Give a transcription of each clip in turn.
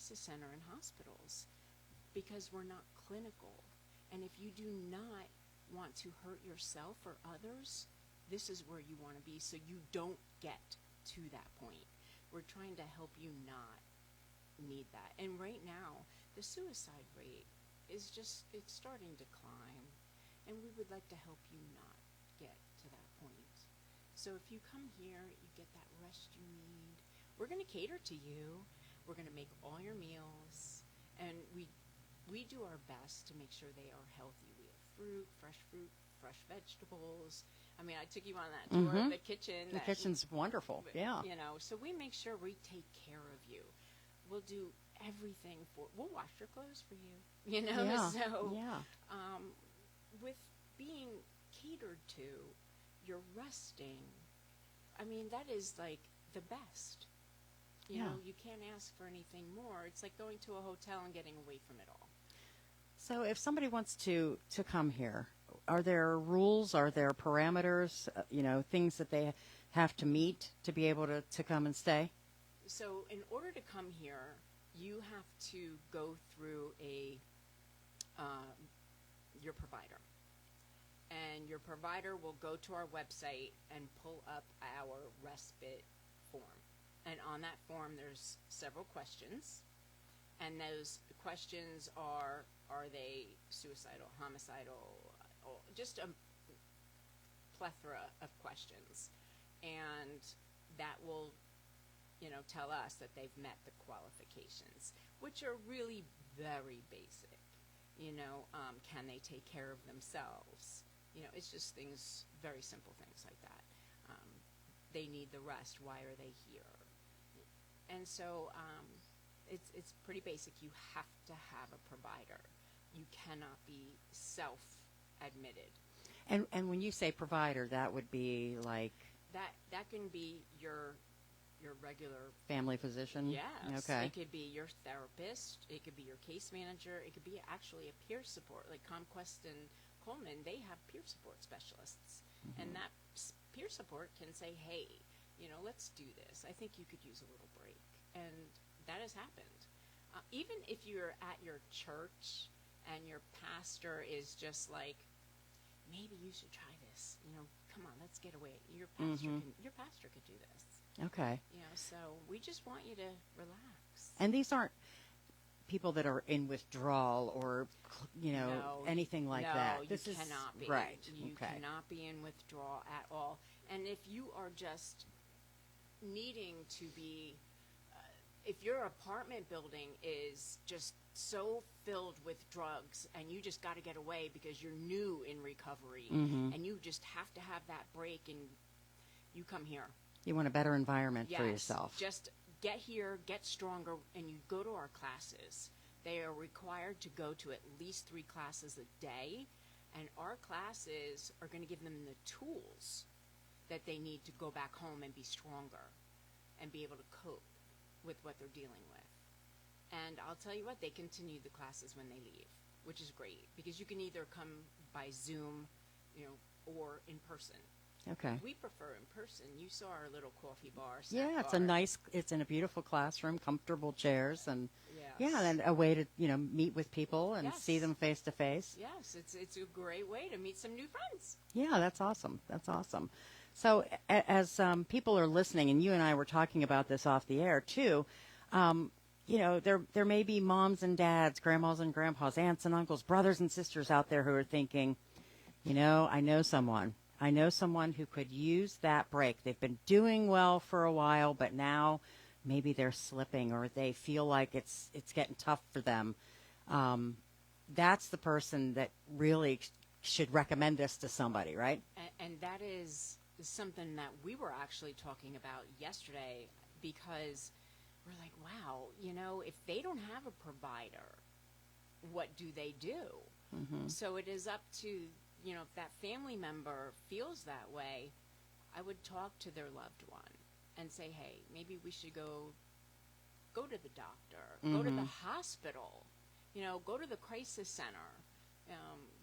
crisis center and hospitals because we're not clinical. And if you do not want to hurt yourself or others, this is where you want to be so you don't get to that point. We're trying to help you not need that. And right now, the suicide rate is just, it's starting to climb. And we would like to help you not get to that point. So if you come here, you get that rest you need. We're going to cater to you. We're going to make all your meals. And we do our best to make sure they are healthy. We have fruit, fresh vegetables. I mean, I took you on that tour of the kitchen. The kitchen's wonderful, yeah. You know, so we make sure we take care of you. We'll do everything we'll wash your clothes for you, you know? Yeah. So, yeah. With being catered to, you're resting. I mean, that is like the best. You know, you can't ask for anything more. It's like going to a hotel and getting away from it all. So if somebody wants to come here, are there rules, are there parameters, things that they have to meet to be able to come and stay? So in order to come here, you have to go through your provider. And your provider will go to our website and pull up our respite form. And on that form, there's several questions. And those questions are they suicidal, homicidal, just a plethora of questions. And that will, tell us that they've met the qualifications, which are really very basic. Can they take care of themselves? It's just things, very simple things like that. They need the rest. Why are they here? And so it's pretty basic. You have to have a provider. You cannot be self-admitted. And when you say provider, that would be like? That can be your regular family physician? Yes. Okay. It could be your therapist. It could be your case manager. It could be actually a peer support. Like Comquest and Coleman, they have peer support specialists. Mm-hmm. And that peer support can say, hey, let's do this. I think you could use a little break. And that has happened. Even if you're at your church and your pastor is just like, maybe you should try this. Come on, let's get away. Your pastor could do this. Okay. So we just want you to relax. And these aren't people that are in withdrawal or, anything like that. No, you cannot be. Right. You cannot be in withdrawal at all. And if you are just needing to be, if your apartment building is just so filled with drugs and you just got to get away because you're new in recovery and you just have to have that break, and you come here. You want a better environment for yourself. Just get here, get stronger, and you go to our classes. They are required to go to at least 3 classes a day, and our classes are going to give them the tools that they need to go back home and be stronger and be able to cope with what they're dealing with. And I'll tell you what, they continue the classes when they leave, which is great, because you can either come by Zoom, or in person. Okay. We prefer in person. You saw our little coffee bar. Yeah, it's in a beautiful classroom, comfortable chairs, and yes. And a way to meet with people and see them face to face. Yes, it's a great way to meet some new friends. Yeah, that's awesome. That's awesome. So as people are listening, and you and I were talking about this off the air too, there may be moms and dads, grandmas and grandpas, aunts and uncles, brothers and sisters out there who are thinking, I know someone who could use that break. They've been doing well for a while, but now maybe they're slipping or they feel like it's getting tough for them. That's the person that really should recommend this to somebody, right? And that is something that we were actually talking about yesterday, because we're like, wow, if they don't have a provider, what do they do? Mm-hmm. So it is up to, if that family member feels that way, I would talk to their loved one and say, hey, maybe we should go to the doctor, go to the hospital, go to the crisis center,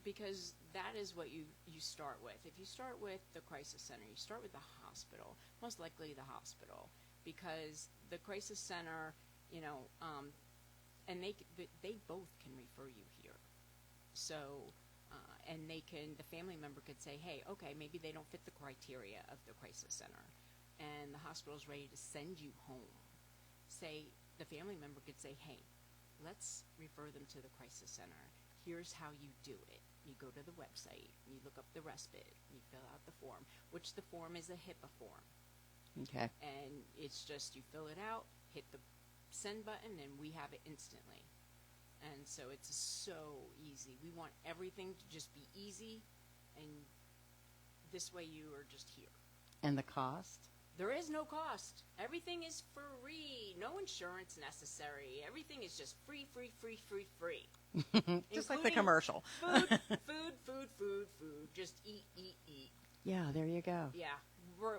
because that is what you start with. If you start with the crisis center, you start with the hospital, most likely the hospital, because the crisis center, and they both can refer you here. So, and the family member could say, hey, okay, maybe they don't fit the criteria of the crisis center, and the hospital's ready to send you home. Say, the family member could say, hey, let's refer them to the crisis center. Here's how you do it. You go to the website, you look up the respite, you fill out the form, which the form is a HIPAA form. Okay. And it's just, you fill it out, hit the send button, and we have it instantly. And so it's so easy. We want everything to just be easy, and this way you are just here. And the cost? There is no cost. Everything is free. No insurance necessary. Everything is just free. Just like the commercial. Food. Just eat. Yeah, there you go. Yeah,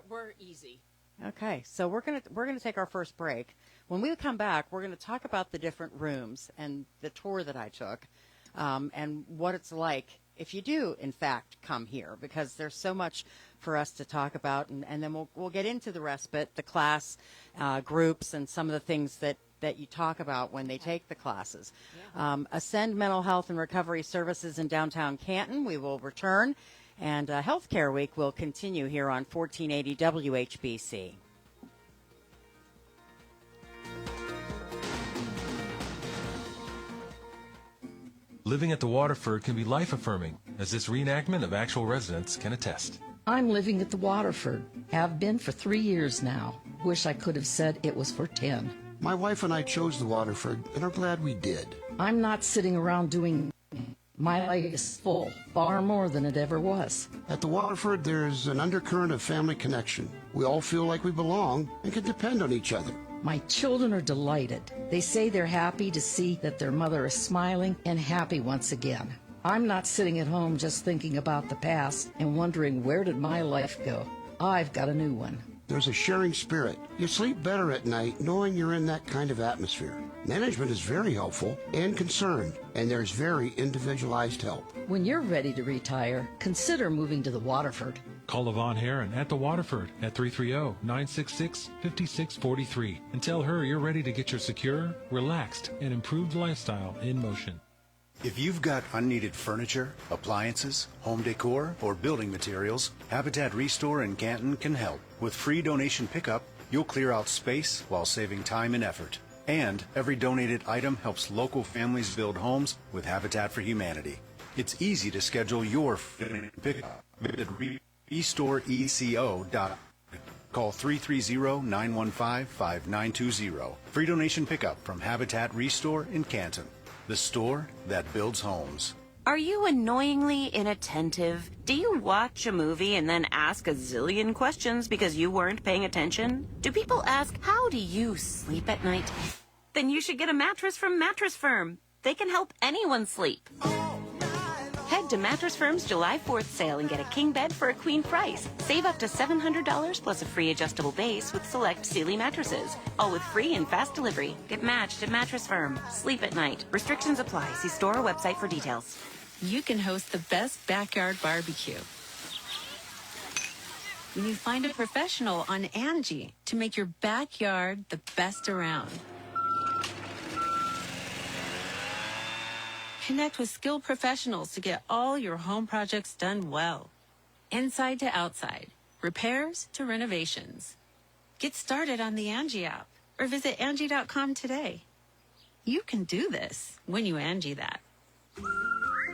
we're easy. Okay, so we're gonna take our first break. When we come back, we're gonna talk about the different rooms and the tour that I took, and what it's like if you do, in fact, come here, because there's so much for us to talk about, and then we'll get into the respite, the class groups, and some of the things that you talk about when they take the classes. Yeah. Ascend Mental Health and Recovery Services in downtown Canton. We will return, and Healthcare Week will continue here on 1480 WHBC. Living at the Waterford can be life-affirming, as this reenactment of actual residents can attest. I'm living at the Waterford. Have been for 3 years now. Wish I could have said it was for 10. My wife and I chose the Waterford and are glad we did. I'm not sitting around doing... My life is full, far more than it ever was. At the Waterford, there's an undercurrent of family connection. We all feel like we belong and can depend on each other. My children are delighted. They say they're happy to see that their mother is smiling and happy once again. I'm not sitting at home just thinking about the past and wondering, where did my life go? I've got a new one. There's a sharing spirit. You sleep better at night knowing you're in that kind of atmosphere. Management is very helpful and concerned, and there's very individualized help. When you're ready to retire, consider moving to the Waterford. Call Yvonne Heron at the Waterford at 330-966-5643 and tell her you're ready to get your secure, relaxed, and improved lifestyle in motion. If you've got unneeded furniture, appliances, home decor, or building materials, Habitat Restore in Canton can help. With free donation pickup, you'll clear out space while saving time and effort. And every donated item helps local families build homes with Habitat for Humanity. It's easy to schedule your pickup. Visit restoreeco.com. Call 330-915-5920. Free donation pickup from Habitat Restore in Canton. The store that builds homes. Are you annoyingly inattentive? Do you watch a movie and then ask a zillion questions because you weren't paying attention? Do people ask, how do you sleep at night? Then you should get a mattress from Mattress Firm. They can help anyone sleep. Head to Mattress Firm's July 4th sale and get a king bed for a queen price. Save up to $700 plus a free adjustable base with select Sealy mattresses. All with free and fast delivery. Get matched at Mattress Firm. Sleep at night. Restrictions apply. See store or website for details. You can host the best backyard barbecue when you find a professional on Angie to make your backyard the best around. Connect with skilled professionals to get all your home projects done well. Inside to outside, repairs to renovations. Get started on the Angie app or visit Angie.com today. You can do this when you Angie that.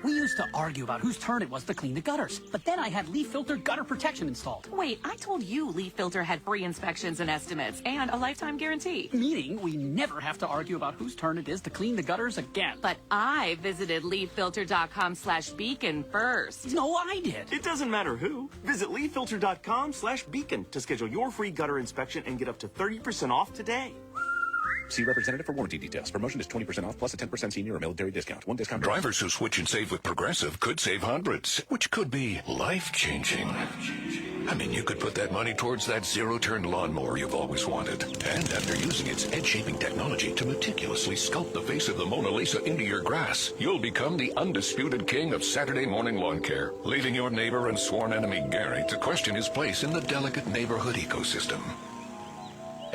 We used to argue about whose turn it was to clean the gutters, but then I had Leaf Filter gutter protection installed. Wait, I told you Leaf Filter had free inspections and estimates and a lifetime guarantee. Meaning we never have to argue about whose turn it is to clean the gutters again. But I visited leaffilter.com/beacon first. No, I did. It doesn't matter who. Visit leaffilter.com/beacon to schedule your free gutter inspection and get up to 30% off today. See representative for warranty details. Promotion is 20% off plus a 10% senior or military discount. One discount. Drivers who switch and save with Progressive could save hundreds, which could be life-changing. I mean, you could put that money towards that zero-turn lawnmower you've always wanted. And after using its head-shaping technology to meticulously sculpt the face of the Mona Lisa into your grass, you'll become the undisputed king of Saturday morning lawn care, leaving your neighbor and sworn enemy Gary to question his place in the delicate neighborhood ecosystem.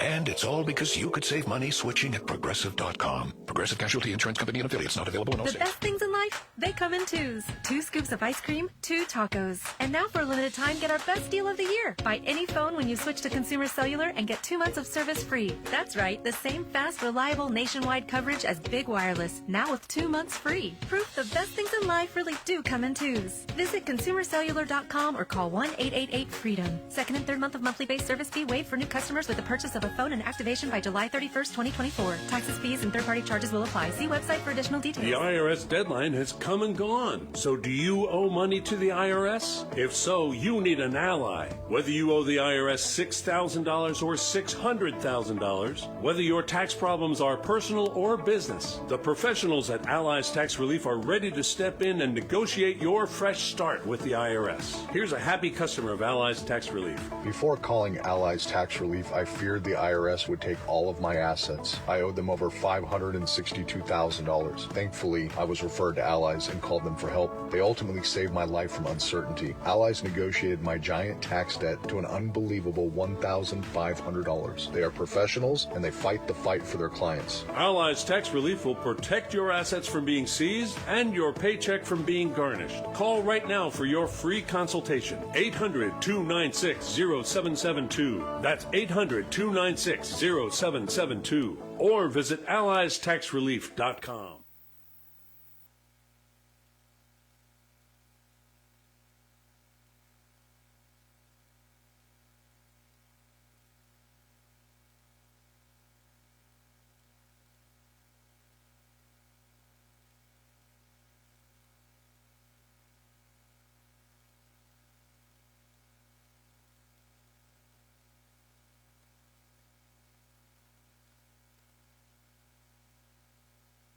And it's all because you could save money switching at Progressive.com. Progressive Casualty Insurance Company and affiliates, not available in all The states. best things in life, they come in twos. 2 scoops of ice cream, 2 tacos. And now for a limited time, get our best deal of the year. Buy any phone when you switch to Consumer Cellular and get 2 months of service free. That's right, the same fast, reliable, nationwide coverage as Big Wireless, now with 2 months free. Proof the best things in life really do come in twos. Visit ConsumerCellular.com or call 1-888-FREEDOM. Second and third month of monthly base service fee waived for new customers with the purchase of a phone and activation by July 31st, 2024. Taxes, fees, and third-party charges will apply. See website for additional details. The IRS deadline has come and gone. So do you owe money to the IRS? If so, you need an ally. Whether you owe the IRS $6,000 or $600,000, whether your tax problems are personal or business, the professionals at Allies Tax Relief are ready to step in and negotiate your fresh start with the IRS. Here's a happy customer of Allies Tax Relief. Before calling Allies Tax Relief, I feared the IRS would take all of my assets. I owed them over $562,000. Thankfully, I was referred to Allies and called them for help. They ultimately saved my life from uncertainty. Allies negotiated my giant tax debt to an unbelievable $1,500. They are professionals and they fight the fight for their clients. Allies Tax Relief will protect your assets from being seized and your paycheck from being garnished. Call right now for your free consultation. 800-296-0772. That's 800-296-0772. Or visit AlliesTaxRelief.com.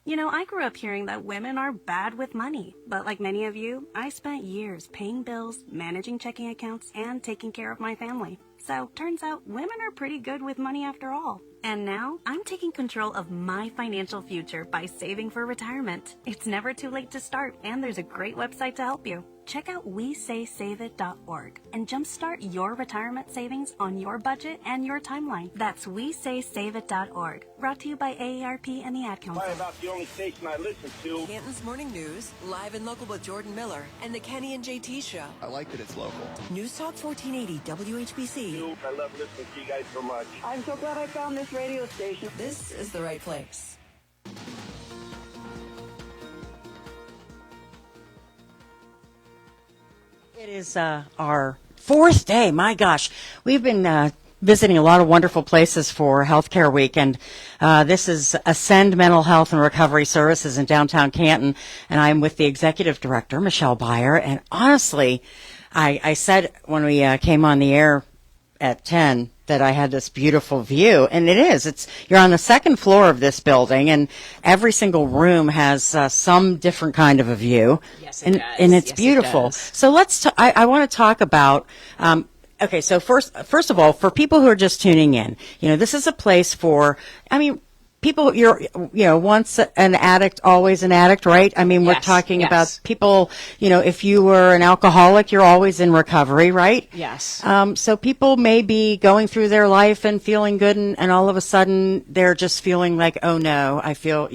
You know, I grew up hearing that women are bad with money. But like many of you, I spent years paying bills, managing checking accounts, and taking care of my family. So, turns out women are pretty good with money after all. And now, I'm taking control of my financial future by saving for retirement. It's never too late to start, and there's a great website to help you. Check out WeSaySaveIt.org and jumpstart your retirement savings on your budget and your timeline. That's WeSaySaveIt.org. Brought to you by AARP and the Ad Council. Probably about the only station I listen to. Canton's Morning News, live and local with Jordan Miller, and the Kenny and JT Show. I like that it's local. News Talk 1480 WHBC. I love listening to you guys so much. I'm so glad I found this radio station. This is the right place. It is our fourth day. My gosh, we've been visiting a lot of wonderful places for Healthcare Week, and this is Ascend Mental Health and Recovery Services in downtown Canton, and I'm with the executive director, Michelle Beyer. And honestly, I said when we came on the air at 10 that I had this beautiful view, and it is. You're on the second floor of this building, and every single room has some different kind of a view. Yes, it does. And it's Yes, beautiful. it does. So I want to talk about. Okay, so first of all, for people who are just tuning in, this is a place for. People, once an addict, always an addict, right? We're Yes, talking yes. about people, if you were an alcoholic, you're always in recovery, right? Yes. So people may be going through their life and feeling good, and all of a sudden they're just feeling like, oh no, I feel,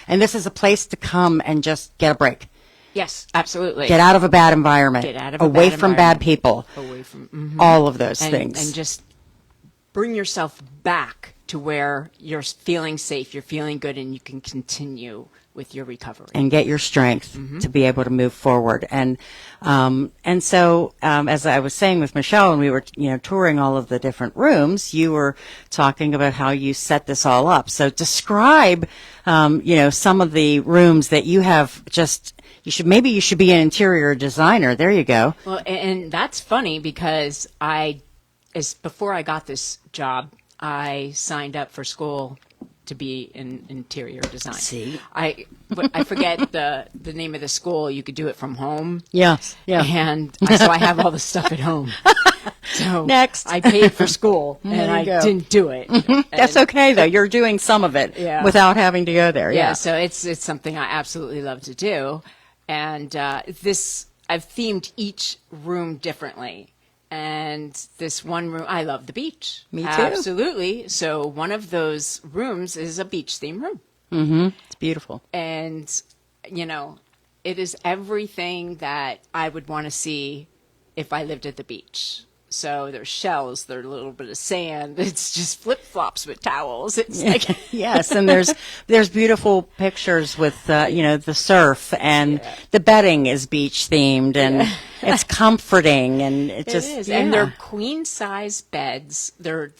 and this is a place to come and just get a break. Yes, absolutely. Get out of a bad environment. Get out of a away bad from bad environment. people. Away from all of those and, things. and just bring yourself back to where you're feeling safe, you're feeling good, and you can continue with your recovery and get your strength to be able to move forward. And so as I was saying with Michelle, and we were touring all of the different rooms, you were talking about how you set this all up. So describe some of the rooms that you have. You should be an interior designer. There you go. Well, and that's funny because before I got this job, I signed up for school to be in interior design. See, I forget the name of the school. You could do it from home. Yeah. And so I have all the stuff at home. So next, I paid for school and I didn't do it. That's okay though. You're doing some of it without having to go there. Yeah. So it's something I absolutely love to do, and I've themed each room differently. And this one room, I love the beach. Me too. Absolutely. So one of those rooms is a beach theme room. Mm-hmm. It's beautiful. And, you know, it is everything that I would want to see if I lived at the beach. So there's shells, there's a little bit of sand. It's just flip-flops with towels. It's like yes, and there's beautiful pictures with the surf, and the bedding is beach themed, and it's comforting, and it just is. And they're queen size beds. They're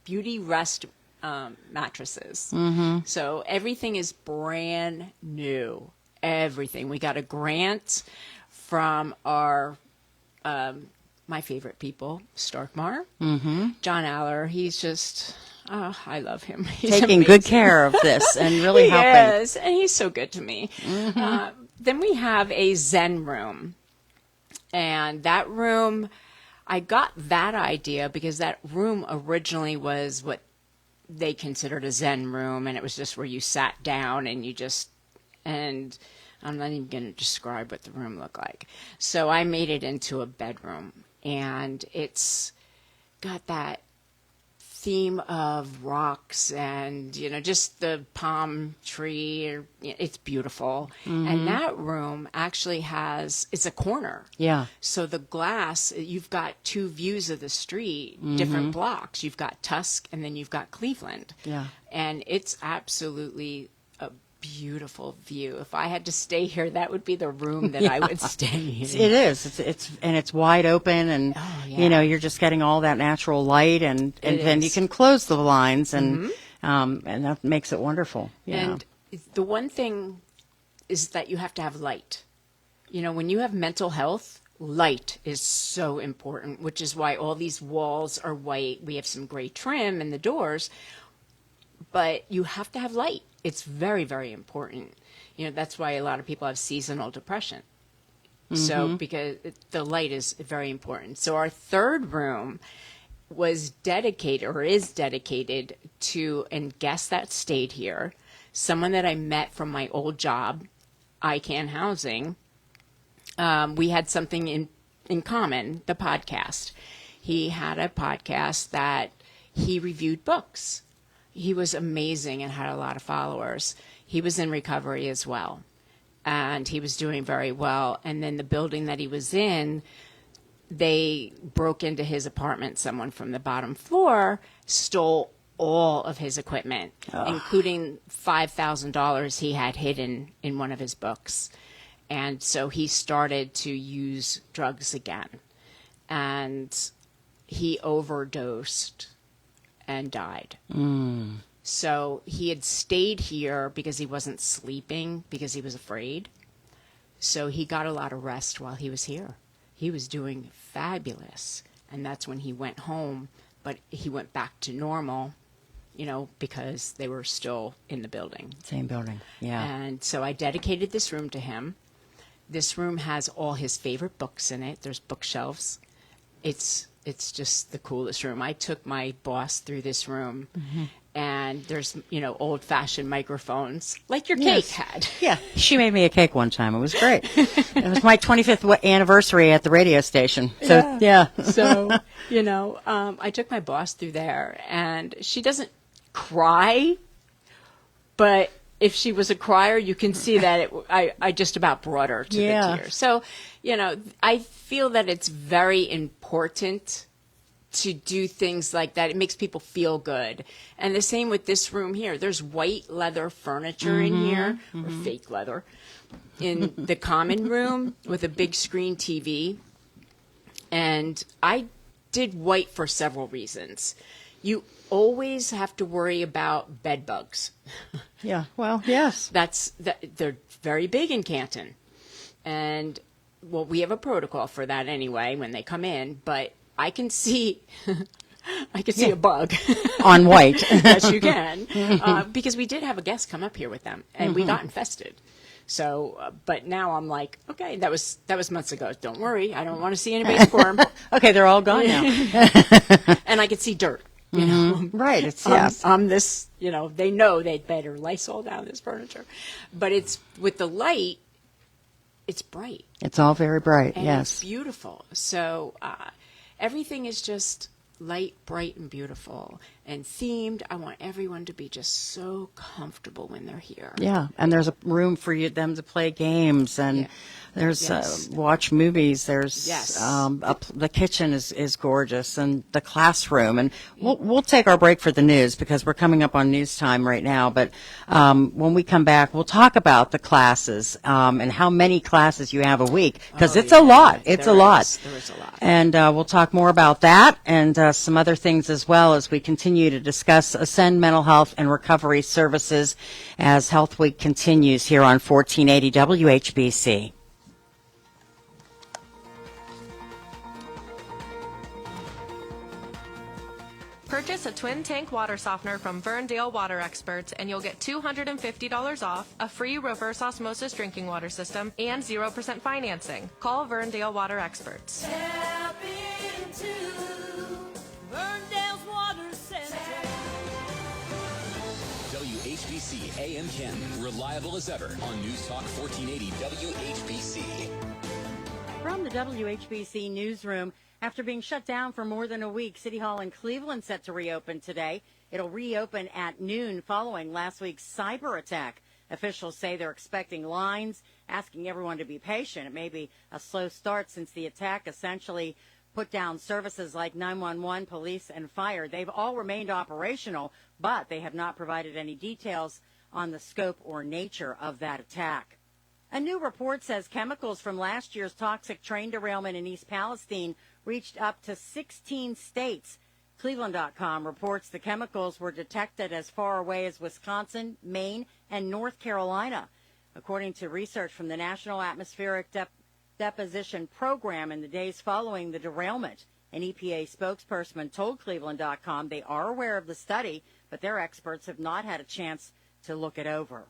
beauty rest mattresses. Mm-hmm. So everything is brand new. Everything. We got a grant from our my favorite people, Starkmar, John Aller. He's just, I love him. He's taking amazing. good care of this and really helping. Yes, and he's so good to me. Then we have a Zen room. And that room, I got that idea because that room originally was what they considered a Zen room. And it was just where you sat down and and I'm not even going to describe what the room looked like. So I made it into a bedroom. And it's got that theme of rocks and, just the palm tree. It's beautiful. And that room actually it's a corner. Yeah. So the glass, you've got two views of the street, different blocks. You've got Tusk and then you've got Cleveland. Yeah. And it's absolutely a beautiful view. If I had to stay here, that would be the room that I would stay in. It is. It's wide open, and you're just getting all that natural light, and then you can close the blinds, and that makes it wonderful. Yeah. And the one thing is that you have to have light. When you have mental health, light is so important, which is why all these walls are white. We have some gray trim in the doors, but you have to have light. It's very, very important. That's why a lot of people have seasonal depression. So because the light is very important. So our third room was dedicated or is dedicated to a guest that stayed here, someone that I met from my old job, ICANN Housing. We had something in common, the podcast. He had a podcast that he reviewed books. He was amazing and had a lot of followers. He was in recovery as well, and he was doing very well. And then the building that he was in, they broke into his apartment. Someone from the bottom floor stole all of his equipment, including $5,000 he had hidden in one of his books. And so he started to use drugs again, and he overdosed and died. So he had stayed here because he wasn't sleeping, because he was afraid. So he got a lot of rest while he was here. He was doing fabulous. And that's when he went home, but he went back to normal, because they were still in the building. Same building, yeah. And so I dedicated this room to him. This room has all his favorite books in it. There's bookshelves. It's just the coolest room. I took my boss through this room, and there's, old-fashioned microphones, like your cake had. Yeah, she made me a cake one time. It was great. It was my 25th anniversary at the radio station. So, yeah. So, I took my boss through there, and she doesn't cry, but if she was a crier, you can see that I just about brought her to the tears. So, I feel that it's very important to do things like that. It makes people feel good. And the same with this room here. There's white leather furniture in here, or fake leather, in the common room with a big screen TV. And I did white for several reasons. You always have to worry about bed bugs. Yeah, well, yes. They're very big in Canton. And, well, we have a protocol for that anyway when they come in, but I can see a bug. On white. Yes, you can. Because we did have a guest come up here with them, and we got infested. So, but now I'm like, okay, that was months ago. Don't worry, I don't want to see anybody's form. Okay, they're all gone now. And I could see dirt. Right. It's on this. They know they'd better Lysol down this furniture, but it's with the light. It's bright. It's all very bright. And yes. It's beautiful. So, everything is just light, bright, and beautiful and themed. I want everyone to be just so comfortable when they're here. Yeah, and there's a room for them to play games, and there's watch movies. There's the kitchen is gorgeous, and the classroom. And we'll take our break for the news because we're coming up on news time right now. But when we come back, we'll talk about the classes and how many classes you have a week, because it's a lot. It's a lot. There is a lot. And we'll talk more about that and some other things as well as we continue to discuss Ascend Mental Health and Recovery Services as Health Week continues here on 1480 WHBC. Purchase a twin tank water softener from Verndale Water Experts and you'll get $250 off, a free reverse osmosis drinking water system, and 0% financing. Call Verndale Water Experts. Tap into Verndale's Water Center. WHBC AM Canton, reliable as ever on News Talk 1480 WHBC. From the WHBC newsroom, after being shut down for more than a week, City Hall in Cleveland set to reopen today. It'll reopen at noon following last week's cyber attack. Officials say they're expecting lines, asking everyone to be patient. It may be a slow start since the attack essentially put down services like 911, police, and fire. They've all remained operational, but they have not provided any details on the scope or nature of that attack. A new report says chemicals from last year's toxic train derailment in East Palestine reached up to 16 states. Cleveland.com reports the chemicals were detected as far away as Wisconsin, Maine, and North Carolina. According to research from the National Atmospheric Deposition Program in the days following the derailment, an EPA spokesperson told Cleveland.com they are aware of the study, but their experts have not had a chance to look it over.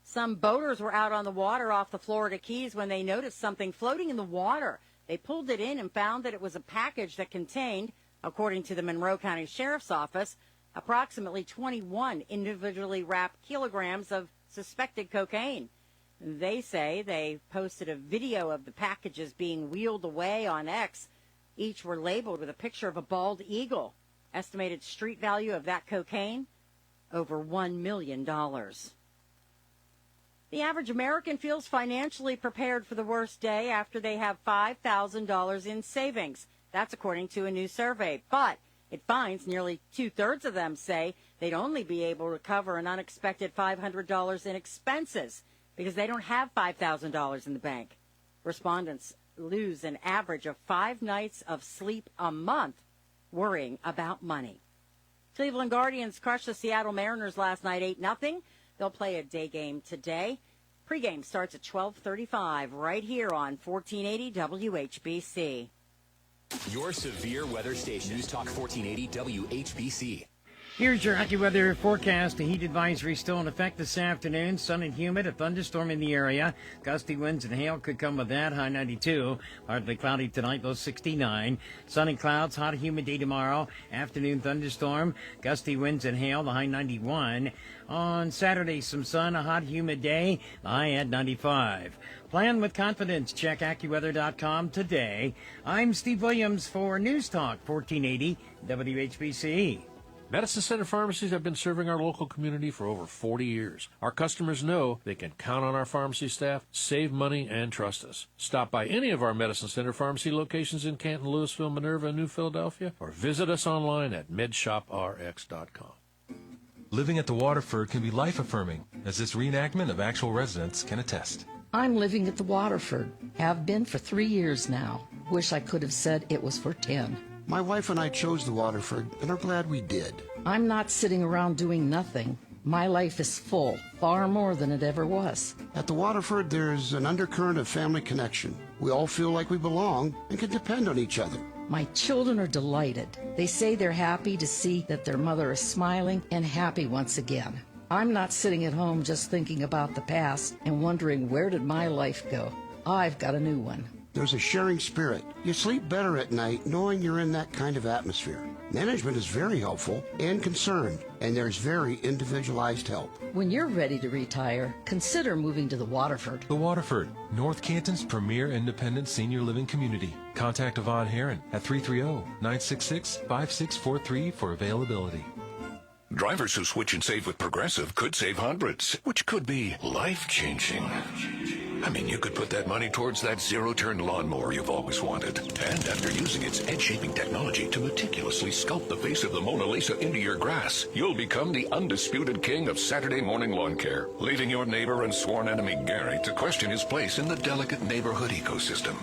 Some boaters were out on the water off the Florida Keys when they noticed something floating in the water. They pulled it in and found that it was a package that contained, according to the Monroe County Sheriff's Office, approximately 21 individually wrapped kilograms of suspected cocaine. They say they posted a video of the packages being wheeled away on X. Each were labeled with a picture of a bald eagle. Estimated street value of that cocaine, over $1 million. The average American feels financially prepared for the worst day after they have $5,000 in savings. That's according to a new survey. But it finds nearly two-thirds of them say they'd only be able to cover an unexpected $500 in expenses because they don't have $5,000 in the bank. Respondents lose an average of 5 nights of sleep a month worrying about money. Cleveland Guardians crushed the Seattle Mariners last night 8-0. They'll play a day game today. Pregame starts at 12:35 right here on 1480 WHBC. Your severe weather station, News Talk 1480 WHBC. Here's your AccuWeather forecast. A heat advisory still in effect this afternoon. Sun and humid, a thunderstorm in the area. Gusty winds and hail could come with that. High 92. Partly cloudy tonight, low 69. Sun and clouds, hot humid day tomorrow. Afternoon thunderstorm. Gusty winds and hail, the high 91. On Saturday, some sun, a hot humid day, the high at 95. Plan with confidence. Check AccuWeather.com today. I'm Steve Williams for News Talk 1480 WHBC. Medicine Center pharmacies have been serving our local community for over 40 years. Our customers know they can count on our pharmacy staff, save money, and trust us. Stop by any of our Medicine Center pharmacy locations in Canton, Louisville, Minerva, and New Philadelphia, or visit us online at medshoprx.com. Living at the Waterford can be life-affirming, as this reenactment of actual residents can attest. I'm living at the Waterford. Have been for 3 years now. Wish I could have said it was for 10. My wife and I chose the Waterford and are glad we did. I'm not sitting around doing nothing. My life is full, far more than it ever was. At the Waterford, there's an undercurrent of family connection. We all feel like we belong and can depend on each other. My children are delighted. They say they're happy to see that their mother is smiling and happy once again. I'm not sitting at home just thinking about the past and wondering where did my life go. I've got a new one. There's a sharing spirit. You sleep better at night knowing you're in that kind of atmosphere. Management is very helpful and concerned, and there's very individualized help. When you're ready to retire, consider moving to the Waterford. The Waterford, North Canton's premier independent senior living community. Contact Yvonne Heron at 330-966-5643 for availability. Drivers who switch and save with Progressive could save hundreds, which could be life-changing. I mean, you could put that money towards that zero-turn lawnmower you've always wanted. And after using its edge-shaping technology to meticulously sculpt the face of the Mona Lisa into your grass, you'll become the undisputed king of Saturday morning lawn care, leaving your neighbor and sworn enemy Gary to question his place in the delicate neighborhood ecosystem.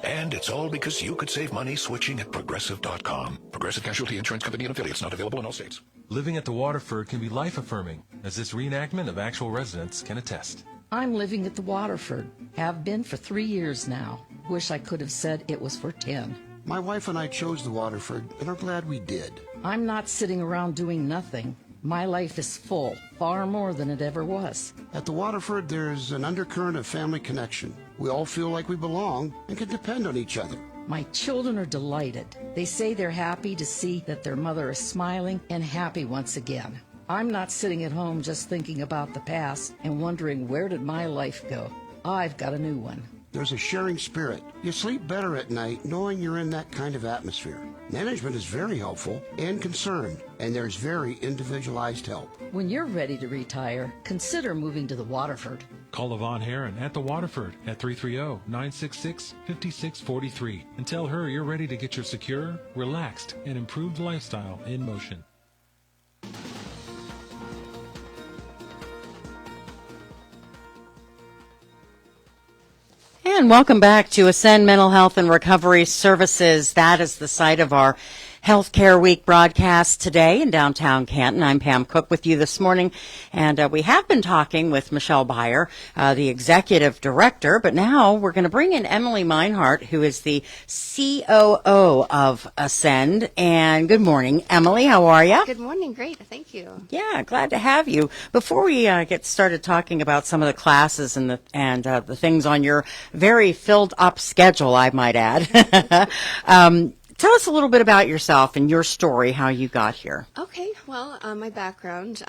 And it's all because you could save money switching at Progressive.com. Progressive Casualty Insurance Company and affiliates, not available in all states. Living at the Waterford can be life-affirming, as this reenactment of actual residents can attest. I'm living at the Waterford. Have been for 3 years now. Wish I could have said it was for 10. My wife and I chose the Waterford and are glad we did. I'm not sitting around doing nothing. My life is full, far more than it ever was. At the Waterford, there's an undercurrent of family connection. We all feel like we belong and can depend on each other. My children are delighted. They say they're happy to see that their mother is smiling and happy once again. I'm not sitting at home just thinking about the past and wondering where did my life go. I've got a new one. There's a sharing spirit. You sleep better at night knowing you're in that kind of atmosphere. Management is very helpful and concerned, and there's very individualized help. When you're ready to retire, consider moving to the Waterford. Call Yvonne Heron at the Waterford at 330-966-5643 and tell her you're ready to get your secure, relaxed, and improved lifestyle in motion. And welcome back to Ascend Mental Health and Recovery Services. That is the site of our Healthcare Week broadcast today in downtown Canton. I'm Pam Cook with you this morning, and we have been talking with Michelle Beyer, the executive director, but now we're going to bring in Emily Meinhardt, who is the COO of Ascend. And good morning, Emily. How are you? Good morning. Great. Thank you. Yeah, glad to have you. Before we get started talking about some of the classes and the things on your very filled up schedule, I might add. Tell us a little bit about yourself and your story, how you got here. Okay. Well, my background,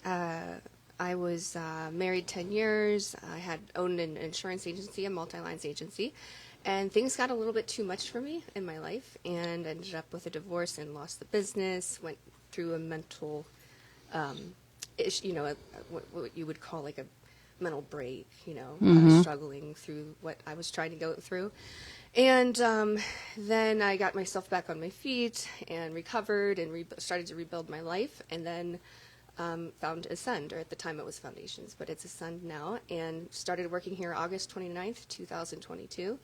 I was married 10 years. I had owned an insurance agency, a multi-lines agency, and things got a little bit too much for me in my life, and ended up with a divorce and lost the business, went through a mental, what you would call like a mental break, struggling through what I was trying to go through. And then I got myself back on my feet and recovered and started to rebuild my life, and then found Ascend, or at the time it was Foundations, but it's Ascend now, and started working here August 29th, 2022.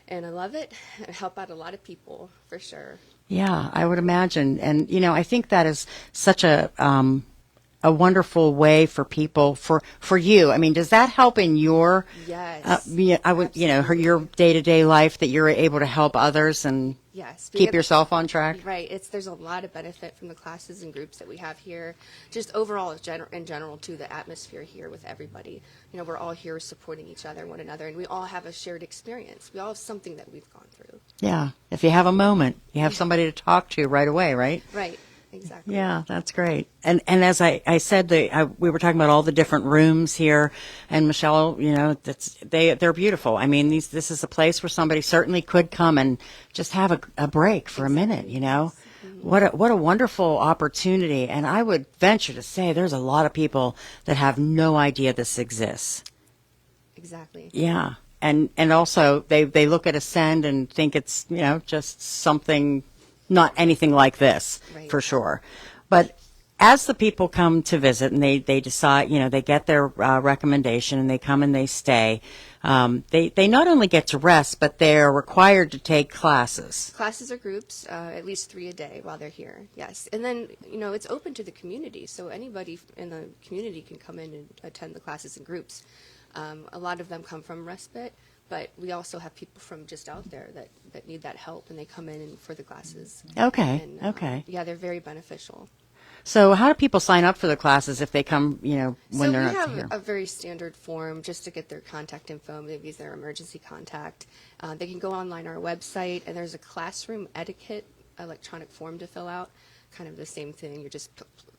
And I love it. I help out a lot of people, for sure. Yeah, I would imagine. And, I think that is such a wonderful way for people, for you. I mean, does that help in your, yes, your day-to-day life, that you're able to help others and yes, keep yourself on track? Right. There's a lot of benefit from the classes and groups that we have here. Just overall, in general, to the atmosphere here with everybody. We're all here supporting each other, one another, and we all have a shared experience. We all have something that we've gone through. Yeah. If you have a moment, you have somebody to talk to right away, right? Right. Exactly. Yeah, that's great. And as I said, we were talking about all the different rooms here, and Michelle, they're beautiful. I mean, this is a place where somebody certainly could come and just have a break for a minute. What a wonderful opportunity. And I would venture to say there's a lot of people that have no idea this exists. Exactly. Yeah, and also they look at Ascend and think it's just something. Not anything like this, right, for sure. But as the people come to visit and they decide, they get their recommendation and they come and they stay, they not only get to rest, but they're required to take classes. Classes or groups, at least 3 a day while they're here, yes. And then, it's open to the community, so anybody in the community can come in and attend the classes and groups. A lot of them come from respite. But we also have people from just out there that need that help, and they come in for the classes. Okay, and, okay. Yeah, they're very beneficial. So how do people sign up for the classes if they come, when they're not here? So we have a very standard form just to get their contact info, maybe their emergency contact. They can go online on our website, and there's a classroom etiquette electronic form to fill out. Kind of the same thing. You're just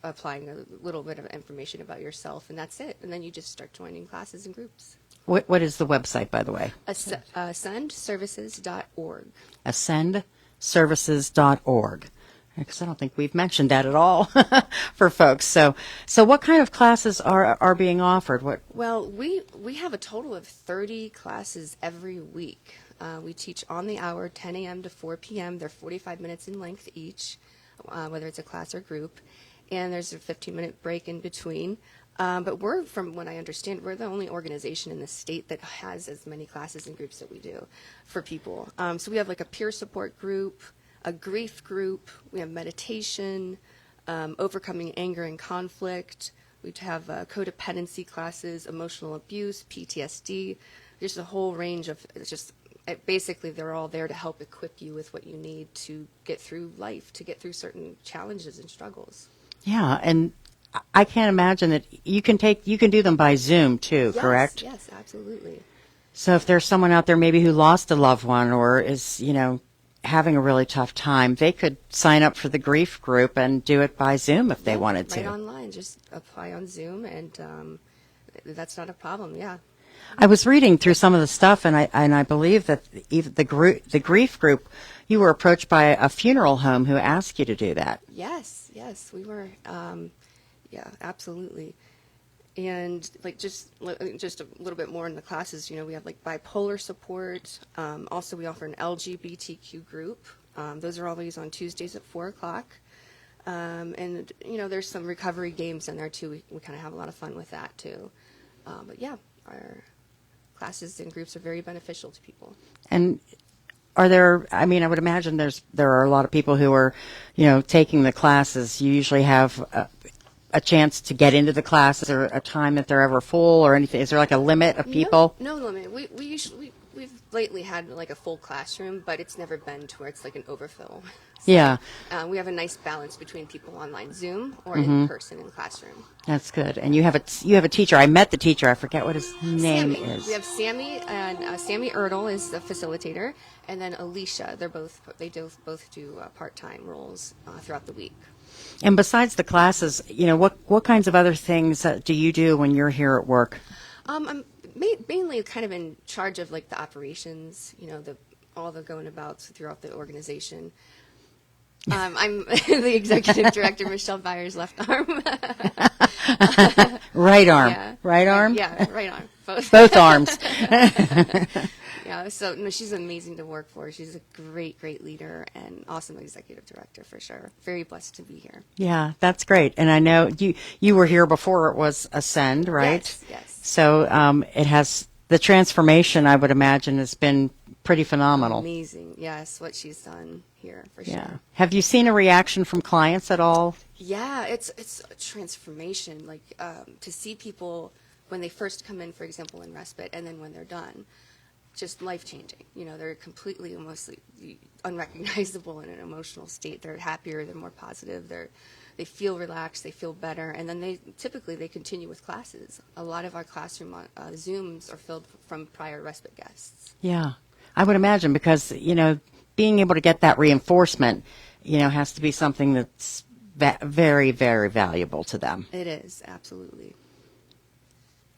applying a little bit of information about yourself, and that's it. And then you just start joining classes and groups. What is the website, by the way? Ascendservices.org. Ascendservices.org. Because I don't think we've mentioned that at all for folks. So what kind of classes are being offered? Well, we have a total of 30 classes every week. We teach on the hour, 10 a.m. to 4 p.m. They're 45 minutes in length each, whether it's a class or group. And there's a 15-minute break in between. But we're, from what I understand, we're the only organization in the state that has as many classes and groups that we do for people. So we have like a peer support group, a grief group, we have meditation, overcoming anger and conflict. We have codependency classes, emotional abuse, PTSD. There's a whole range of basically they're all there to help equip you with what you need to get through life, to get through certain challenges and struggles. Yeah, and I can't imagine that you can do them by Zoom too, Yes, correct? Yes, absolutely. So if there's someone out there maybe who lost a loved one or is, having a really tough time, they could sign up for the grief group and do it by Zoom if they wanted to. Right online, just apply on Zoom, and that's not a problem. Yeah. I was reading through some of the stuff, and I believe that even the grief group, you were approached by a funeral home who asked you to do that. Yes, we were. Yeah, absolutely. And like just a little bit more in the classes, we have like bipolar support. Also, we offer an LGBTQ group. Those are always on Tuesdays at 4:00. And there's some recovery games in there too. We kind of have a lot of fun with that too. But yeah, our classes and groups are very beneficial to people. And are there? I mean, I would imagine there are a lot of people who are, taking the classes. You usually have a chance to get into the classes, or a time that they're ever full, or anything? Is there like a limit of people? No limit. We've lately had like a full classroom, but it's never been to where it's like an overfill. So, Yeah. We have a nice balance between people online Zoom or in person in classroom. That's good. And you have a teacher. I met the teacher. I forget what his name Sammy. is. We have Sammy, and Sammy Erdl is the facilitator, and then Alicia. They both do part-time roles throughout the week. And besides the classes, what kinds of other things do you do when you're here at work? I'm mainly kind of in charge of like the operations, all the going abouts throughout the organization. I'm the executive director, Michelle Byers' left arm. Right arm. Yeah. Right arm? Yeah, right arm. Both arms. Yeah, so no, she's amazing to work for. She's a great leader and awesome executive director for sure. Very blessed to be here. Yeah, that's great. And I know you were here before it was Ascend, right? Yes. So it has the transformation, I would imagine, has been pretty phenomenal. Amazing. Yes, what she's done here for Yeah. sure. Have you seen a reaction from clients at all? Yeah, it's a transformation. Like to see people when they first come in, for example, in respite, and then when they're done, just life changing. They're completely almost unrecognizable in an emotional state. They're happier. They're more positive. They feel relaxed. They feel better, and then they continue with classes. A lot of our classroom Zooms are filled from prior respite guests. Yeah, I would imagine, because being able to get that reinforcement, has to be something that's very, very valuable to them. It is, absolutely.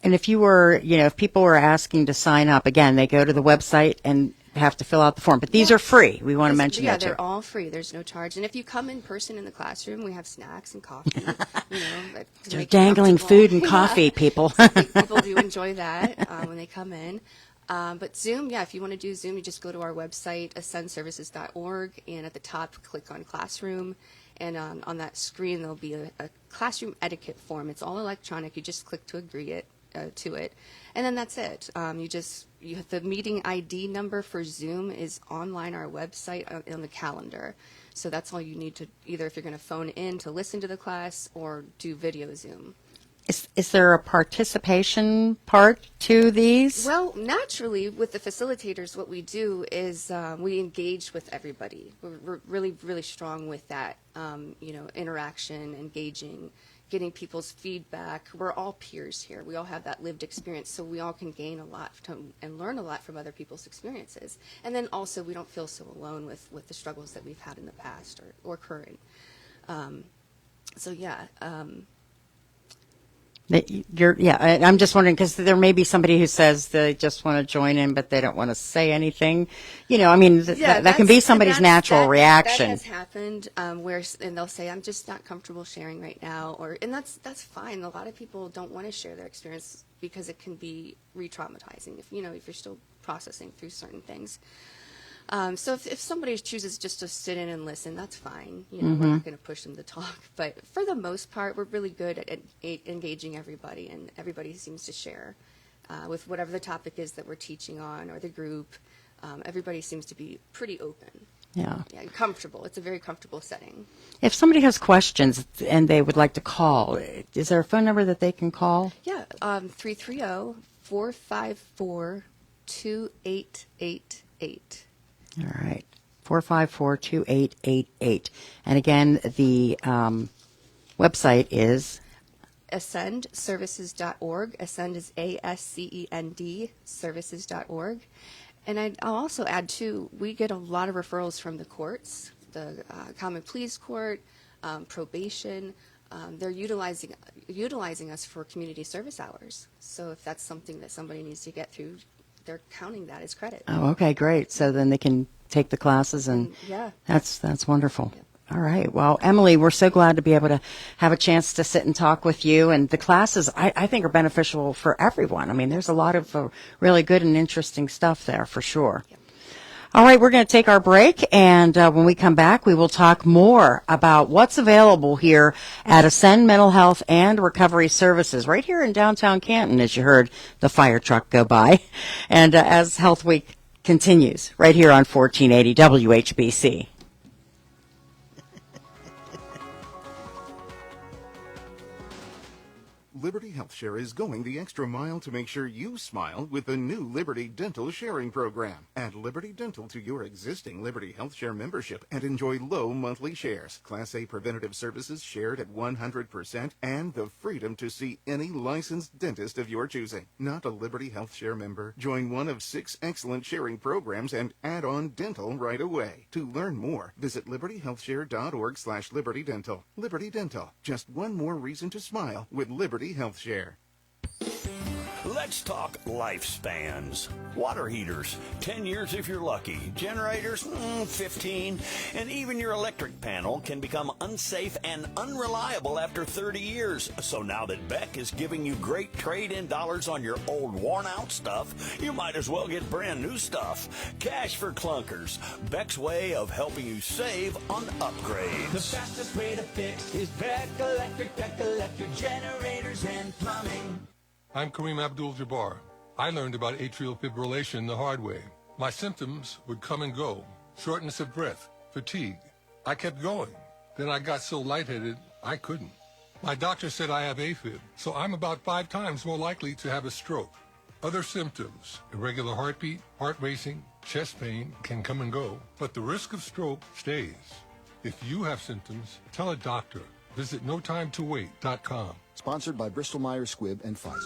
And if if people were asking to sign up, again, they go to the website and have to fill out the form. But these are free. We want to mention that too. Yeah, they're all free. There's no charge. And if you come in person in the classroom, we have snacks and coffee. They're dangling food and coffee, people. People do enjoy that when they come in. But Zoom, if you want to do Zoom, you just go to our website, ascendservices.org, and at the top, click on Classroom. And on that screen, there'll be a classroom etiquette form. It's all electronic. You just click to agree to it. And then that's it. The meeting ID number for Zoom is online our website on the calendar. So that's all you need to, either if you're going to phone in to listen to the class or do video Zoom. Is there a participation part to these? Well, naturally, with the facilitators, what we do is we engage with everybody. We're really, really strong with that, interaction, engaging, getting people's feedback. We're all peers here. We all have that lived experience, so we all can gain a lot and learn a lot from other people's experiences. And then also, we don't feel so alone with the struggles that we've had in the past or current. So yeah. I'm just wondering, because there may be somebody who says they just want to join in, but they don't want to say anything. I mean, that can be somebody's natural reaction. That has happened, and they'll say, "I'm just not comfortable sharing right now," and that's fine. A lot of people don't want to share their experience because it can be re-traumatizing if you're still processing through certain things. So if somebody chooses just to sit in and listen, that's fine. We're not going to push them to talk. But for the most part, we're really good at engaging everybody, and everybody seems to share with whatever the topic is that we're teaching on or the group. Everybody seems to be pretty open. Yeah, comfortable. It's a very comfortable setting. If somebody has questions and they would like to call, is there a phone number that they can call? Yeah, 330-454-2888. All right, 454-2888. And again, the website is ascendservices.org. Ascend is ASCEND, services.org. And I'll also add, too, we get a lot of referrals from the courts, the Common Pleas Court, probation. They're utilizing us for community service hours. So if that's something that somebody needs to get through, they're counting that as credit. Oh, okay, great. So then they can take the classes, and yeah, that's wonderful. Yeah. All right. Well, Emily, we're so glad to be able to have a chance to sit and talk with you. And the classes, I think, are beneficial for everyone. I mean, there's a lot of really good and interesting stuff there for sure. Yeah. All right, we're going to take our break, and when we come back, we will talk more about what's available here at Ascend Mental Health and Recovery Services, right here in downtown Canton, as you heard the fire truck go by, and as Health Week continues, right here on 1480 WHBC. Liberty HealthShare is going the extra mile to make sure you smile with the new Liberty Dental Sharing Program. Add Liberty Dental to your existing Liberty HealthShare membership and enjoy low monthly shares, Class A preventative services shared at 100%, and the freedom to see any licensed dentist of your choosing. Not a Liberty HealthShare member? Join one of 6 excellent sharing programs and add on dental right away. To learn more, visit libertyhealthshare.org/Liberty Dental. Liberty Dental, just one more reason to smile with Liberty HealthShare. Let's talk lifespans. Water heaters, 10 years if you're lucky. Generators, 15. And even your electric panel can become unsafe and unreliable after 30 years. So now that Beck is giving you great trade-in dollars on your old worn-out stuff, you might as well get brand new stuff. Cash for clunkers. Beck's way of helping you save on upgrades. The fastest way to fix is Beck Electric generators and plumbing. I'm Kareem Abdul-Jabbar. I learned about atrial fibrillation the hard way. My symptoms would come and go. Shortness of breath, fatigue. I kept going. Then I got so lightheaded, I couldn't. My doctor said I have AFib, so I'm about 5 times more likely to have a stroke. Other symptoms, irregular heartbeat, heart racing, chest pain can come and go, but the risk of stroke stays. If you have symptoms, tell a doctor. Visit NoTimeToWait.com. Sponsored by Bristol-Myers Squibb and Pfizer.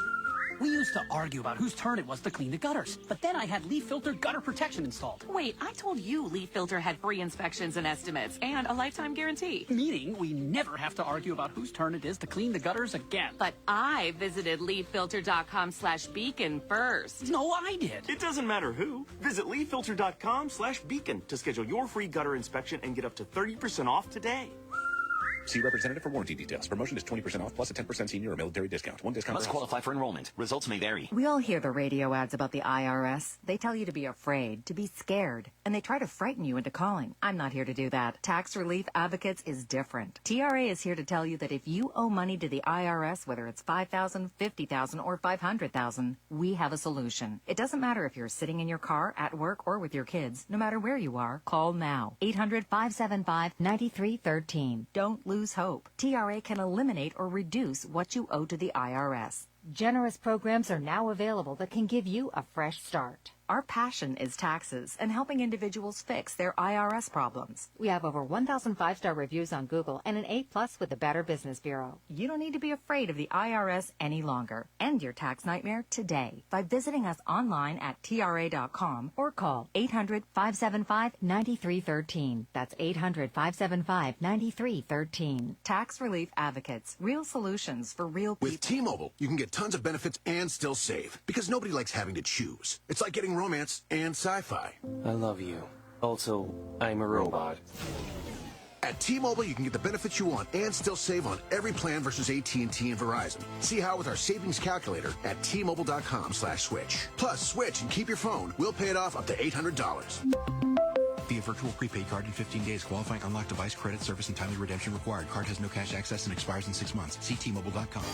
We used to argue about whose turn it was to clean the gutters, but then I had Leaf Filter gutter protection installed. Wait, I told you Leaf Filter had free inspections and estimates and a lifetime guarantee. Meaning we never have to argue about whose turn it is to clean the gutters again. But I visited leaffilter.com/beacon first. No, I did. It doesn't matter who. Visit leaffilter.com/beacon to schedule your free gutter inspection and get up to 30% off today. See representative for warranty details. Promotion is 20% off plus a 10% senior or military discount. One discount Must qualify for enrollment. Results may vary. We all hear the radio ads about the IRS. They tell you to be afraid, to be scared, and they try to frighten you into calling. I'm not here to do that. Tax Relief Advocates is different. TRA is here to tell you that if you owe money to the IRS, whether it's $5,000, $50,000, or $500,000, we have a solution. It doesn't matter if you're sitting in your car, at work, or with your kids. No matter where you are, call now. 800-575-9313. Don't lose hope. TRA can eliminate or reduce what you owe to the IRS. Generous programs are now available that can give you a fresh start. Our passion is taxes and helping individuals fix their IRS problems. We have over 1,000 5-star reviews on Google and an A+ with the Better Business Bureau. You don't need to be afraid of the IRS any longer. End your tax nightmare today by visiting us online at TRA.com or call 800-575-9313. That's 800-575-9313. Tax Relief Advocates. Real solutions for real people. With T-Mobile, you can get tons of benefits and still save. Because nobody likes having to choose. It's like getting romance and sci-fi. I love you. Also, I'm a robot. At T-Mobile, you can get the benefits you want and still save on every plan versus AT&T and Verizon. See how with our savings calculator at T-Mobile.com/switch. Plus, switch and keep your phone. We'll pay it off up to $800. Via virtual prepaid card in 15 days. Qualifying unlocked device credit service and timely redemption required. Card has no cash access and expires in 6 months. See T-Mobile.com.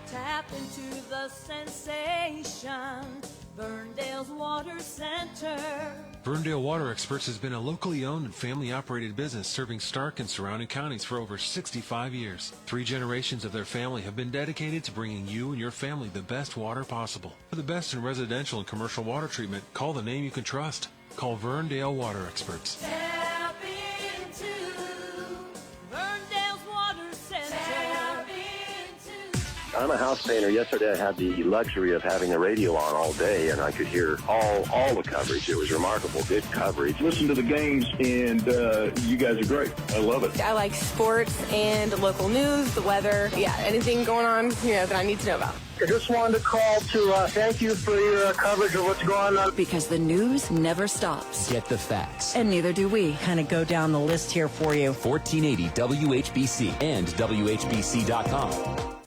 Tap into the sensation. Ferndale's Water Center. Ferndale Water Experts has been a locally owned and family-operated business serving Stark and surrounding counties for over 65 years. 3 generations of their family have been dedicated to bringing you and your family the best water possible. For the best in residential and commercial water treatment, call the name you can trust. Call Ferndale Water Experts. Tap into Ferndale's Water Center. Tap into. I'm a house painter. Yesterday I had the luxury of having a radio on all day, and I could hear all the coverage. It was remarkable, good coverage. Listen to the games, and you guys are great. I love it. I like sports and local news, the weather, anything going on, that I need to know about. I just wanted to call to thank you for your coverage of what's going on. Because the news never stops. Get the facts. And neither do we. Kind of go down the list here for you. 1480 WHBC and WHBC.com.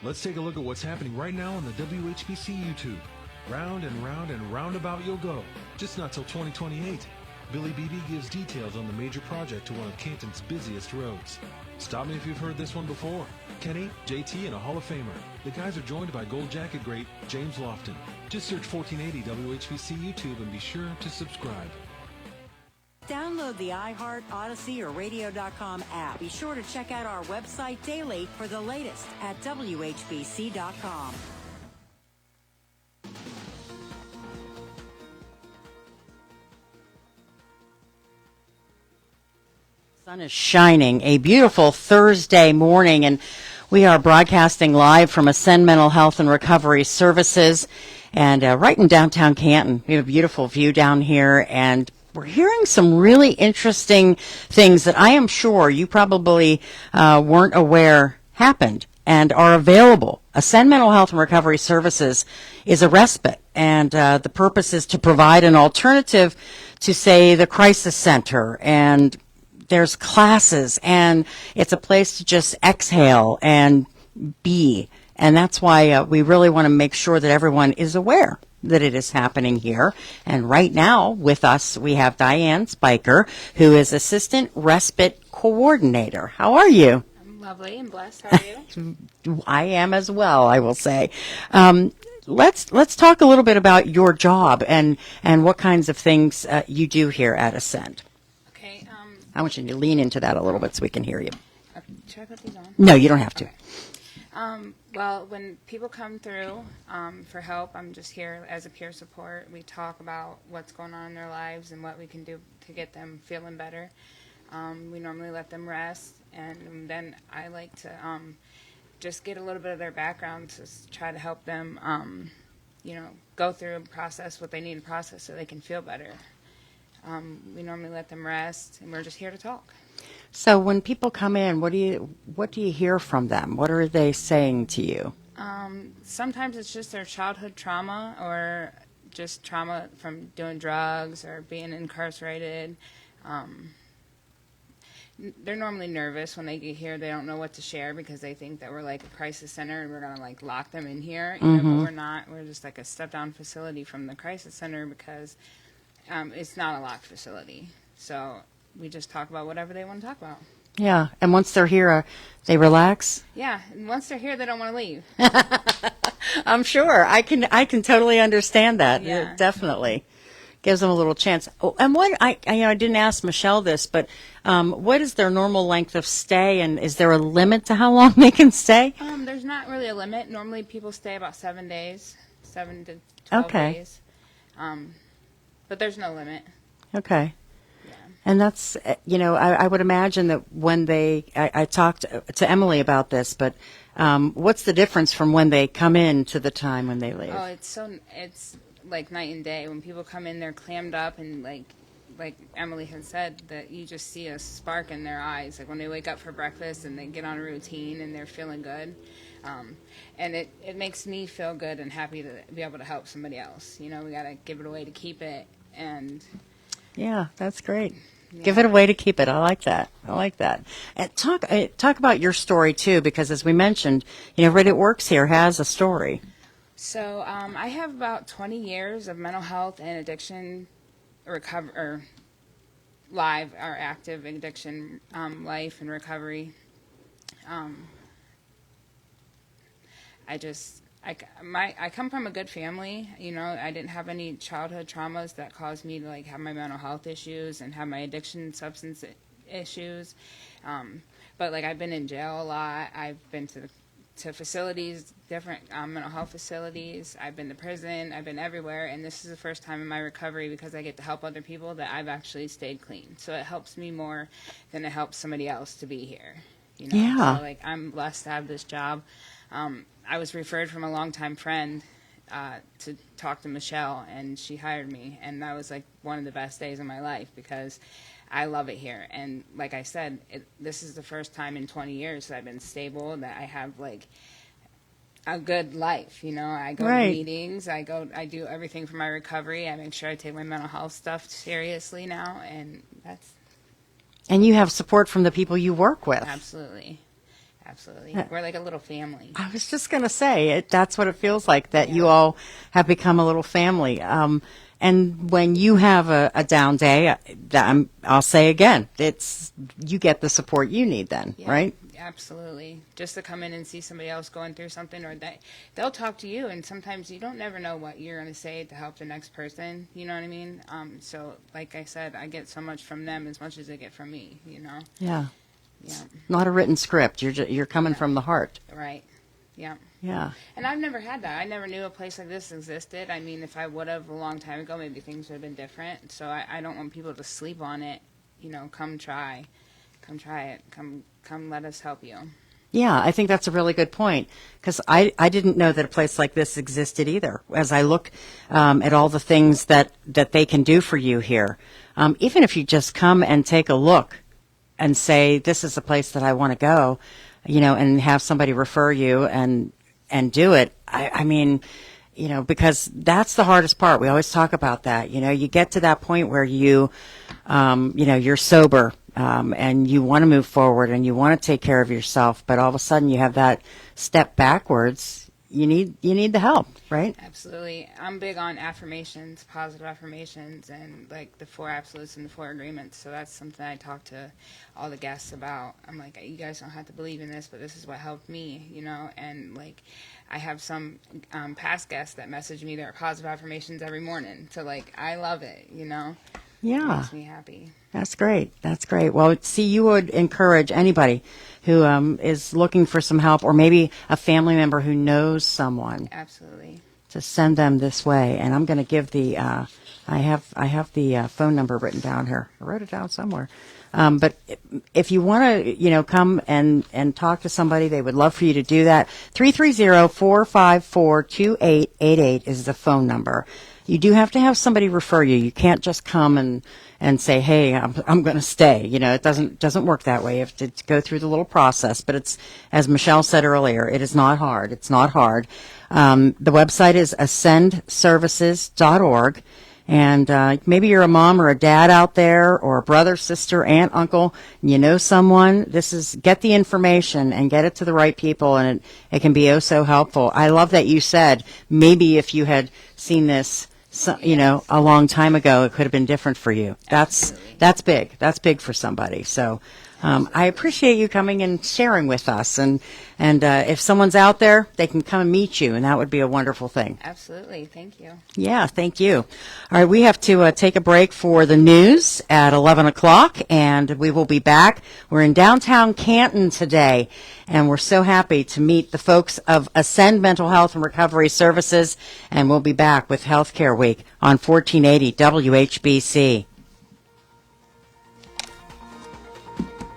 Let's take a look at what's happening right now on the WHBC YouTube. Round and round and roundabout you'll go. Just not till 2028. Billy Beebe gives details on the major project to one of Canton's busiest roads. Stop me if you've heard this one before. Kenny, JT, and a Hall of Famer. The guys are joined by Gold Jacket great James Lofton. Just search 1480 WHBC YouTube and be sure to subscribe. Download the iHeart, Odyssey, or Radio.com app. Be sure to check out our website daily for the latest at WHBC.com. Sun is shining, a beautiful Thursday morning, and we are broadcasting live from Ascend Mental Health and Recovery Services, and right in downtown Canton. We have a beautiful view down here, and we're hearing some really interesting things that I am sure you probably weren't aware happened and are available. Ascend Mental Health and Recovery Services is a respite, and the purpose is to provide an alternative to, say, the crisis center, and there's classes, and it's a place to just exhale and be. And that's why we really want to make sure that everyone is aware that it is happening here. And right now with us, we have Diane Spiker, who is Assistant Respite Coordinator. How are you? I'm lovely and blessed. How are you? I am as well, I will say. Let's talk a little bit about your job and what kinds of things you do here at Ascend. I want you to lean into that a little bit so we can hear you. Should I put these on? No, you don't have to. Okay. Well, when people come through for help, I'm just here as a peer support. We talk about what's going on in their lives and what we can do to get them feeling better. We normally let them rest, and then I like to just get a little bit of their background to try to help them, go through and process what they need to process so they can feel better. We normally let them rest, and we're just here to talk. So when people come in, what do you hear from them? What are they saying to you? Sometimes it's just their childhood trauma or just trauma from doing drugs or being incarcerated. They're normally nervous when they get here. They don't know what to share because they think that we're like a crisis center and we're going to like lock them in here. But we're not. We're just like a step-down facility from the crisis center because it's not a locked facility. So we just talk about whatever they want to talk about. Yeah, and once they're here, they relax. Yeah, and once they're here, they don't want to leave. I'm sure. I can totally understand that. Yeah. Definitely. gives them a little chance. Oh, and what I didn't ask Michelle this, but what is their normal length of stay, and is there a limit to how long they can stay? There's not really a limit. Normally, people stay about 7 days, 7 to 12 Okay. days. But there's no limit. Okay. And that's, I would imagine that when I talked to Emily about this, but what's the difference from when they come in to the time when they leave? Oh, it's like night and day. When people come in, they're clammed up, and like Emily had said, that you just see a spark in their eyes. Like when they wake up for breakfast and they get on a routine and they're feeling good. And it makes me feel good and happy to be able to help somebody else. We got to give it away to keep it. And yeah, that's great. Yeah. Give it away to keep it. I like that. And talk about your story too, because as we mentioned, Reddit Works here has a story. So I have about 20 years of mental health and addiction active addiction life and recovery. I come from a good family. I didn't have any childhood traumas that caused me to have my mental health issues and have my addiction substance issues. But I've been in jail a lot. I've been to facilities, different mental health facilities. I've been to prison. I've been everywhere. And this is the first time in my recovery, because I get to help other people, that I've actually stayed clean. So it helps me more than it helps somebody else to be here. Yeah. So I'm blessed to have this job. I was referred from a longtime friend to talk to Michelle, and she hired me, and that was one of the best days of my life, because I love it here. And like I said, this is the first time in 20 years that I've been stable, that I have a good life. I go to meetings, I do everything for my recovery. I make sure I take my mental health stuff seriously now, and that's. And you have support from the people you work with. Absolutely. We're like a little family. I was just going to say, that's what it feels like, that you all have become a little family. And when you have a down day, I'll say again, you get the support you need then, right? Absolutely. Just to come in and see somebody else going through something, or they'll talk to you, and sometimes you don't never know what you're going to say to help the next person. You know what I mean? So like I said, I get so much from them as much as they get from me, Yeah. Yeah. Not a written script. You're coming from the heart. Right. Yeah. Yeah. And I've never had that. I never knew a place like this existed. I mean, if I would have a long time ago, maybe things would have been different. So I don't want people to sleep on it. Come try it. Come let us help you. Yeah, I think that's a really good point, because I didn't know that a place like this existed either. As I look at all the things that they can do for you here, even if you just come and take a look and say, this is a place that I want to go, and have somebody refer you and do it. I mean, because that's the hardest part. We always talk about that. You get to that point where you're sober, and you want to move forward and you want to take care of yourself, but all of a sudden you have that step backwards. You need the help, right? Absolutely. I'm big on affirmations, positive affirmations, and the 4 absolutes and the 4 agreements. So that's something I talk to all the guests about. I'm like, you guys don't have to believe in this, but this is what helped me, and I have some past guests that message me their positive affirmations every morning. So I love it, Yeah. It makes me happy. That's great. Well, see, you would encourage anybody who is looking for some help, or maybe a family member who knows someone. Absolutely. To send them this way. And I'm going to give the, I have the phone number written down here. I wrote it down somewhere. But if you want to, come and talk to somebody, they would love for you to do that. 330-454-2888 is the phone number. You do have to have somebody refer you. You can't just come and say, hey, I'm going to stay. It doesn't work that way. You have to go through the little process. But it's, as Michelle said earlier, it is not hard. It's not hard. The website is ascendservices.org. And maybe you're a mom or a dad out there, or a brother, sister, aunt, uncle, and you know someone. Get the information and get it to the right people, and it can be oh so helpful. I love that you said maybe if you had seen this, a long time ago, it could have been different for you. That's big. That's big for somebody. So I appreciate you coming and sharing with us. And if someone's out there, they can come and meet you, and that would be a wonderful thing. Absolutely. Thank you. Yeah, thank you. All right, we have to take a break for the news at 11 o'clock, and we will be back. We're in downtown Canton today, and we're so happy to meet the folks of Ascend Mental Health and Recovery Services, and we'll be back with Healthcare Week on 1480 WHBC.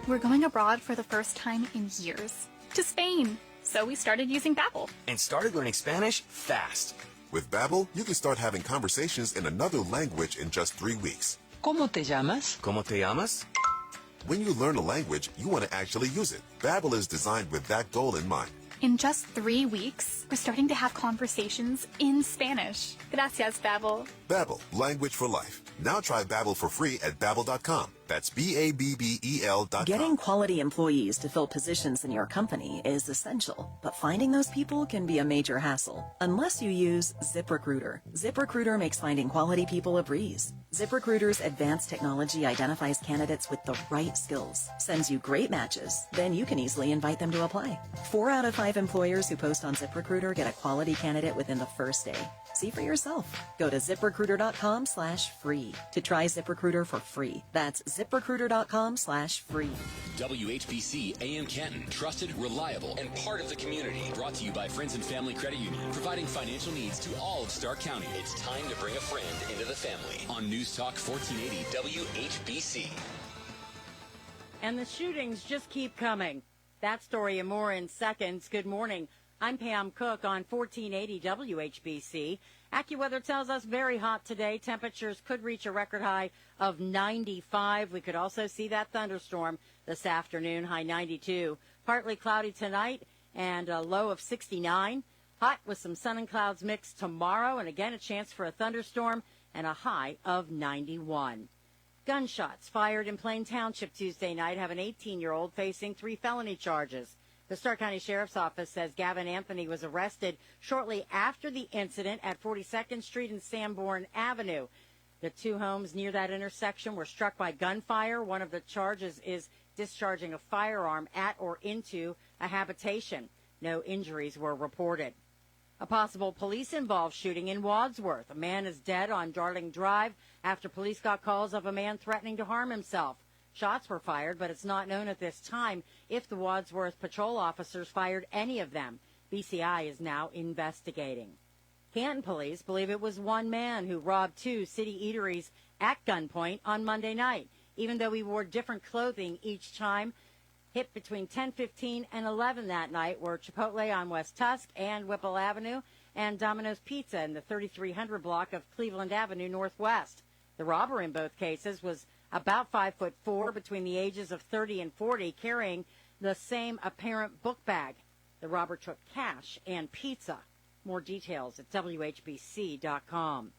We're going abroad for the first time in years. To Spain. So we started using Babbel. And started learning Spanish fast. With Babbel, you can start having conversations in another language in just 3 weeks. ¿Cómo te llamas? ¿Cómo te llamas? When you learn a language, you want to actually use it. Babbel is designed with that goal in mind. In just 3 weeks, we're starting to have conversations in Spanish. Gracias, Babbel. Babbel, language for life. Now try Babbel for free at Babbel.com. That's Babbel.com. Getting quality employees to fill positions in your company is essential, but finding those people can be a major hassle unless you use ZipRecruiter. ZipRecruiter makes finding quality people a breeze. ZipRecruiter's advanced technology identifies candidates with the right skills, sends you great matches, then you can easily invite them to apply. 4 out of 5 employers who post on ZipRecruiter get a quality candidate within the first day. See for yourself. Go to ZipRecruiter.com/free to try ZipRecruiter for free. That's ZipRecruiter.com/free. WHBC AM Canton, trusted, reliable, and part of the community. Brought to you by Friends and Family Credit Union, providing financial needs to all of Stark County. It's time to bring a friend into the family on News Talk 1480 WHBC. And the shootings just keep coming. That story and more in seconds. Good morning. I'm Pam Cook on 1480 WHBC. AccuWeather tells us very hot today. Temperatures could reach a record high of 95. We could also see that thunderstorm this afternoon, high 92. Partly cloudy tonight and a low of 69. Hot with some sun and clouds mixed tomorrow, and again a chance for a thunderstorm and a high of 91. Gunshots fired in Plain Township Tuesday night have an 18-year-old facing 3 felony charges. The Stark County Sheriff's Office says Gavin Anthony was arrested shortly after the incident at 42nd Street and Sanborn Avenue. The 2 homes near that intersection were struck by gunfire. One of the charges is discharging a firearm at or into a habitation. No injuries were reported. A possible police-involved shooting in Wadsworth. A man is dead on Darling Drive after police got calls of a man threatening to harm himself. Shots were fired, but it's not known at this time if the Wadsworth patrol officers fired any of them. BCI is now investigating. Canton police believe it was one man who robbed 2 city eateries at gunpoint on Monday night, even though he wore different clothing each time. Hit between 10:15 and 11 that night were Chipotle on West Tusk and Whipple Avenue and Domino's Pizza in the 3300 block of Cleveland Avenue Northwest. The robber in both cases was about 5'4", between the ages of 30 and 40, carrying the same apparent book bag. The robber took cash and pizza. More details at WHBC.com.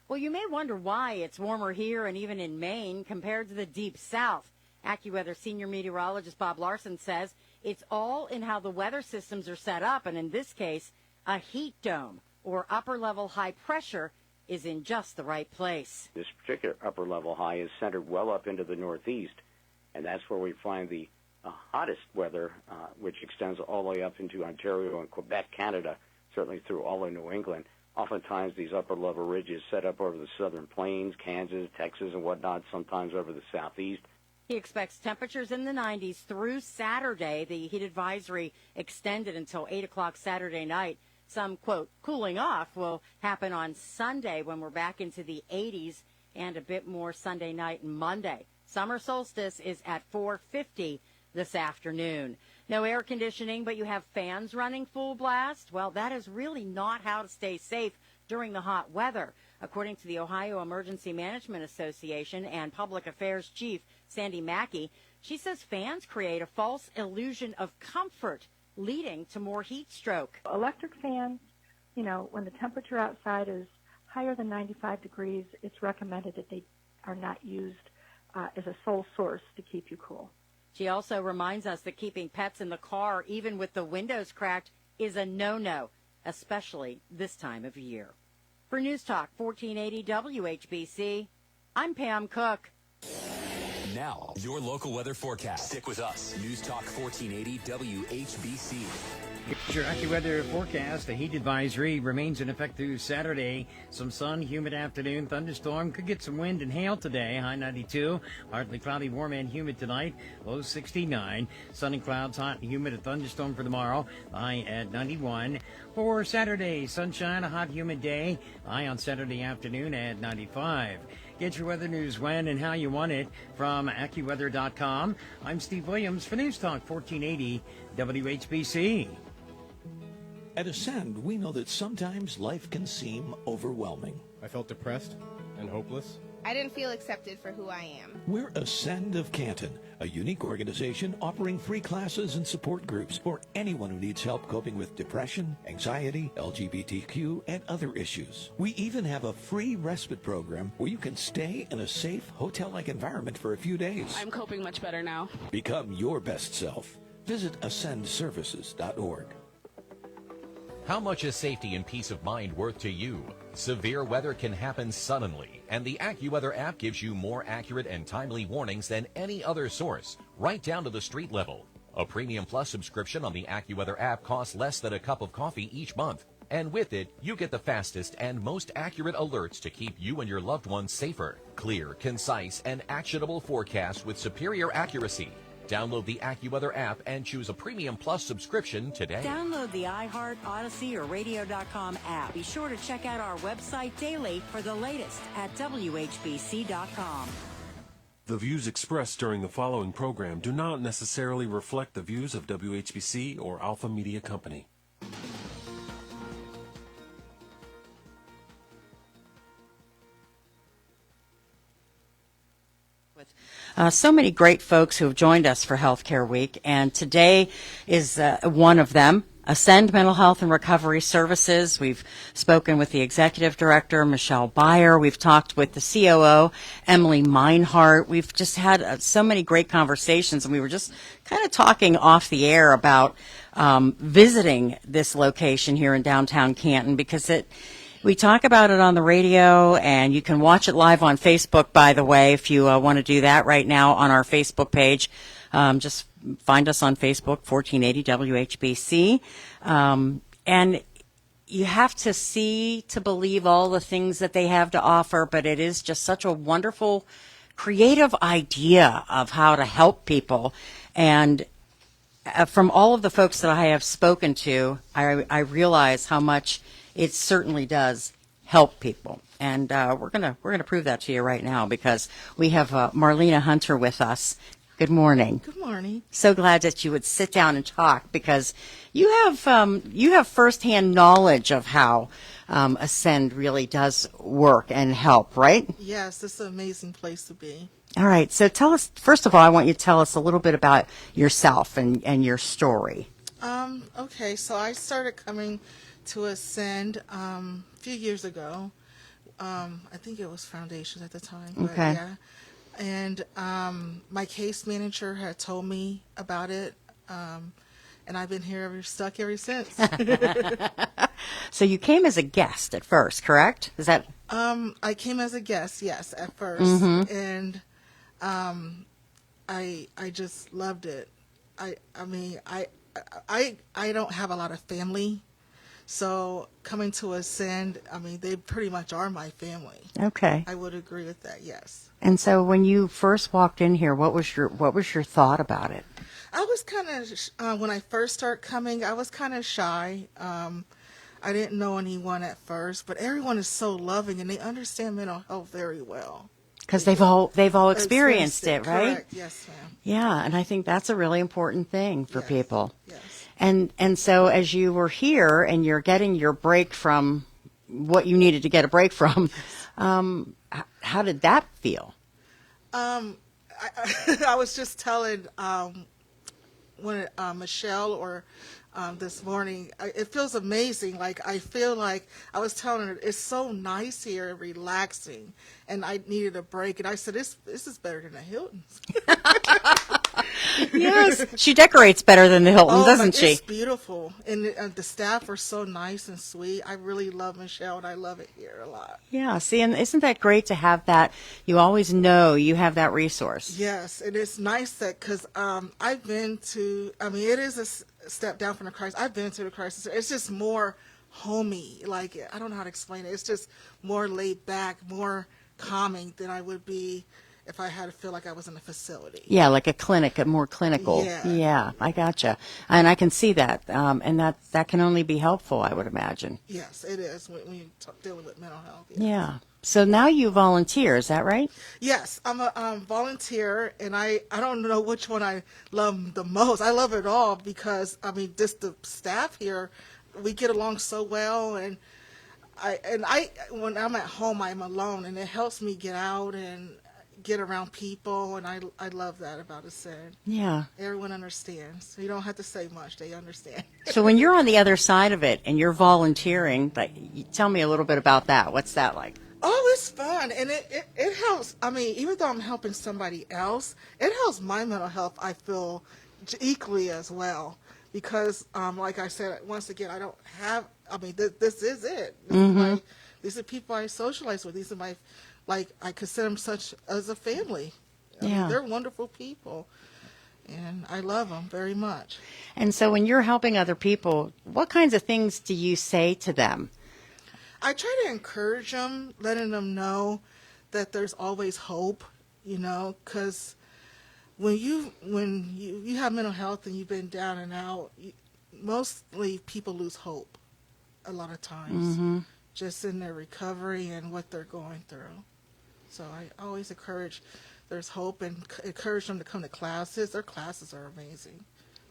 Well, you may wonder why it's warmer here and even in Maine compared to the Deep South. AccuWeather senior meteorologist Bob Larson says it's all in how the weather systems are set up, and in this case, a heat dome or upper-level high pressure is in just the right place. This particular upper-level high is centered well up into the northeast, and that's where we find the hottest weather, which extends all the way up into Ontario and Quebec, Canada, certainly through all of New England. Oftentimes, these upper-level ridges set up over the southern plains, Kansas, Texas, and whatnot, sometimes over the southeast. He expects temperatures in the 90s through Saturday. The heat advisory extended until 8 o'clock Saturday night. Some, quote, cooling off will happen on Sunday when we're back into the 80s and a bit more Sunday night and Monday. Summer solstice is at 4:50 this afternoon. No air conditioning, but you have fans running full blast? Well, that is really not how to stay safe during the hot weather. According to the Ohio Emergency Management Association and Public Affairs Chief Sandy Mackey, she says fans create a false illusion of comfort, leading to more heat stroke. Electric fans, when the temperature outside is higher than 95 degrees, it's recommended that they are not used as a sole source to keep you cool. She also reminds us that keeping pets in the car, even with the windows cracked, is a no-no, especially this time of year. For News Talk 1480 WHBC, I'm Pam Cook. Now, your local weather forecast. Stick with us. News Talk 1480 WHBC. Here's your AccuWeather forecast. A heat advisory remains in effect through Saturday. Some sun, humid afternoon, thunderstorm. Could get some wind and hail today. High 92. Partly cloudy, warm and humid tonight. Low 69. Sun and clouds, hot and humid. A thunderstorm for tomorrow. High at 91. For Saturday, sunshine, a hot, humid day. High on Saturday afternoon at 95. Get your weather news when and how you want it from AccuWeather.com. I'm Steve Williams for News Talk 1480 WHBC. At Ascend, we know that sometimes life can seem overwhelming. I felt depressed and hopeless. I didn't feel accepted for who I am. We're Ascend of Canton, a unique organization offering free classes and support groups for anyone who needs help coping with depression, anxiety, LGBTQ, and other issues. We even have a free respite program where you can stay in a safe, hotel-like environment for a few days. I'm coping much better now. Become your best self. Visit ascendservices.org. How much is safety and peace of mind worth to you? Severe weather can happen suddenly, and the AccuWeather app gives you more accurate and timely warnings than any other source, right down to the street level. A Premium Plus subscription on the AccuWeather app costs less than a cup of coffee each month. And with it, you get the fastest and most accurate alerts to keep you and your loved ones safer. Clear, concise, and actionable forecasts with superior accuracy. Download the AccuWeather app and choose a Premium Plus subscription today. Download the iHeart, Odyssey, or Radio.com app. Be sure to check out our website daily for the latest at WHBC.com. The views expressed during the following program do not necessarily reflect the views of WHBC or Alpha Media Company. So many great folks who have joined us for Healthcare Week, and today is one of them. Ascend Mental Health and Recovery Services. We've spoken with the Executive Director, Michelle Beyer. We've talked with the COO, Emily Meinhardt. We've just had so many great conversations, and we were just kind of talking off the air about visiting this location here in downtown Canton, because we talk about it on the radio, and you can watch it live on Facebook, by the way, if you want to do that right now on our Facebook page. Just find us on Facebook, 1480 WHBC. And you have to see to believe all the things that they have to offer, but it is just such a wonderful, creative idea of how to help people. And from all of the folks that I have spoken to, I realize how much it certainly does help people. And we're gonna prove that to you right now, because we have Marlena Hunter with us. Good morning. Good morning. So glad that you would sit down and talk, because you have firsthand knowledge of how Ascend really does work and help, right? Yes, it's an amazing place to be. All right. So tell us, first of all, I want you to tell us a little bit about yourself and your story. Okay, so I started coming to Ascend a few years ago. I think it was Foundations at the time. But Okay. yeah. And my case manager had told me about it, and I've been stuck ever since. So you came as a guest at first, correct? Is that? I came as a guest, yes, at first, and I just loved it. I mean, I don't have a lot of family. So coming to Ascend, I mean, they pretty much are my family. Okay. I would agree with that, yes. And so when you first walked in here, what was your thought about it? I was kind of, when I first started coming, I was kind of shy. I didn't know anyone at first, but everyone is so loving, and they understand mental health very well. Because they've all experienced it, right? Correct. Yes, ma'am. Yeah, and I think that's a really important thing for people. Yes. And so as you were here and you're getting your break from what you needed to get a break from, how did that feel? I was just telling when Michelle or this morning, it feels amazing. Like, I feel like I was telling her, it's so nice here and relaxing, and I needed a break. And I said, this is better than a Hilton's. Yes, she decorates better than the Hilton, doesn't she? It's beautiful, and the staff are so nice and sweet. I really love Michelle, and I love it here a lot. Yeah, see, and isn't that great to have that? You always know you have that resource. Yes, and it's nice that because I've been to. I mean, it is a step down from the crisis. I've been to the crisis. It's just more homey. Like, I don't know how to explain it. It's just more laid back, more calming than I would be if I had to feel like I was in a facility. Yeah, like a clinic, a more clinical. Yeah. I gotcha. And I can see that. And that can only be helpful, I would imagine. Yes, it is when you're dealing with mental health. Yeah. So now you volunteer, is that right? Yes, I'm a volunteer, and I don't know which one I love the most. I love it all because, I mean, just the staff here, we get along so well, and I when I'm at home, I'm alone, and it helps me get out and get around people, and I love that about Ascend. Yeah. Everyone understands. You don't have to say much. They understand. So when you're on the other side of it and you're volunteering, tell me a little bit about that. What's that like? Oh, it's fun, and it helps. I mean, even though I'm helping somebody else, it helps my mental health, I feel, equally as well. Because, like I said, once again, I don't have, I mean, this is it. These are people I socialize with. These are my, like, I consider them such as a family. I mean, they're wonderful people, and I love them very much. And so when you're helping other people, what kinds of things do you say to them? I try to encourage them, letting them know that there's always hope, you know, because when you have mental health and you've been down and out, mostly people lose hope a lot of times, just in their recovery and what they're going through. So I always encourage there's hope and encourage them to come to classes. Their classes are amazing.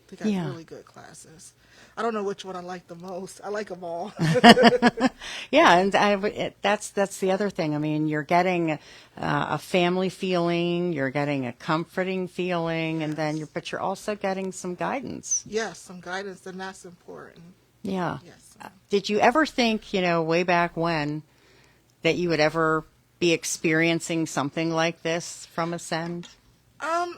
They got really good classes. I don't know which one I like the most. I like them all. Yeah, and that's the other thing. I mean, you're getting a family feeling, you're getting a comforting feeling, and then but you're also getting some guidance. Yes, some guidance, and that's important. Yeah. Yes. Did you ever think, way back when, that you would ever be experiencing something like this from Ascend?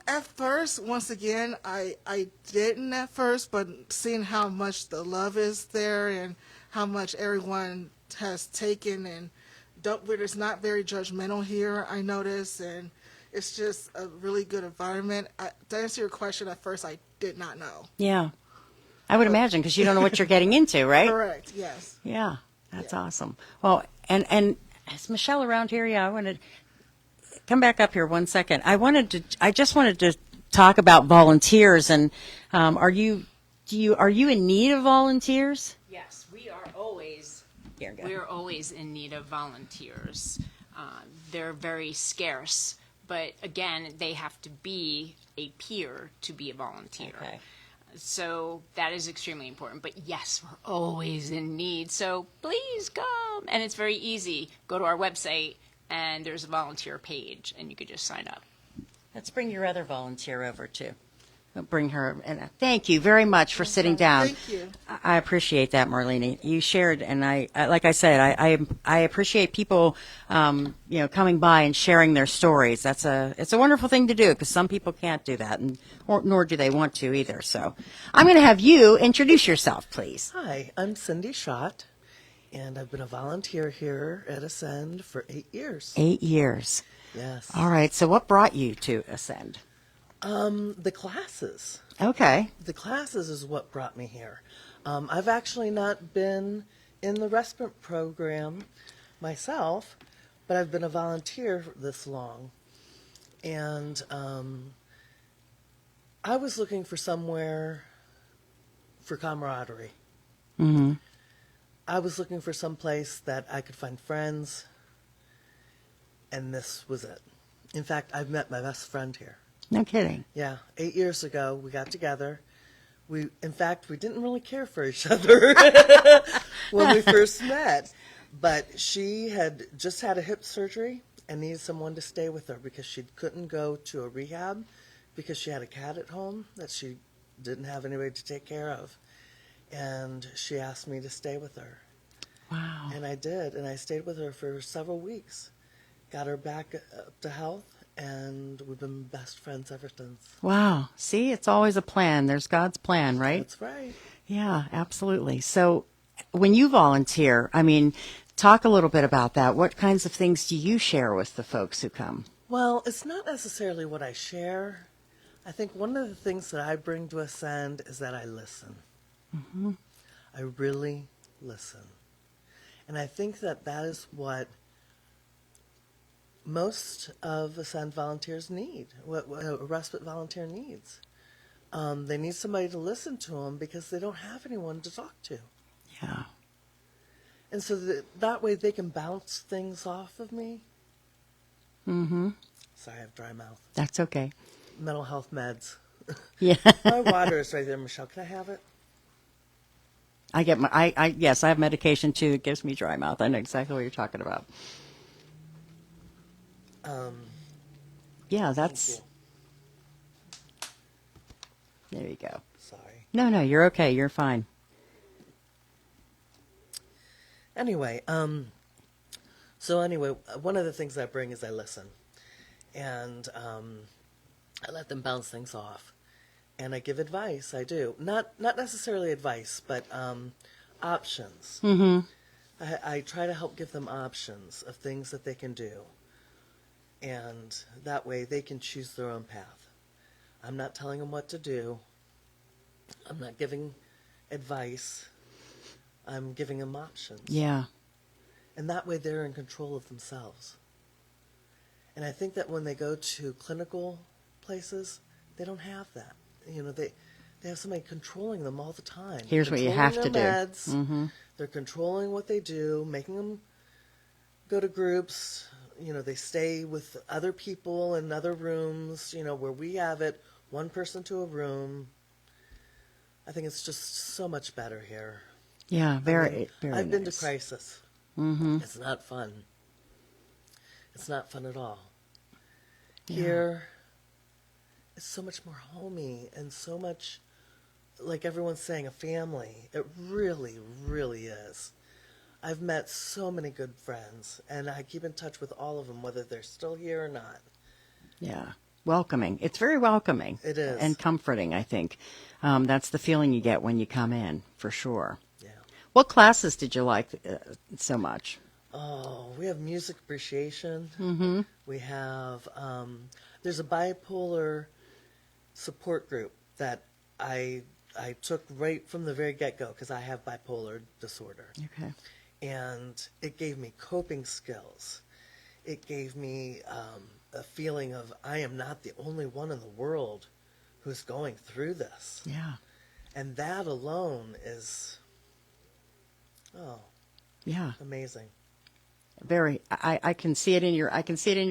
At first, once again, I didn't at first, but seeing how much the love is there and how much everyone has taken and it's not very judgmental here, I noticed, and it's just a really good environment. To answer your question, at first I did not know. Yeah. I would imagine, because you don't know what you're getting into, right? Correct, yes. Yeah, that's awesome. Well, and is Michelle around here? Yeah, I wanted come back up here 1 second. I just wanted to talk about volunteers, and are you in need of volunteers? Yes, we are always in need of volunteers. They're very scarce, but again, they have to be a peer to be a volunteer. Okay. So that is extremely important. But yes, we're always in need. So please come. And it's very easy. Go to our website, and there's a volunteer page, and you could just sign up. Let's bring your other volunteer over, too. We'll bring her. And thank you very much for sitting down. Thank you. I appreciate that, Marlene. You shared, and I like I said, I appreciate people, coming by and sharing their stories. It's a wonderful thing to do, because some people can't do that, nor do they want to either. So I'm going to have you introduce yourself, please. Hi, I'm Cindy Schott, and I've been a volunteer here at Ascend for 8 years. 8 years. Yes. All right. So what brought you to Ascend? The classes. Okay. The classes is what brought me here. I've actually not been in the respite program myself, but I've been a volunteer this long. And I was looking for somewhere for camaraderie. Mm-hmm. I was looking for some place that I could find friends, and this was it. In fact, I've met my best friend here. No kidding. Yeah, 8 years ago, we got together. We didn't really care for each other when we first met, but she had just had a hip surgery and needed someone to stay with her because she couldn't go to a rehab because she had a cat at home that she didn't have anybody to take care of. And she asked me to stay with her. Wow. And I did, and I stayed with her for several weeks. Got her back up to health, and we've been best friends ever since. Wow. See, it's always a plan. There's God's plan, right? That's right. Yeah, absolutely. So when you volunteer, I mean, talk a little bit about that. What kinds of things do you share with the folks who come? Well, it's not necessarily what I share. I think one of the things that I bring to Ascend is that I listen. Mm-hmm. I really listen. And I think that that is what most of Ascend volunteers need, what a respite volunteer needs. They need somebody to listen to them because they don't have anyone to talk to. Yeah. And so that way they can bounce things off of me. Mm-hmm. Sorry, I have dry mouth. That's okay. Mental health meds. Yeah. My water is right there, Michelle. Can I have it? I get yes, I have medication too that gives me dry mouth. I know exactly what you're talking about. Yeah, that's. There you go. Sorry. No, you're okay. You're fine. Anyway, so anyway, one of the things I bring is I listen, and I let them bounce things off, and I give advice. I do not necessarily advice, but options. Mm-hmm. I try to help give them options of things that they can do, and that way they can choose their own path. I'm not telling them what to do. I'm not giving advice. I'm giving them options. Yeah. And that way they're in control of themselves. And I think that when they go to clinical places, they don't have that. You know, they have somebody controlling them all the time. Here's what you have to do. Meds, mm-hmm. They're controlling what they do, making them go to groups. You know, they stay with other people in other rooms, you know, where we have it, one person to a room. I think it's just so much better here. Yeah, very I've been to nice. crisis. Mm-hmm. It's not fun. It's not fun at all. Yeah. Here, it's so much more homey and so much, like everyone's saying, a family. It really, really is. I've met so many good friends, and I keep in touch with all of them, whether they're still here or not. Yeah. Welcoming. It's very welcoming. It is. And comforting, I think. That's the feeling you get when you come in, for sure. Yeah. What classes did you like so much? Oh, we have music appreciation. Mm-hmm. We have, there's a bipolar support group that I took right from the very get-go because I have bipolar disorder. Okay. And it gave me coping skills. It gave me a feeling of I am not the only one in the world who's going through this. Yeah. And that alone is, yeah, amazing. Very. I can see it in your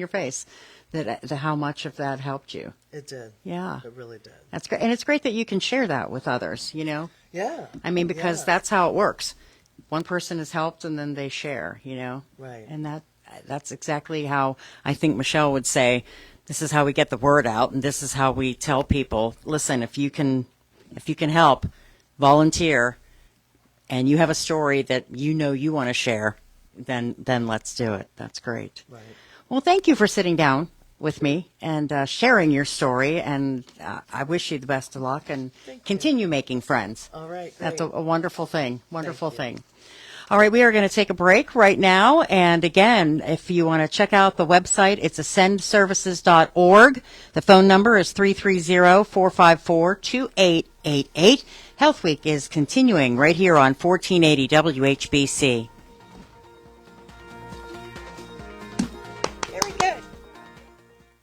face that how much of that helped you. It did. Yeah. It really did. That's great, and it's great that you can share that with others. You know. Yeah. I mean, because that's how it works. One person is helped, and then they share. You know. Right. And that's exactly how I think Michelle would say. This is how we get the word out, and this is how we tell people, listen, if you can help, volunteer, and you have a story that you want to share, then let's do it. That's great. Right. Well, thank you for sitting down with me and sharing your story, and I wish you the best of luck and continue making friends. All right. That's a wonderful thing. Wonderful thing. All right, we are going to take a break right now. And again, if you want to check out the website, it's ascendservices.org. The phone number is 330-454-2888. Health Week is continuing right here on 1480 WHBC.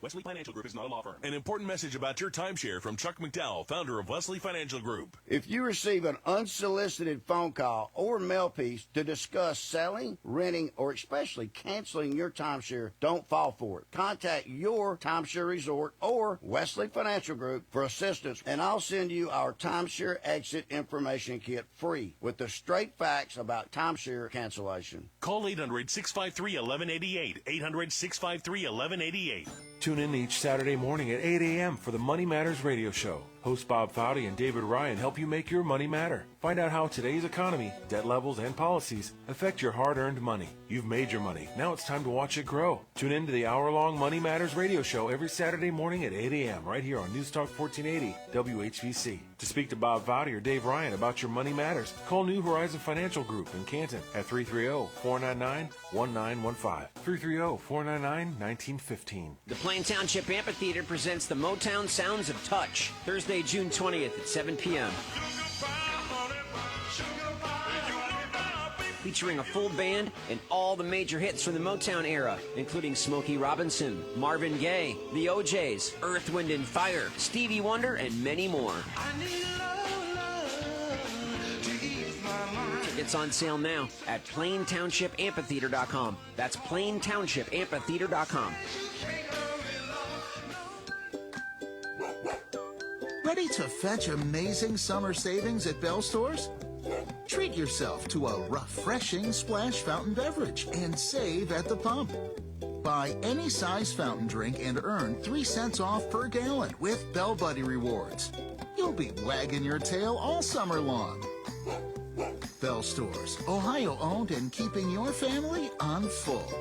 Wesley Financial Group is not a law firm. An important message about your timeshare from Chuck McDowell, founder of Wesley Financial Group. If you receive an unsolicited phone call or mail piece to discuss selling, renting, or especially canceling your timeshare, don't fall for it. Contact your timeshare resort or Wesley Financial Group for assistance, and I'll send you our timeshare exit information kit free with the straight facts about timeshare cancellation. Call 800-653-1188. 800-653-1188. Tune in each Saturday morning at 8 a.m. for the Money Matters radio show. Hosts Bob Fowdy and David Ryan help you make your money matter. Find out how today's economy, debt levels, and policies affect your hard-earned money. You've made your money. Now it's time to watch it grow. Tune in to the hour-long Money Matters radio show every Saturday morning at 8 a.m. right here on News Talk 1480 WHBC. To speak to Bob Fowdy or Dave Ryan about your money matters, call New Horizon Financial Group in Canton at 330-499-1915. 330-499-1915. The Plain Township Amphitheater presents the Motown Sounds of Touch, Thursday, June 20th at 7 p.m. Featuring a full band and all the major hits from the Motown era, including Smokey Robinson, Marvin Gaye, the O'Jays, Earth, Wind & Fire, Stevie Wonder, and many more. Tickets on sale now at PlainTownshipAmphitheater.com. That's PlainTownshipAmphitheater.com. Ready to fetch amazing summer savings at Bell Stores? Treat yourself to a refreshing splash fountain beverage and save at the pump. Buy any size fountain drink and earn 3 cents off per gallon with Bell Buddy rewards. You'll be wagging your tail all summer long. Bell Stores, Ohio owned and keeping your family on full.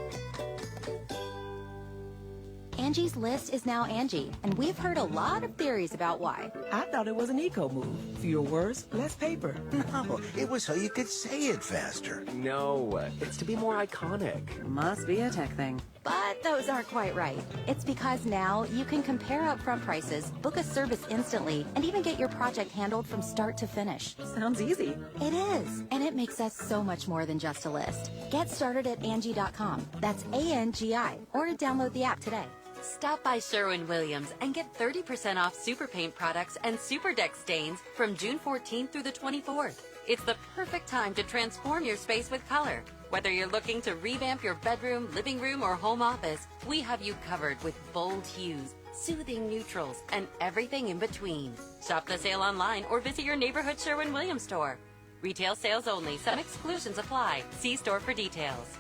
Angie's List is now Angie, and we've heard a lot of theories about why. I thought it was an eco move. Fewer words, less paper. No, it was so you could say it faster. No, it's to be more iconic. Must be a tech thing. But those aren't quite right. It's because now you can compare upfront prices, book a service instantly, and even get your project handled from start to finish. Sounds easy. It is, and it makes us so much more than just a list. Get started at Angie.com. That's ANGI, or download the app today. Stop by Sherwin-Williams and get 30% off Super Paint products and Super Deck stains from June 14th through the 24th. It's the perfect time to transform your space with color. Whether you're looking to revamp your bedroom, living room, or home office, we have you covered with bold hues, soothing neutrals, and everything in between. Shop the sale online or visit your neighborhood Sherwin-Williams store. Retail sales only. Some exclusions apply. See store for details.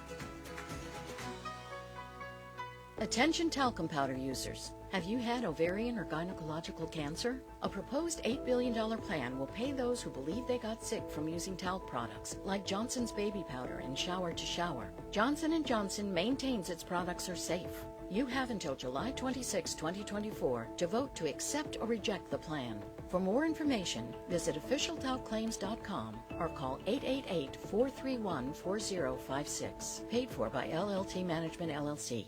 Attention talcum powder users. Have you had ovarian or gynecological cancer? A proposed $8 billion plan will pay those who believe they got sick from using talc products, like Johnson's baby powder and shower to shower. Johnson & Johnson maintains its products are safe. You have until July 26, 2024 to vote to accept or reject the plan. For more information, visit officialtalclaims.com or call 888-431-4056. Paid for by LLT Management, LLC.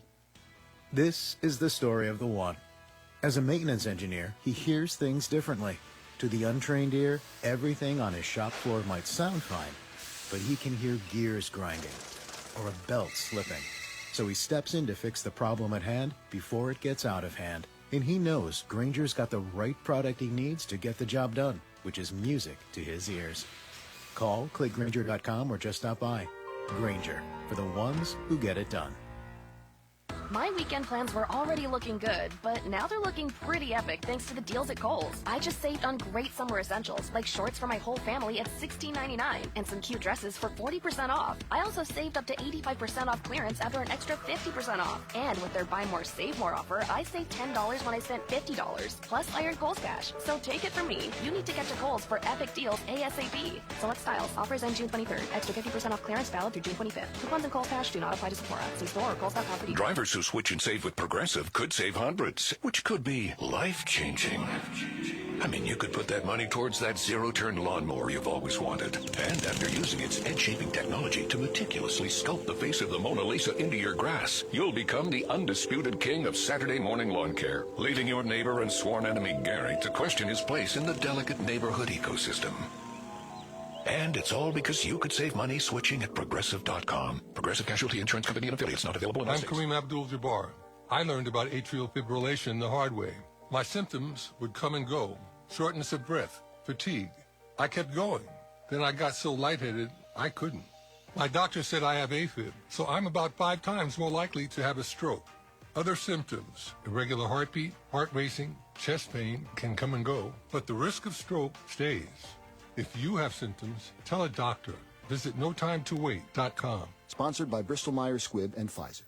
This is the story of the one. As a maintenance engineer, he hears things differently. To the untrained ear, everything on his shop floor might sound fine, but he can hear gears grinding or a belt slipping. So he steps in to fix the problem at hand before it gets out of hand. And he knows Grainger's got the right product he needs to get the job done, which is music to his ears. Call, click Grainger.com, or just stop by. Grainger, for the ones who get it done. My weekend plans were already looking good, but now they're looking pretty epic thanks to the deals at Kohl's. I just saved on great summer essentials, like shorts for my whole family at $16.99 and some cute dresses for 40% off. I also saved up to 85% off clearance after an extra 50% off. And with their Buy More, Save More offer, I saved $10 when I spent $50, plus I earned Kohl's Cash. So take it from me, you need to get to Kohl's for epic deals ASAP. Select styles, offers end June 23rd. Extra 50% off clearance valid through June 25th. Coupons and Kohl's Cash do not apply to Sephora. See store or Kohl's.com for details. Drivers who switch and save with Progressive could save hundreds, which could be life-changing. I mean, you could put that money towards that zero-turn lawnmower you've always wanted. And after using its edge-shaping technology to meticulously sculpt the face of the Mona Lisa into your grass, you'll become the undisputed king of Saturday morning lawn care, leaving your neighbor and sworn enemy Gary to question his place in the delicate neighborhood ecosystem. And it's all because you could save money switching at Progressive.com. Progressive Casualty Insurance Company and Affiliates, not available in I'm all states. Kareem Abdul-Jabbar. I learned about atrial fibrillation the hard way. My symptoms would come and go. Shortness of breath, fatigue. I kept going. Then I got so lightheaded, I couldn't. My doctor said I have AFib, so I'm about 5 times more likely to have a stroke. Other symptoms, irregular heartbeat, heart racing, chest pain can come and go, but the risk of stroke stays. If you have symptoms, tell a doctor. Visit NoTimeToWait.com. Sponsored by Bristol-Myers Squibb and Pfizer.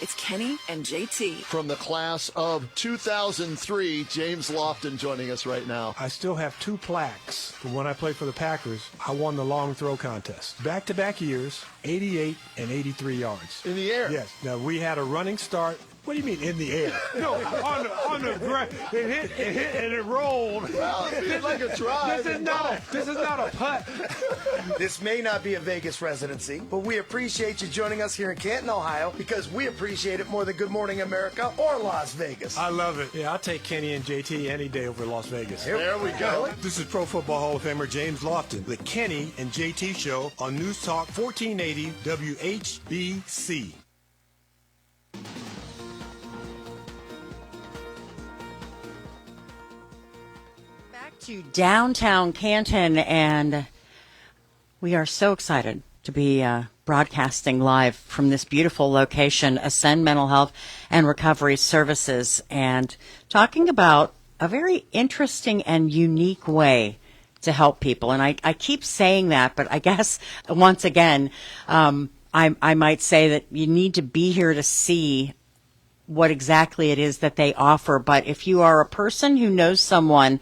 It's Kenny and JT. From the class of 2003, James Lofton joining us right now. I still have 2 plaques from when I played for the Packers. I won the long throw contest. Back-to-back years, 88 and 83 yards. In the air? Yes. Now, we had a running start. What do you mean in the air? No, on the ground. It hit, and it rolled. Well, it seemed like a drive. This is not a putt. This may not be a Vegas residency, but we appreciate you joining us here in Canton, Ohio, because we appreciate it more than Good Morning America or Las Vegas. I love it. Yeah, I'll take Kenny and JT any day over Las Vegas. There we go. This is Pro Football Hall of Famer James Lofton, the Kenny and JT Show on News Talk 1480 WHBC. To downtown Canton, and we are so excited to be broadcasting live from this beautiful location, Ascend Mental Health and Recovery Services, and talking about a very interesting and unique way to help people. And I keep saying that, but I guess once again, I might say that you need to be here to see what exactly it is that they offer. But if you are a person who knows someone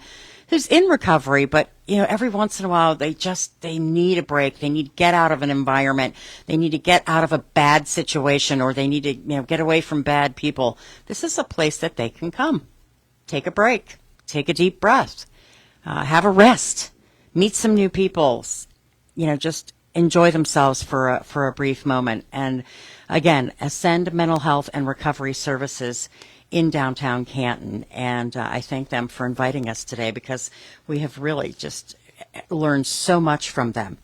who's in recovery, but every once in a while they need a break. They need to get out of an environment. They need to get out of a bad situation, or they need to get away from bad people. This is a place that they can come, take a break, take a deep breath, have a rest, meet some new people, just enjoy themselves for a brief moment. And again, Ascend Mental Health and Recovery Services in downtown Canton, and I thank them for inviting us today, because we have really just learned so much from them.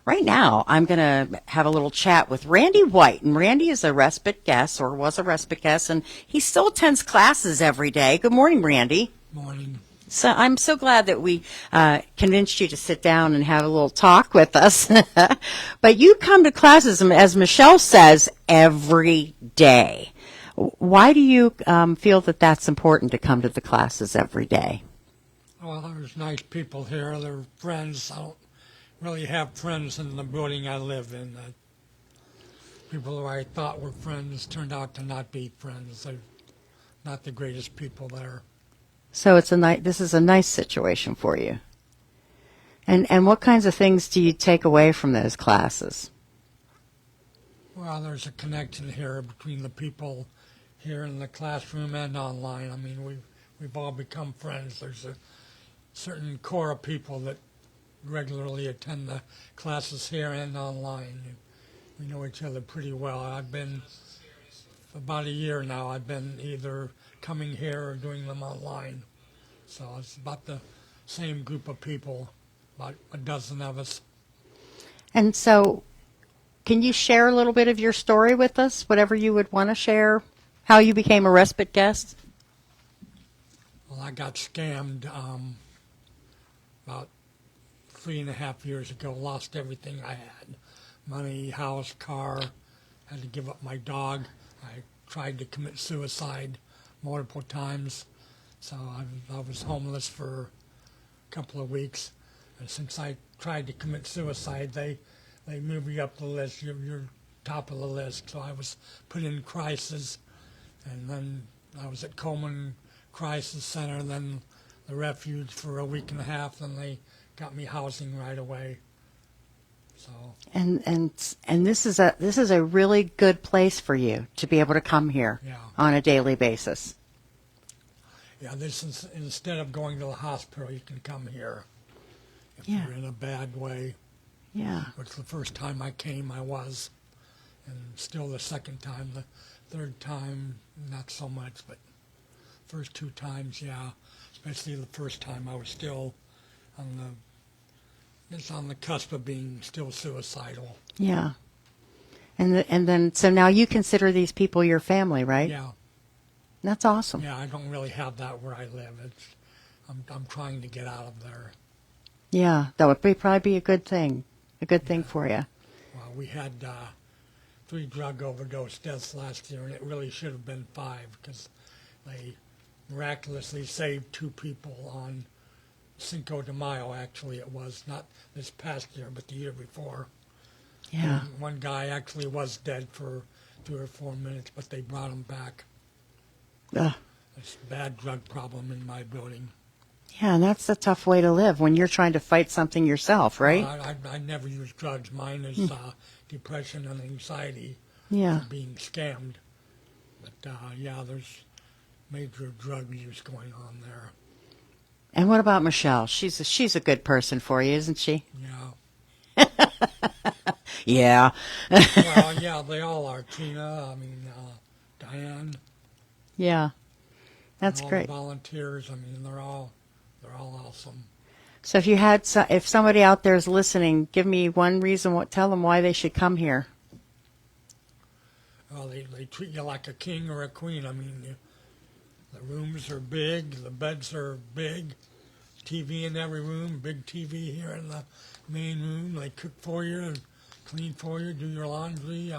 Right now, I'm going to have a little chat with Randy White, and Randy is a respite guest, or was a respite guest, and he still attends classes every day. Good morning, Randy. Morning. So I'm so glad that we convinced you to sit down and have a little talk with us. But you come to classes, as Michelle says, every day. Why do you feel that that's important to come to the classes every day? Well, there's nice people here. They're friends. I don't really have friends in the building I live in. People who I thought were friends turned out to not be friends. They're not the greatest people there. So this is a nice situation for you. And what kinds of things do you take away from those classes? Well, there's a connection here between the people here in the classroom and online. I mean, we've all become friends. There's a certain core of people that regularly attend the classes here and online. We know each other pretty well. I've been, for about a year now, I've been either coming here or doing them online. So it's about the same group of people, about a dozen of us. And so, can you share a little bit of your story with us, whatever you would want to share? How you became a respite guest? Well, I got scammed about 3.5 years ago, lost everything I had. Money, house, car, had to give up my dog. I tried to commit suicide multiple times, so I was homeless for a couple of weeks. And since I tried to commit suicide, they moved me up the list. You're top of the list. So I was put in crisis. And then I was at Coleman Crisis Center, then the refuge for a week and a half, and they got me housing right away. So. And this is a really good place for you to be able to come here on a daily basis. Yeah, this is, instead of going to the hospital, you can come here if you're in a bad way. Yeah. Which the first time I came, I was, and still the second time. The third time, not so much, but first 2 times, yeah. Especially the first time, I was still on the cusp of being still suicidal. Yeah. And then, so now you consider these people your family, right? Yeah. That's awesome. Yeah, I don't really have that where I live. I'm trying to get out of there. Yeah, that would probably be a good thing for you. Well, we had 3 drug overdose deaths last year, and it really should have been 5, because they miraculously saved 2 people on Cinco de Mayo. Actually, it was not this past year, but the year before. Yeah. And one guy actually was dead for 3 or 4 minutes, but they brought them back. Ugh. There's a bad drug problem in my building. Yeah, and that's a tough way to live when you're trying to fight something yourself, right? I never use drugs. Mine is depression and anxiety. Yeah. Being scammed. But yeah, there's major drug use going on there. And what about Michelle? She's a good person for you, isn't she? Yeah. Yeah. Well, yeah, they all are. Tina, Diane. Yeah. That's all great. The volunteers, they're all awesome. So if somebody out there is listening, give me one reason. Tell them why they should come here. Well, they treat you like a king or a queen. The rooms are big, the beds are big, TV in every room, big TV here in the main room. They cook for you, clean for you, do your laundry.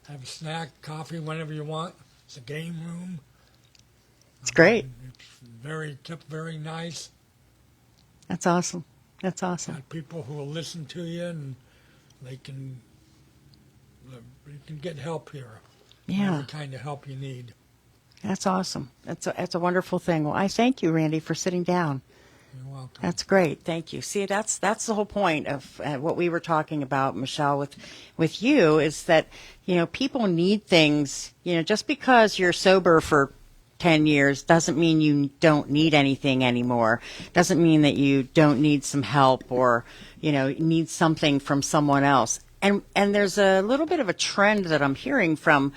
Have a snack, coffee, whenever you want. It's a game room. It's great. It's kept very nice. That's awesome. That's awesome. Got people who will listen to you, and you can get help here. Yeah. Every kind of help you need. That's awesome. That's a wonderful thing. Well, I thank you, Randy, for sitting down. You're welcome. That's great. Thank you. See, that's the whole point of what we were talking about, Michelle, with you, is that, people need things. Just because you're sober for 10 years doesn't mean you don't need anything anymore. Doesn't mean that you don't need some help or, need something from someone else. And there's a little bit of a trend that I'm hearing from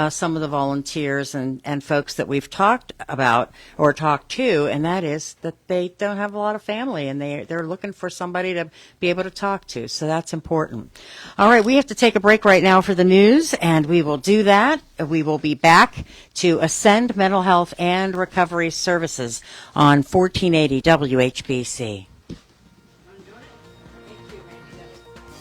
some of the volunteers and folks that we've talked about or talked to, and that is that they don't have a lot of family, and they're looking for somebody to be able to talk to. So that's important. All right, we have to take a break right now for the news, and we will do that. We will be back to Ascend Mental Health and Recovery Services on 1480 WHBC.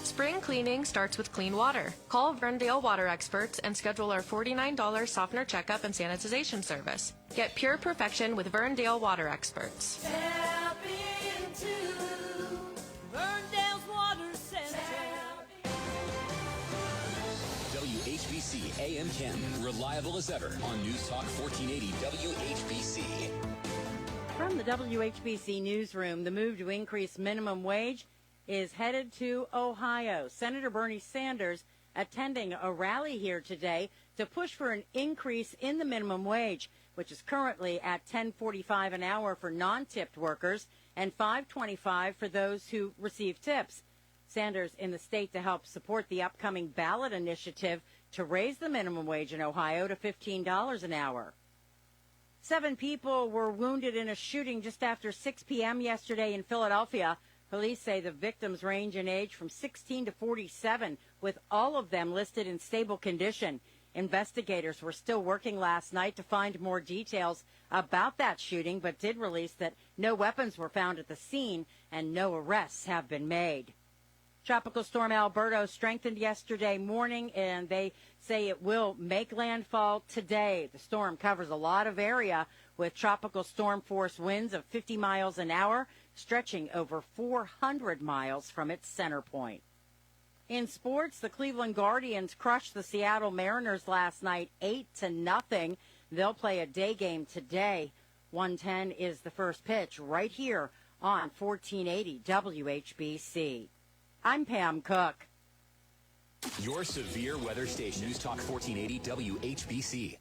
Spring cleaning starts with clean water. Call Verndale Water Experts and schedule our $49 softener checkup and sanitization service. Get pure perfection with Verndale Water Experts. Step into Verndale's Water Center. WHBC AM 10, reliable as ever on News Talk 1480 WHBC. From the WHBC newsroom, the move to increase minimum wage is headed to Ohio. Senator Bernie Sanders attending a rally here today to push for an increase in the minimum wage, which is currently at $10.45 an hour for non-tipped workers and $5.25 for those who receive tips. Sanders in the state to help support the upcoming ballot initiative to raise the minimum wage in Ohio to $15 an hour. 7 people were wounded in a shooting just after 6 p.m. yesterday in Philadelphia. Police say the victims range in age from 16 to 47, with all of them listed in stable condition. Investigators were still working last night to find more details about that shooting, but did release that no weapons were found at the scene and no arrests have been made. Tropical Storm Alberto strengthened yesterday morning, and they say it will make landfall today. The storm covers a lot of area with tropical storm force winds of 50 miles an hour, stretching over 400 miles from its center point. In sports, the Cleveland Guardians crushed the Seattle Mariners last night 8-0. They'll play a day game today. 1:10 is the first pitch right here on 1480 WHBC. I'm Pam Cook. Your severe weather station, News Talk 1480 WHBC.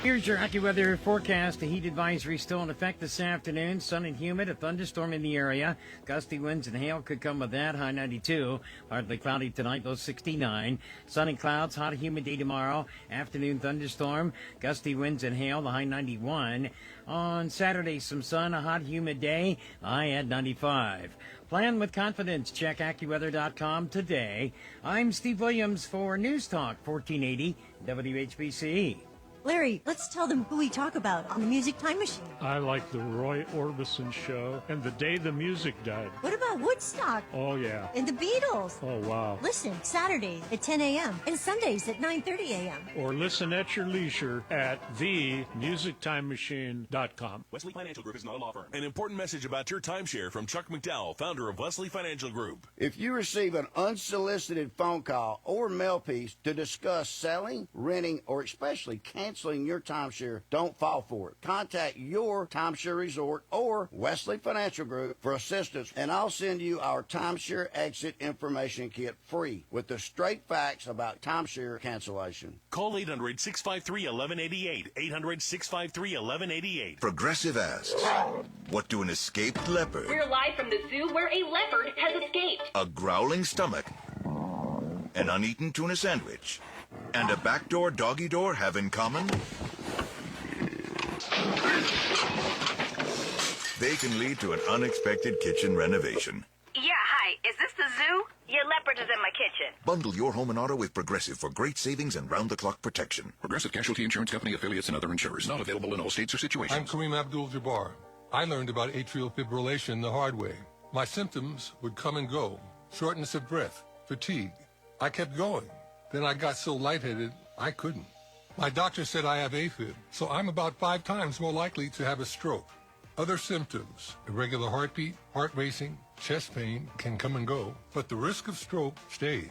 Here's your AccuWeather forecast. A heat advisory still in effect this afternoon. Sun and humid, a thunderstorm in the area. Gusty winds and hail could come with that. High 92. Partly cloudy tonight, low 69. Sun and clouds, hot humid day tomorrow. Afternoon thunderstorm. Gusty winds and hail, the high 91. On Saturday, some sun, a hot humid day. High at 95. Plan with confidence. Check AccuWeather.com today. I'm Steve Williams for News Talk 1480 WHBC. Larry, let's tell them who we talk about on the Music Time Machine. I like the Roy Orbison show and The Day the Music Died. What about Woodstock? Oh, yeah. And the Beatles? Oh, wow. Listen Saturdays at 10 a.m. and Sundays at 9:30 a.m. Or listen at your leisure at themusictimemachine.com. Wesley Financial Group is not a law firm. An important message about your timeshare from Chuck McDowell, founder of Wesley Financial Group. If you receive an unsolicited phone call or mail piece to discuss selling, renting, or especially canceling your timeshare, don't fall for it. Contact your timeshare resort or Wesley Financial Group for assistance, and I'll send you our timeshare exit information kit free with the straight facts about timeshare cancellation. Call 800-653-1188. 800-653-1188. Progressive asks, what do an escaped leopard, We're live from the zoo where a leopard has escaped. a growling stomach, an uneaten tuna sandwich, and a backdoor doggy door have in common? They can lead to an unexpected kitchen renovation. Yeah, hi. Is this the zoo? Your leopard is in my kitchen. Bundle your home and auto with Progressive for great savings and round-the-clock protection. Progressive Casualty Insurance Company, affiliates, and other insurers. Not available in all states or situations. I'm Kareem Abdul-Jabbar. I learned about atrial fibrillation the hard way. My symptoms would come and go. Shortness of breath, fatigue. I kept going. Then I got so lightheaded, I couldn't. My doctor said I have AFib, so I'm about 5 times more likely to have a stroke. Other symptoms, irregular heartbeat, heart racing, chest pain can come and go, but the risk of stroke stays.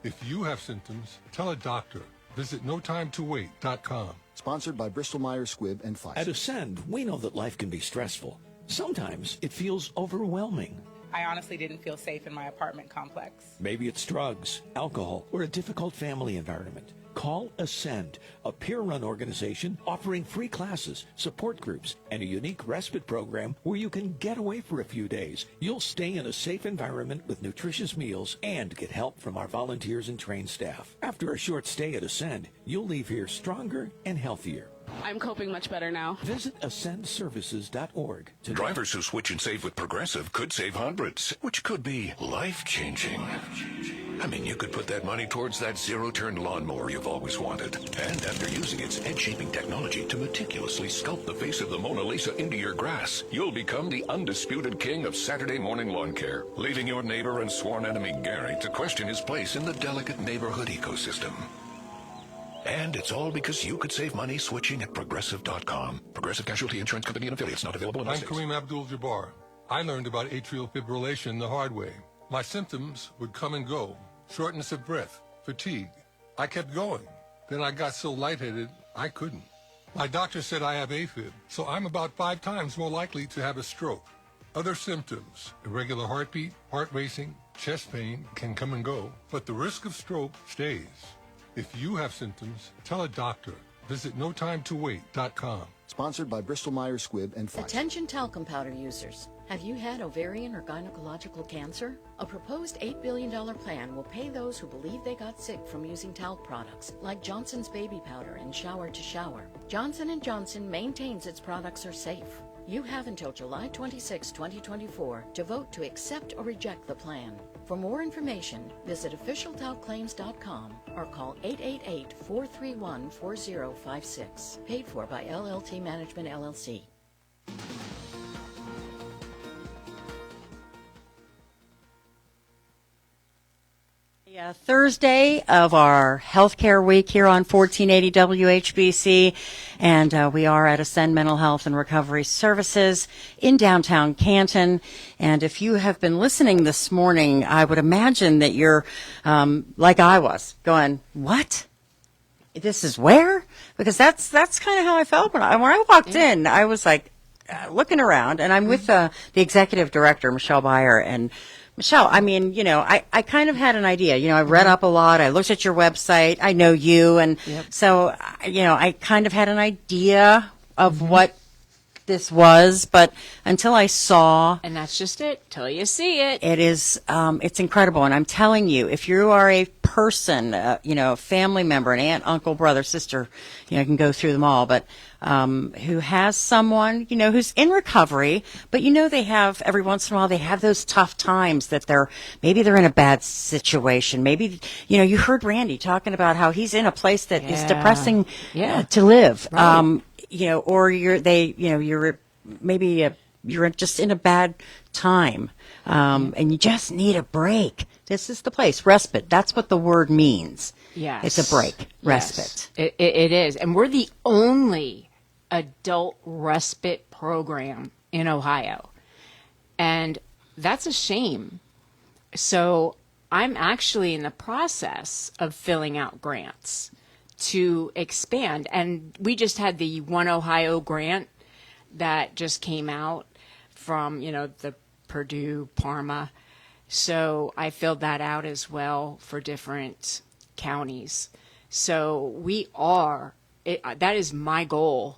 If you have symptoms, tell a doctor. Visit notimetowait.com. Sponsored by Bristol Myers Squibb and Pfizer. At Ascend, we know that life can be stressful. Sometimes it feels overwhelming. I honestly didn't feel safe in my apartment complex. Maybe it's drugs, alcohol, or a difficult family environment. Call Ascend, a peer-run organization offering free classes, support groups, and a unique respite program where you can get away for a few days. You'll stay in a safe environment with nutritious meals and get help from our volunteers and trained staff. After a short stay at Ascend, you'll leave here stronger and healthier. I'm coping much better now. Visit ascendservices.org today. Drivers who switch and save with Progressive could save hundreds, which could be life-changing. I mean, you could put that money towards that zero-turn lawnmower you've always wanted. And after using its edge-shaping technology to meticulously sculpt the face of the Mona Lisa into your grass, you'll become the undisputed king of Saturday morning lawn care, leaving your neighbor and sworn enemy Gary to question his place in the delicate neighborhood ecosystem. And it's all because you could save money switching at Progressive.com. Progressive Casualty Insurance Company and affiliates, not available in all I'm states. Kareem Abdul-Jabbar. I learned about atrial fibrillation the hard way. My symptoms would come and go. Shortness of breath, fatigue. I kept going. Then I got so lightheaded, I couldn't. My doctor said I have AFib, so I'm about 5 times more likely to have a stroke. Other symptoms, irregular heartbeat, heart racing, chest pain can come and go, but the risk of stroke stays. If you have symptoms, tell a doctor. Visit notimetowait.com. Sponsored by Bristol Myers Squibb and Pfizer. Attention talcum powder users. Have you had ovarian or gynecological cancer? A proposed $8 billion plan will pay those who believe they got sick from using talc products like Johnson's baby powder and shower to shower. Johnson & Johnson maintains its products are safe. You have until July 26, 2024 to vote to accept or reject the plan. For more information, visit officialtalclaims.com or call 888-431-4056. Paid for by LLT Management, LLC. Thursday of our healthcare week here on 1480 WHBC, and we are at Ascend Mental Health and Recovery Services in downtown Canton. And if you have been listening this morning, I would imagine that you're like I was, going, "What? This is where?" Because that's kind of how I felt when I walked in. I was like looking around, and I'm with the executive director, Michelle Beyer, and Michelle, I mean, you know, I kind of had an idea. You know, I read up a lot. I looked at your website. I know you. And so, you know, I kind of had an idea of what this was, but until I saw, and that's just it, till you see it. it is, it's incredible. And I'm telling you, if you are a person, a family member, an aunt, uncle, brother, sister, I can go through them all, but who has someone, who's in recovery, but they have, every once in a while, they have those tough times that maybe they're in a bad situation. Maybe, you heard Randy talking about how he's in a place that is depressing to live. Right. Or you're just in a bad time, and you just need a break. This is the place. Respite. That's what the word means. Yes. It's a break. Respite. Yes. It is. And we're the only adult respite program in Ohio. And that's a shame. So I'm actually in the process of filling out grants to expand. And we just had the One Ohio grant that just came out from, the Purdue, Parma. So I filled that out as well for different counties. So that is my goal.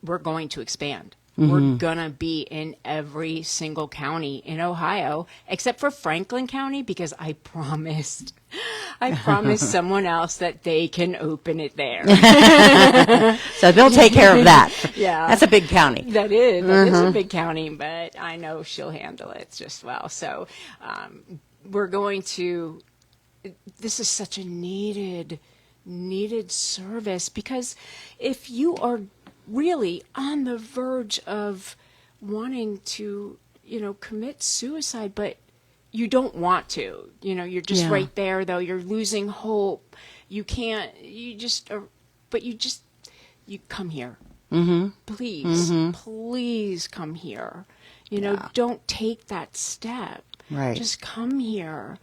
We're going to expand. Mm-hmm. We're going to be in every single county in Ohio, except for Franklin County, because I promised someone else that they can open it there. So they'll take care of that. Yeah. That's a big county. That is Mm-hmm. a big county, but I know she'll handle it just well. So we're going to, this is such a needed service, because if you are really on the verge of wanting to, commit suicide, but you don't want to, you're just right there, though, you're losing hope. You can't, you come here. Mm-hmm. Please come here. Don't take that step. Right. Just come here.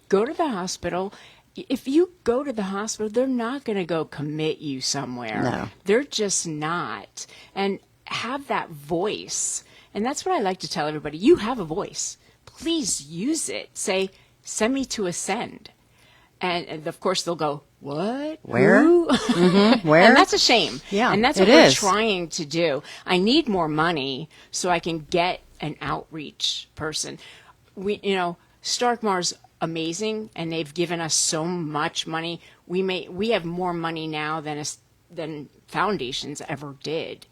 Go to the hospital. If you go to the hospital, they're not going to go commit you somewhere. No. They're just not. And have that voice. And that's what I like to tell everybody. You have a voice. Please use it. Say, send me to Ascend. And of course, they'll go, what? Where? Who? Mm-hmm. Where? And that's a shame. Yeah, and that's what we're trying to do. I need more money so I can get an outreach person. Starkmar's amazing, and they've given us so much money. We have more money now than foundations ever did,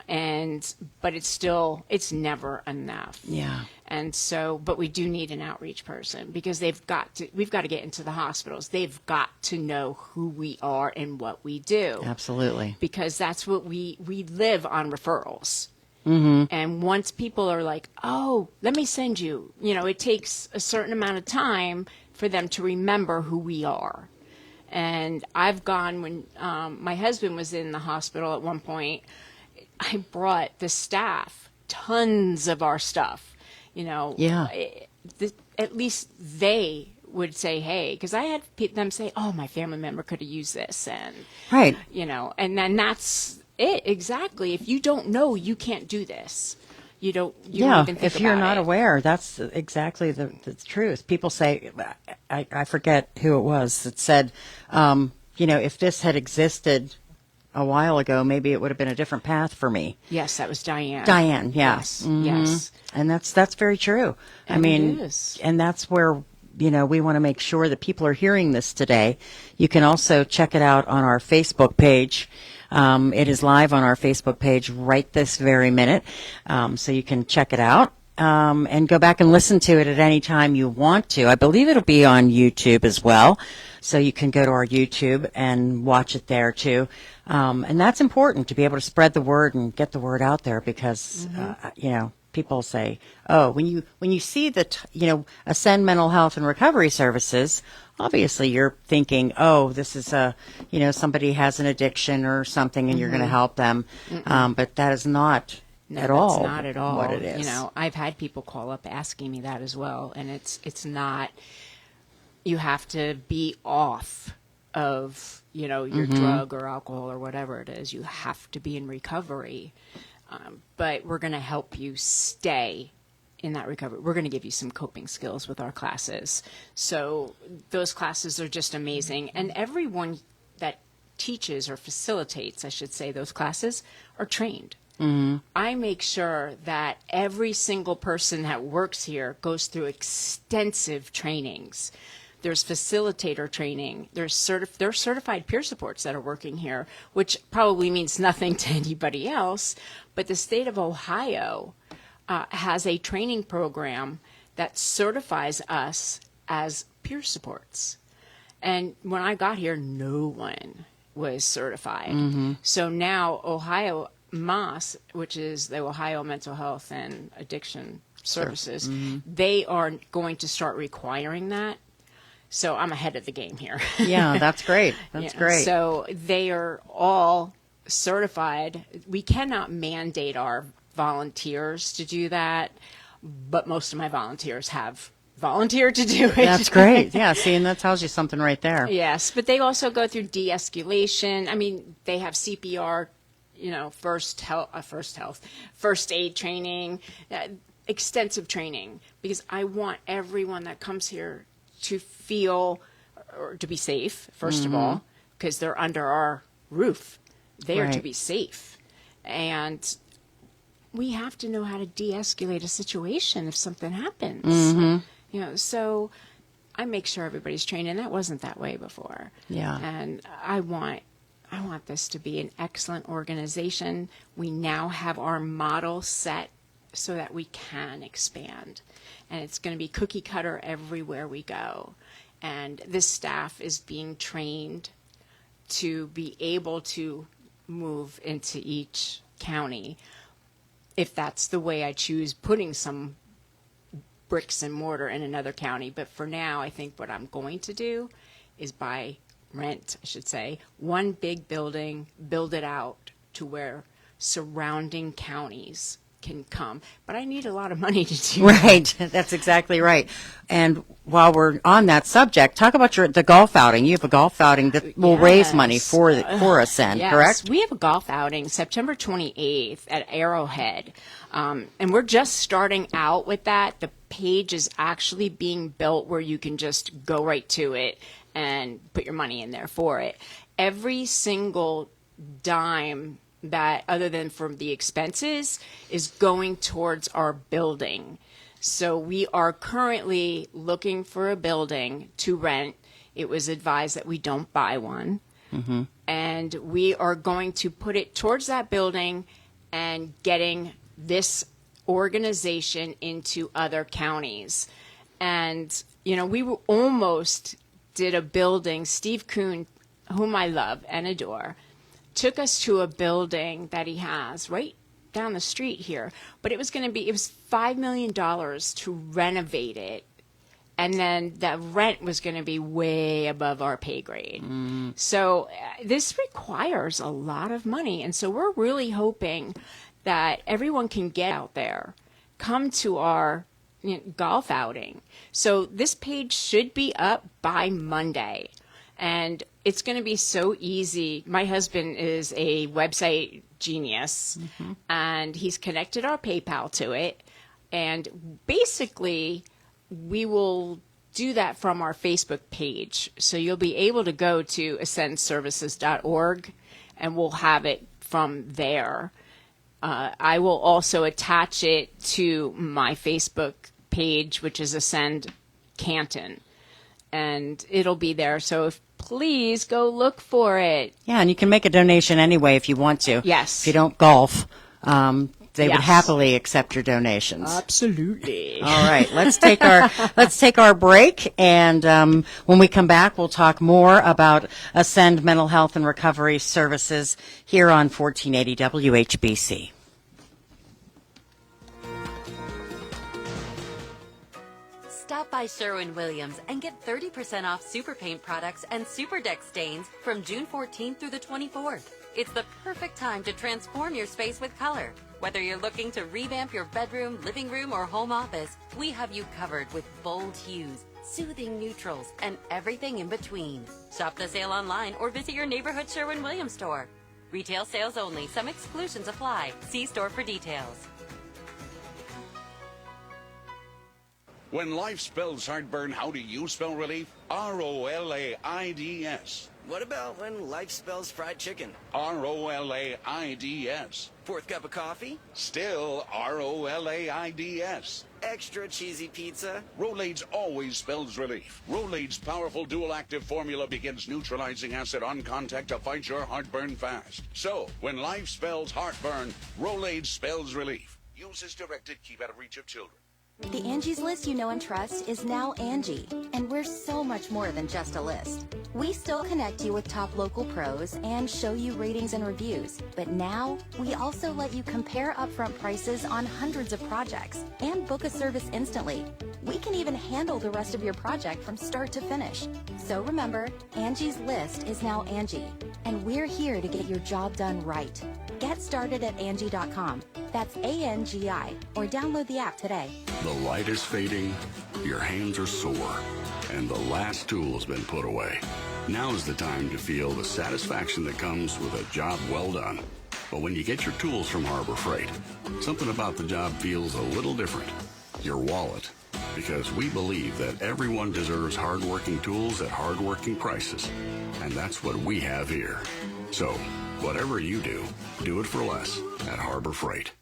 but it's never enough. Yeah. And so, but we do need an outreach person, because we've got to get into the hospitals. They've got to know who we are and what we do. Absolutely. Because that's what we live on referrals. Mm-hmm. And once people are like, oh, let me send you, it takes a certain amount of time for them to remember who we are. And I've gone, when my husband was in the hospital at one point, I brought the staff tons of our stuff. At least they would say, hey, because I had them say, oh, my family member could have used this. And, right. And then that's it. Exactly. If you don't know, you can't do this. You don't even think if you're about not it. aware, that's exactly the truth. People say, I forget who it was that said, if this had existed a while ago, maybe it would have been a different path for me. Yes, that was Diane. Diane, yeah. Yes, Mhm. yes. And that's very true. And it is. And that's where, we want to make sure that people are hearing this today. You can also check it out on our Facebook page. It is live on our Facebook page right this very minute. So you can check it out. And go back and listen to it at any time you want to. I believe it'll be on YouTube as well. So you can go to our YouTube and watch it there too. And that's important, to be able to spread the word and get the word out there, because, people say, oh, when you see Ascend Mental Health and Recovery Services, obviously you're thinking, oh, this is somebody has an addiction or something and you're going to help them. But that is not at all. That's not at all what it is. I've had people call up asking me that as well, and it's not. You have to be off of your drug or alcohol or whatever it is. You have to be in recovery, but we're going to help you stay in that recovery. We're going to give you some coping skills with our classes. So those classes are just amazing, and everyone that teaches or facilitates, I should say, those classes are trained. I make sure that every single person that works here goes through extensive trainings. There's facilitator training. There's certified peer supports that are working here, which probably means nothing to anybody else. But the state of Ohio has a training program that certifies us as peer supports. And when I got here, no one was certified. So now Ohio MAS, which is the Ohio Mental Health and Addiction Services, they are going to start requiring that. So I'm ahead of the game here. Yeah, that's great. That's great. So they are all certified. We cannot mandate our volunteers to do that, but most of my volunteers have volunteered to do it. That's great. Yeah, see, and that tells you something right there. Yes, but they also go through de-escalation. I mean, they have CPR, first aid training, extensive training, because I want everyone that comes here to feel or to be safe, first of all, because they're under our roof. They are to be safe. And we have to know how to de-escalate a situation if something happens. So I make sure everybody's trained, and that wasn't that way before. Yeah. And I want this to be an excellent organization. We now have our model set so that we can expand. And it's going to be cookie cutter everywhere we go. And this staff is being trained to be able to move into each county if that's the way I choose, putting some bricks and mortar in another county. But for now, I think what I'm going to do is rent one big building, build it out to where surrounding counties can come. But I need a lot of money to do that. Right, that's exactly right. And while we're on that subject, talk about the golf outing. You have a golf outing that will raise money for Ascend, correct? We have a golf outing September 28th at Arrowhead. And we're just starting out with that. The page is actually being built where you can just go right to it and put your money in there for it. Every single dime that, other than from the expenses, is going towards our building. So we are currently looking for a building to rent. It was advised that we don't buy one. And we are going to put it towards that building and getting this organization into other counties. And, we were almost did a building. Steve Kuhn, whom I love and adore, took us to a building that he has right down the street here. But it was $5 million to renovate it. And then the rent was going to be way above our pay grade. So this requires a lot of money. And so we're really hoping that everyone can get out there, come to our golf outing. So this page should be up by Monday. And it's going to be so easy. My husband is a website genius, and he's connected our PayPal to it. And basically, we will do that from our Facebook page. So you'll be able to go to ascendservices.org, and we'll have it from there. I will also attach it to my Facebook page, which is Ascend Canton, and it'll be there. So please go look for it. Yeah, and you can make a donation anyway if you want to. Yes. If you don't golf, they would happily accept your donations. Absolutely. All right, let's take our break, and when we come back, we'll talk more about Ascend Mental Health and Recovery Services here on 1480 WHBC. Stop by Sherwin-Williams and get 30% off Super Paint products and Super Deck stains from June 14th through the 24th. It's the perfect time to transform your space with color. Whether you're looking to revamp your bedroom, living room, or home office, we have you covered with bold hues, soothing neutrals, and everything in between. Shop the sale online or visit your neighborhood Sherwin-Williams store. Retail sales only. Some exclusions apply. See store for details. When life spells heartburn, how do you spell relief? ROLAIDS. What about when life spells fried chicken? ROLAIDS. Fourth cup of coffee? Still ROLAIDS. Extra cheesy pizza? Rolaids always spells relief. Rolaids' powerful dual-active formula begins neutralizing acid on contact to fight your heartburn fast. So, when life spells heartburn, Rolaids spells relief. Use as directed. Keep out of reach of children. The Angie's List you know and trust is now Angie, and we're so much more than just a list. We still connect you with top local pros and show you ratings and reviews, but now we also let you compare upfront prices on hundreds of projects and book a service instantly. We can even handle the rest of your project from start to finish. So remember, Angie's List is now Angie, and we're here to get your job done right. Get started at Angie.com. That's ANGI, or download the app today. The light is fading, your hands are sore, and the last tool's been put away. Now's the time to feel the satisfaction that comes with a job well done. But when you get your tools from Harbor Freight, something about the job feels a little different. Your wallet. Because we believe that everyone deserves hardworking tools at hardworking prices. And that's what we have here. So, whatever you do, do it for less at Harbor Freight.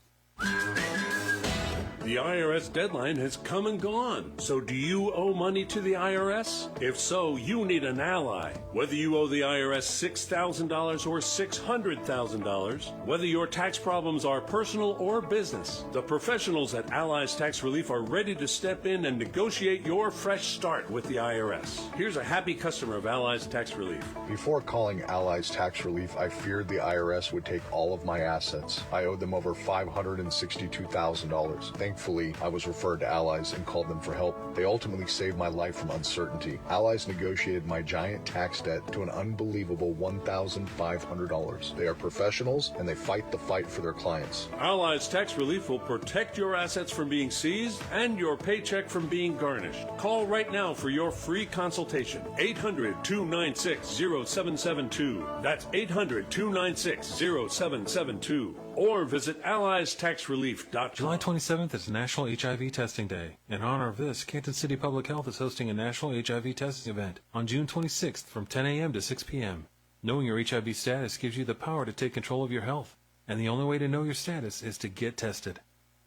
The IRS deadline has come and gone. So do you owe money to the IRS? If so, you need an ally. Whether you owe the IRS $6,000 or $600,000, whether your tax problems are personal or business, the professionals at Allies Tax Relief are ready to step in and negotiate your fresh start with the IRS. Here's a happy customer of Allies Tax Relief. Before calling Allies Tax Relief, I feared the IRS would take all of my assets. I owed them over $562,000. Thankfully, I was referred to Allies and called them for help. They ultimately saved my life from uncertainty. Allies negotiated my giant tax debt to an unbelievable $1,500. They are professionals and they fight the fight for their clients. Allies Tax Relief will protect your assets from being seized and your paycheck from being garnished. Call right now for your free consultation. 800-296-0772. That's 800-296-0772. Or visit AlliesTaxRelief.com. July 27th is National HIV Testing Day. In honor of this, Canton City Public Health is hosting a national HIV testing event on June 26th from 10 a.m. to 6 p.m. Knowing your HIV status gives you the power to take control of your health, and the only way to know your status is to get tested.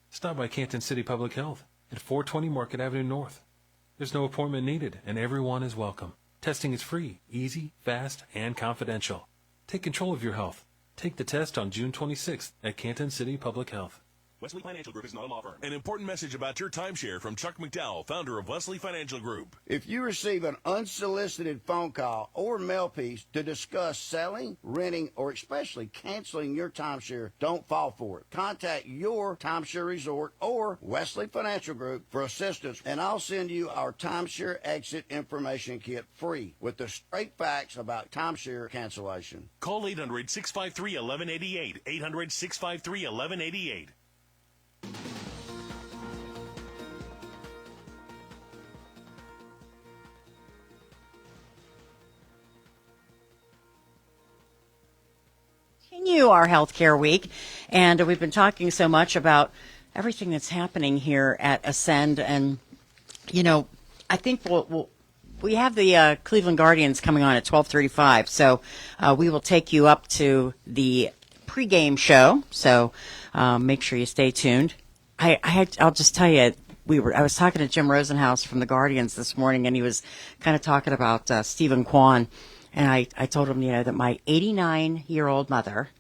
Stop by Canton City Public Health at 420 Market Avenue North. There's no appointment needed, and everyone is welcome. Testing is free, easy, fast, and confidential. Take control of your health. Take the test on June 26th at Canton City Public Health. Wesley Financial Group is not a law firm. An important message about your timeshare from Chuck McDowell, founder of Wesley Financial Group. If you receive an unsolicited phone call or mail piece to discuss selling, renting, or especially canceling your timeshare, don't fall for it. Contact your timeshare resort or Wesley Financial Group for assistance, and I'll send you our timeshare exit information kit free with the straight facts about timeshare cancellation. Call 800-653-1188. 800-653-1188. Continue our healthcare week, and we've been talking so much about everything that's happening here at Ascend, and you know, I think we have the Cleveland Guardians coming on at 12:35, so we will take you up to the pregame show. So make sure you stay tuned. I'll just tell you, I was talking to Jim Rosenhaus from the Guardians this morning, and he was kind of talking about Stephen Kwan. And I told him, that my 89-year-old mother,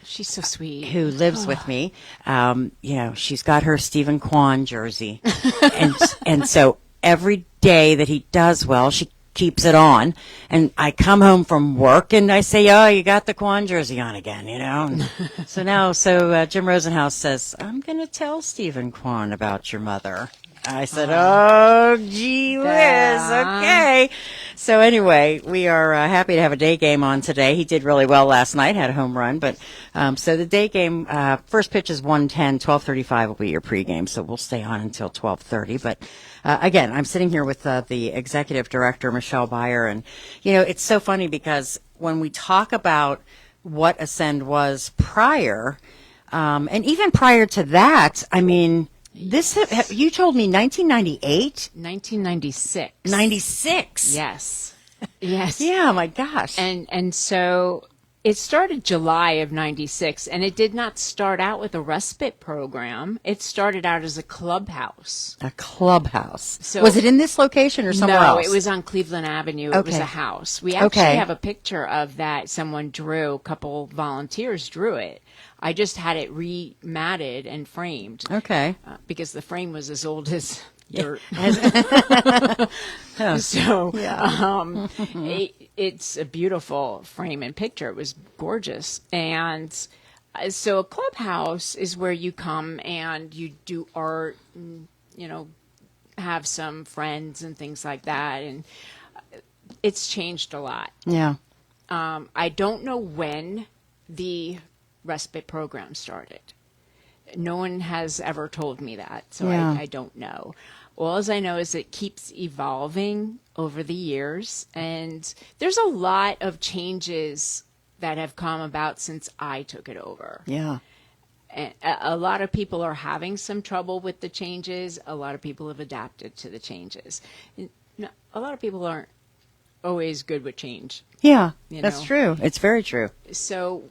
she's so sweet, who lives with me, she's got her Stephen Kwan jersey, and so every day that he does well, she keeps it on. And I come home from work and I say, "Oh, you got the Kwan jersey on again," And so Jim Rosenhaus says, "I'm going to tell Stephen Kwan about your mother." I said, "Oh, gee whiz, okay." So anyway, we are happy to have a day game on today. He did really well last night, had a home run. But so the day game, first pitch is 1:10, 12:35 will be your pregame. So we'll stay on until 12:30. But again, I'm sitting here with the executive director, Michelle Beyer. And, it's so funny because when we talk about what Ascend was prior, and even prior to that, I mean, You told me 1998? 1996. 96? Yes. Yes. Yeah, my gosh. And so it started July of 96, and it did not start out with a respite program. It started out as a clubhouse. A clubhouse. So, was it in this location or somewhere else? No, it was on Cleveland Avenue. It was a house. We actually have a picture of that. Someone drew, a couple volunteers drew it. I just had it rematted and framed. Okay. Because the frame was as old as dirt. Yeah. So yeah. It's a beautiful frame and picture. It was gorgeous. And so a clubhouse is where you come and you do art and, have some friends and things like that. And it's changed a lot. Yeah. I don't know when the respite program started. No one has ever told me that, so I don't know. All I know is it keeps evolving over the years, and there's a lot of changes that have come about since I took it over. Yeah. And a lot of people are having some trouble with the changes. A lot of people have adapted to the changes. A lot of people aren't always good with change. Yeah, that's true. It's very true. So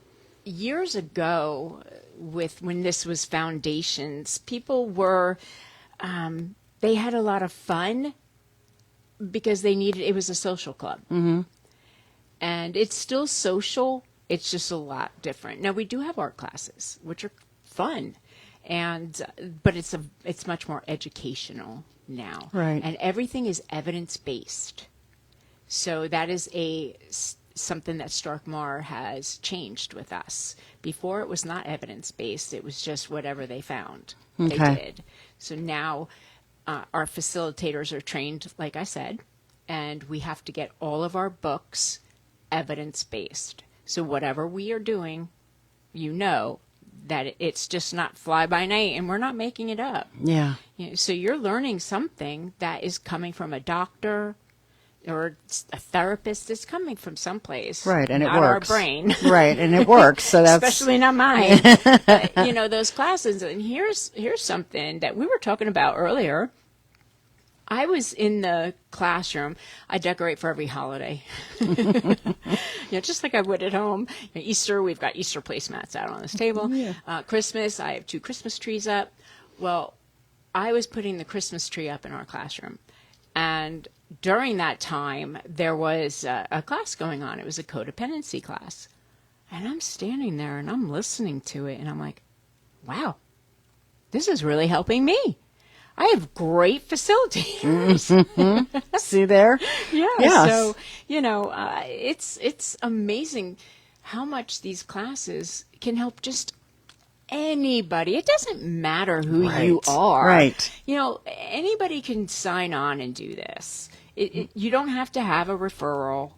years ago, when this was Foundations, people were, they had a lot of fun because it was a social club. Mm-hmm. And it's still social. It's just a lot different. Now, we do have art classes, which are fun, but it's much more educational now. Right. And everything is evidence-based. So that is something that Starkmar has changed with us. Before, it was not evidence-based. It was just whatever they found, they did. So now our facilitators are trained, like I said, and we have to get all of our books evidence-based. So whatever we are doing, that it's just not fly-by-night, and we're not making it up. Yeah. So you're learning something that is coming from a doctor or a therapist. It's coming from someplace. Right, and not it works. Our brain. Right, and it works. So that's especially not mine. Those classes. And here's something that we were talking about earlier. I was in the classroom. I decorate for every holiday. Just like I would at home. Easter, we've got Easter placemats out on this table. Yeah. Christmas, I have 2 Christmas trees up. Well, I was putting the Christmas tree up in our classroom. And during that time, there was a class going on. It was a codependency class. And I'm standing there and I'm listening to it. And I'm like, wow, this is really helping me. I have great facilitators. Mm-hmm. See there? Yeah. Yes. So, it's amazing how much these classes can help just anybody. It doesn't matter who you are. Right. Anybody can sign on and do this. You don't have to have a referral.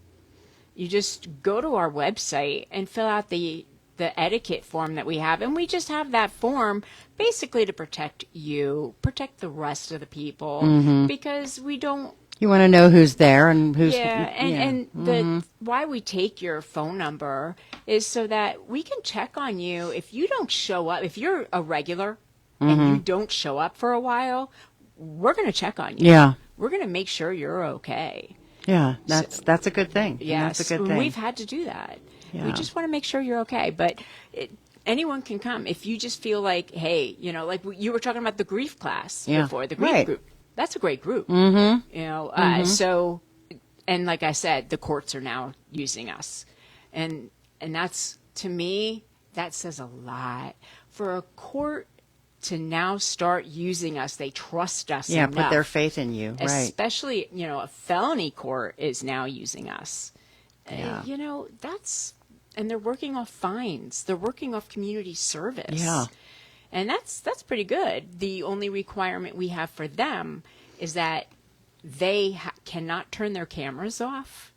You just go to our website and fill out the etiquette form that we have. And we just have that form basically to protect the rest of the people, because we don't. You want to know who's there and who's. Yeah, and why we take your phone number is so that we can check on you if you don't show up. If you're a regular and you don't show up for a while, we're going to check on you. Yeah. We're going to make sure you're okay. Yeah, that's a good thing. Yes, that's a good thing. We've had to do that. Yeah. We just want to make sure you're okay. But anyone can come if you just feel like, hey, like you were talking about the grief class before, the grief group. That's a great group. Mm-hmm. So, and like I said, the courts are now using us, and that's, to me, that says a lot. For a court to now start using us, they trust us enough. Put their faith in you, right? Especially, a felony court is now using us. Yeah. And they're working off fines. They're working off community service. Yeah. And that's pretty good. The only requirement we have for them is that they cannot turn their cameras off.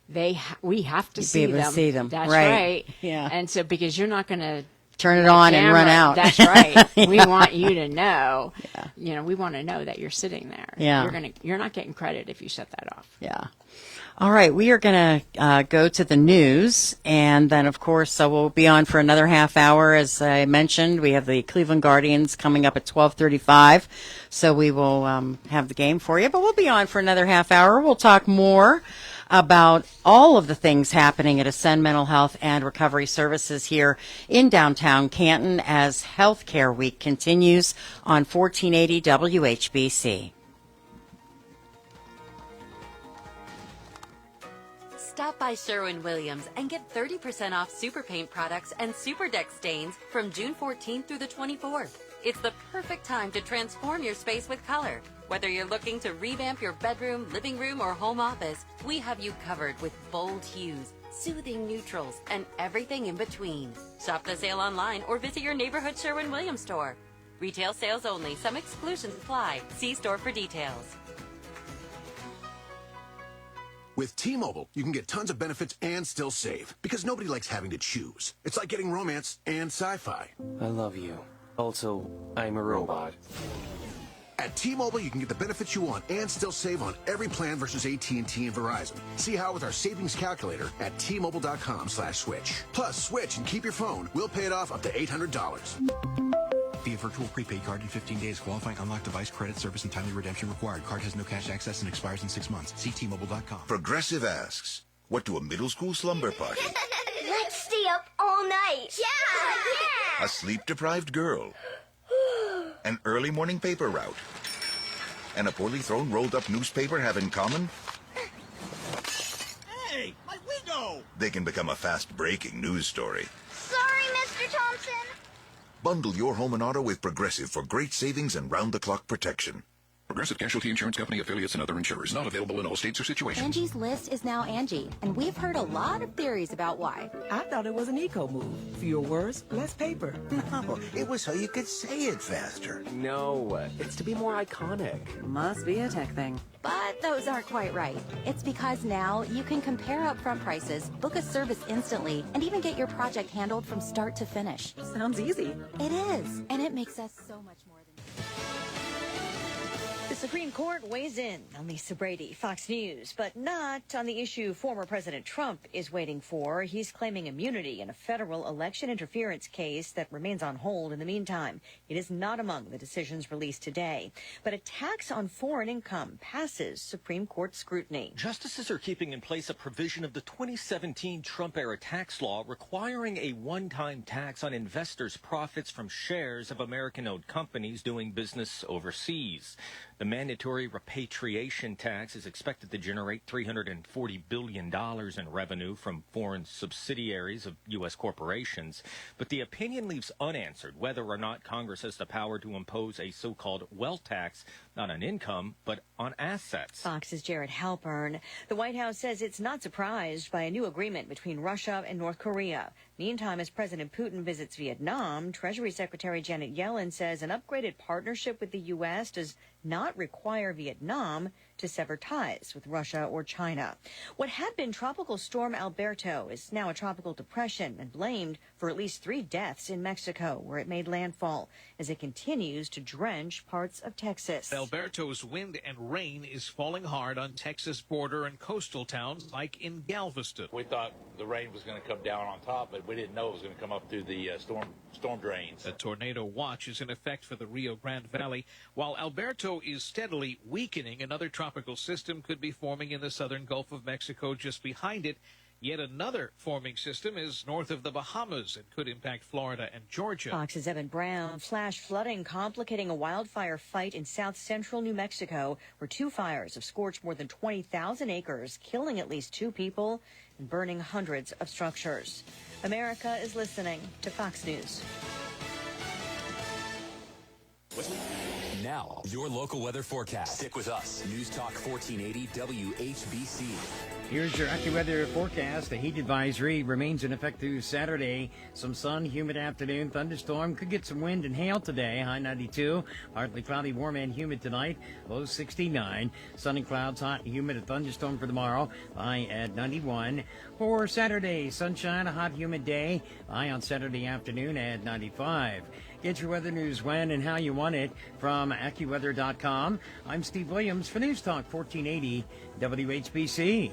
We have to see able them. To see them. That's right. right. Yeah. And so because you're not going to turn it on and run out. That's right. Yeah. We want you to know. Yeah. We want to know that you're sitting there. Yeah. You're not getting credit if you shut that off. Yeah. All right, we are going to go to the news, and then, of course, we'll be on for another half hour. As I mentioned, we have the Cleveland Guardians coming up at 12:35, so we will have the game for you. But we'll be on for another half hour. We'll talk more about all of the things happening at Ascend Mental Health and Recovery Services here in downtown Canton as Healthcare Week continues on 1480 WHBC. Stop by Sherwin-Williams and get 30% off Super Paint products and Super Deck stains from June 14th through the 24th. It's the perfect time to transform your space with color. Whether you're looking to revamp your bedroom, living room, or home office, we have you covered with bold hues, soothing neutrals, and everything in between. Shop the sale online or visit your neighborhood Sherwin-Williams store. Retail sales only. Some exclusions apply. See store for details. With T-Mobile, you can get tons of benefits and still save, because nobody likes having to choose. It's like getting romance and sci-fi. I love you. Also, I'm a robot. At T-Mobile, you can get the benefits you want and still save on every plan versus AT&T and Verizon. See how with our savings calculator at T-Mobile.com/switch. Plus, switch and keep your phone. We'll pay it off up to $800. Via virtual prepaid card in 15 days. Qualifying unlocked device credit service and timely redemption required. Card has no cash access and expires in 6 months. See T-Mobile.com. Progressive asks, what do a middle school slumber party, Let's stay up all night. Yeah! a sleep-deprived girl, an early morning paper route, and a poorly thrown rolled-up newspaper have in common? Hey, my window! They can become a fast-breaking news story. Sorry, Mr. Thompson. Bundle your home and auto with Progressive for great savings and round-the-clock protection. Progressive Casualty Insurance Company, affiliates, and other insurers. Not available in all states or situations. Angie's List is now Angie, and we've heard a lot of theories about why. I thought it was an eco move. Fewer words, less paper. No, it was so you could say it faster. No, it's to be more iconic. Must be a tech thing. But those aren't quite right. It's because now you can compare upfront prices, book a service instantly, and even get your project handled from start to finish. Sounds easy. It is, and it makes us so much more than... The Supreme Court weighs in on Lisa Brady, Fox News, but not on the issue former President Trump is waiting for. He's claiming immunity in a federal election interference case that remains on hold in the meantime. It is not among the decisions released today. But a tax on foreign income passes Supreme Court scrutiny. Justices are keeping in place a provision of the 2017 Trump-era tax law requiring a one-time tax on investors' profits from shares of American-owned companies doing business overseas. The mandatory repatriation tax is expected to generate $340 billion in revenue from foreign subsidiaries of U.S. corporations. But the opinion leaves unanswered whether or not Congress has the power to impose a so-called wealth tax, not on income, but on assets. Fox's Jared Halpern. The White House says it's not surprised by a new agreement between Russia and North Korea. Meantime, as President Putin visits Vietnam, Treasury Secretary Janet Yellen says an upgraded partnership with the U.S. does not require Vietnam to sever ties with Russia or China. What had been Tropical Storm Alberto is now a tropical depression and blamed for at least 3 deaths in Mexico, where it made landfall, as it continues to drench parts of Texas. Alberto's wind and rain is falling hard on Texas border and coastal towns like in Galveston. We thought the rain was going to come down on top, but we didn't know it was going to come up through the storm drains. A tornado watch is in effect for the Rio Grande Valley. While Alberto is steadily weakening, another tropical system could be forming in the southern Gulf of Mexico just behind it. Yet another forming system is north of the Bahamas and could impact Florida and Georgia. Fox's Evan Brown. Flash flooding complicating a wildfire fight in south central New Mexico, where 2 fires have scorched more than 20,000 acres, killing at least 2 people and burning hundreds of structures. America is listening to Fox News. Now, your local weather forecast. Stick with us. News Talk 1480 WHBC. Here's your AccuWeather forecast. The heat advisory remains in effect through Saturday. Some sun, humid afternoon, thunderstorm. Could get some wind and hail today. High 92. Partly cloudy, warm and humid tonight. Low 69. Sun and clouds, hot and humid. A thunderstorm for tomorrow. High at 91. For Saturday, sunshine, a hot, humid day. High on Saturday afternoon at 95. Get your weather news when and how you want it from AccuWeather.com. I'm Steve Williams for News Talk 1480 WHBC.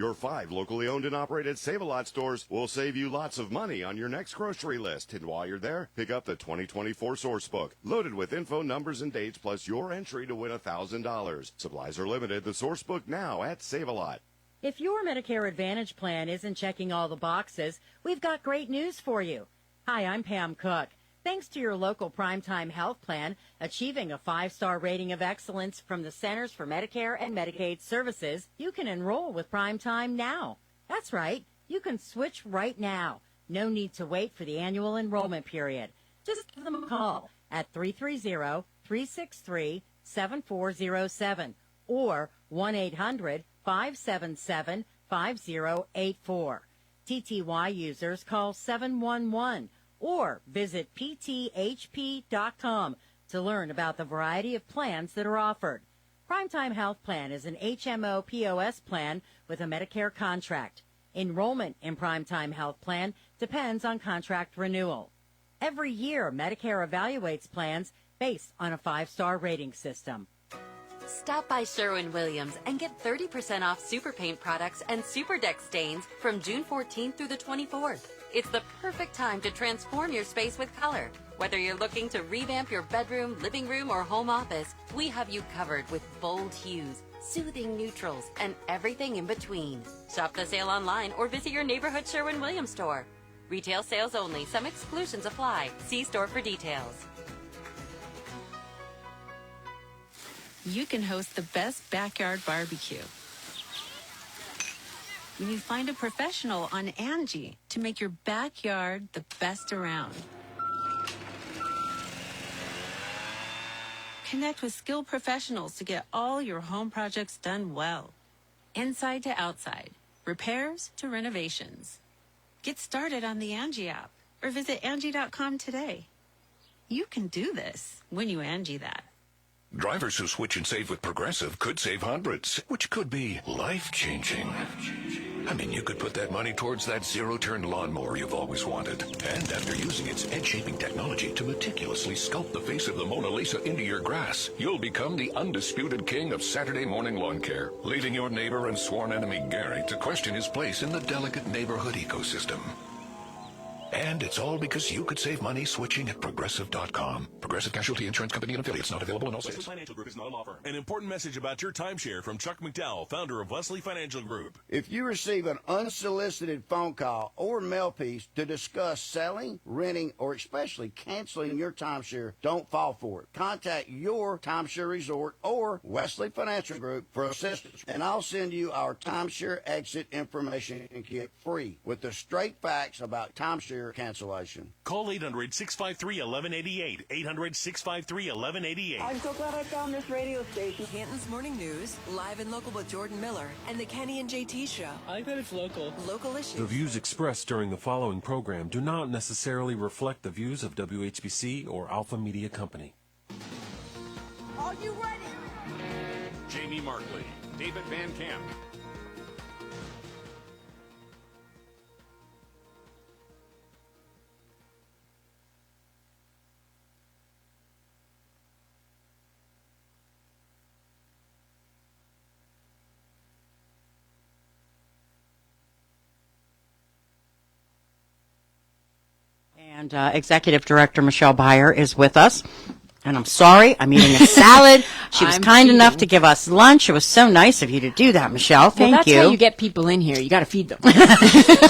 Your 5 locally owned and operated Save-A-Lot stores will save you lots of money on your next grocery list. And while you're there, pick up the 2024 Source Book, loaded with info, numbers, and dates, plus your entry to win $1,000. Supplies are limited. The Source Book now at Save-A-Lot. If your Medicare Advantage plan isn't checking all the boxes, we've got great news for you. Hi, I'm Pam Cook. Thanks to your local Primetime Health Plan, achieving a 5-star rating of excellence from the Centers for Medicare and Medicaid Services, you can enroll with Primetime now. That's right. You can switch right now. No need to wait for the annual enrollment period. Just give them a call at 330-363-7407 or 1-800-577-5084. TTY users call 711 or visit pthp.com to learn about the variety of plans that are offered. Primetime Health Plan is an HMO POS plan with a Medicare contract. Enrollment in Primetime Health Plan depends on contract renewal. Every year, Medicare evaluates plans based on a 5-star rating system. Stop by Sherwin-Williams and get 30% off Super Paint products and Super Deck stains from June 14th through the 24th. It's the perfect time to transform your space with color. Whether you're looking to revamp your bedroom, living room, or home office, we have you covered with bold hues, soothing neutrals, and everything in between. Shop the sale online or visit your neighborhood Sherwin-Williams store. Retail sales only. Some exclusions apply. See store for details. You can host the best backyard barbecue when you find a professional on Angie to make your backyard the best around. Connect with skilled professionals to get all your home projects done well. Inside to outside, repairs to renovations. Get started on the Angie app or visit Angie.com today. You can do this when you Angie that. Drivers who switch and save with Progressive could save hundreds, which could be life-changing. I mean, you could put that money towards that zero-turn lawnmower you've always wanted. And after using its edge-shaping technology to meticulously sculpt the face of the Mona Lisa into your grass, you'll become the undisputed king of Saturday morning lawn care, leaving your neighbor and sworn enemy Gary to question his place in the delicate neighborhood ecosystem. And it's all because you could save money switching at Progressive.com. Progressive Casualty Insurance Company and Affiliates, not available in all states. Wesley Financial Group is not an offer. An important message about your timeshare from Chuck McDowell, founder of Wesley Financial Group. If you receive an unsolicited phone call or mail piece to discuss selling, renting, or especially canceling your timeshare, don't fall for it. Contact your timeshare resort or Wesley Financial Group for assistance, and I'll send you our timeshare exit information kit free with the straight facts about timeshare cancellation. Call 800-653-1188. 800-653-1188. I'm so glad I found this radio station. Canton's Morning News, live and local with Jordan Miller, and the Kenny and JT Show. I bet it's local. Local issues. The views expressed during the following program do not necessarily reflect the views of WHBC or Alpha Media Company. Are you ready? Jamie Markley, David Van Camp. And Executive Director Michelle Byer is with us. And I'm sorry, I'm eating a salad. She was kind enough to give us lunch. It was so nice of you to do that, Michelle. Thank you. Well, that's how you get people in here. You got to feed them.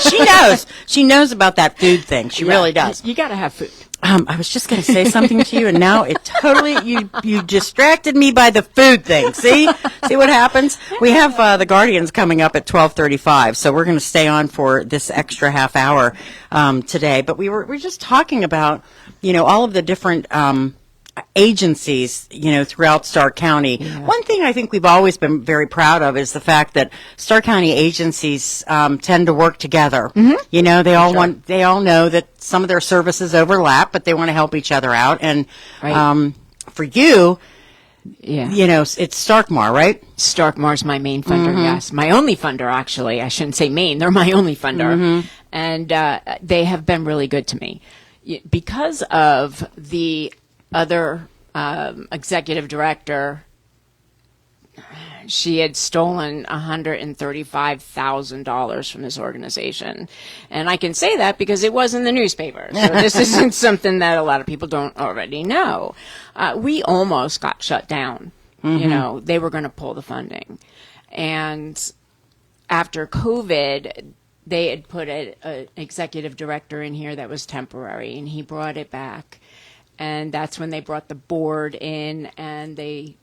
She knows. She knows about that food thing. She really does. You got to have food. I was just going to say something to you, and now it totally, you distracted me by the food thing. See what happens? We have the Guardians coming up at 12:35, so we're going to stay on for this extra half hour today. But we're just talking about, all of the different agencies, throughout Stark County. Yeah. One thing I think we've always been very proud of is the fact that Stark County agencies tend to work together. Mm-hmm. They all know that some of their services overlap, but they want to help each other out. And for you, it's Starkmar, right? Starkmar's my main funder, mm-hmm. yes. My only funder, actually. I shouldn't say main. They're my only funder. Mm-hmm. And they have been really good to me. Because of the other executive director, she had stolen $135,000 from this organization. And I can say that because it was in the newspaper. So this isn't something that a lot of people don't already know. We almost got shut down. You know, they were going to pull the funding. And after COVID, they had put an executive director in here that was temporary, and he brought it back. And that's when they brought the board in, and they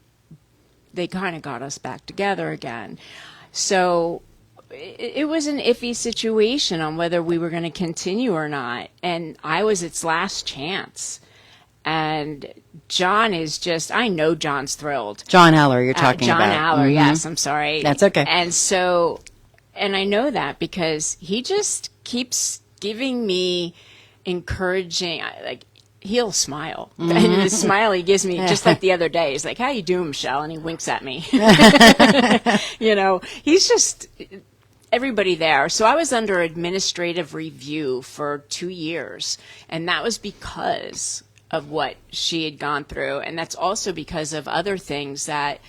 kind of got us back together again. So it was an iffy situation on whether we were going to continue or not. And I was its last chance. And John is just, I know John's thrilled. John Haller, you're talking John about. Haller, yes, I'm sorry. That's okay. And so, and I know that because he just keeps giving me encouraging, like, he'll smile. And the smile he gives me, just like the other day, he's like, how you doing, Michelle? And he winks at me. You know, he's just everybody there. So I was under administrative review for 2 years, and that was because of what she had gone through. And that's also because of other things that,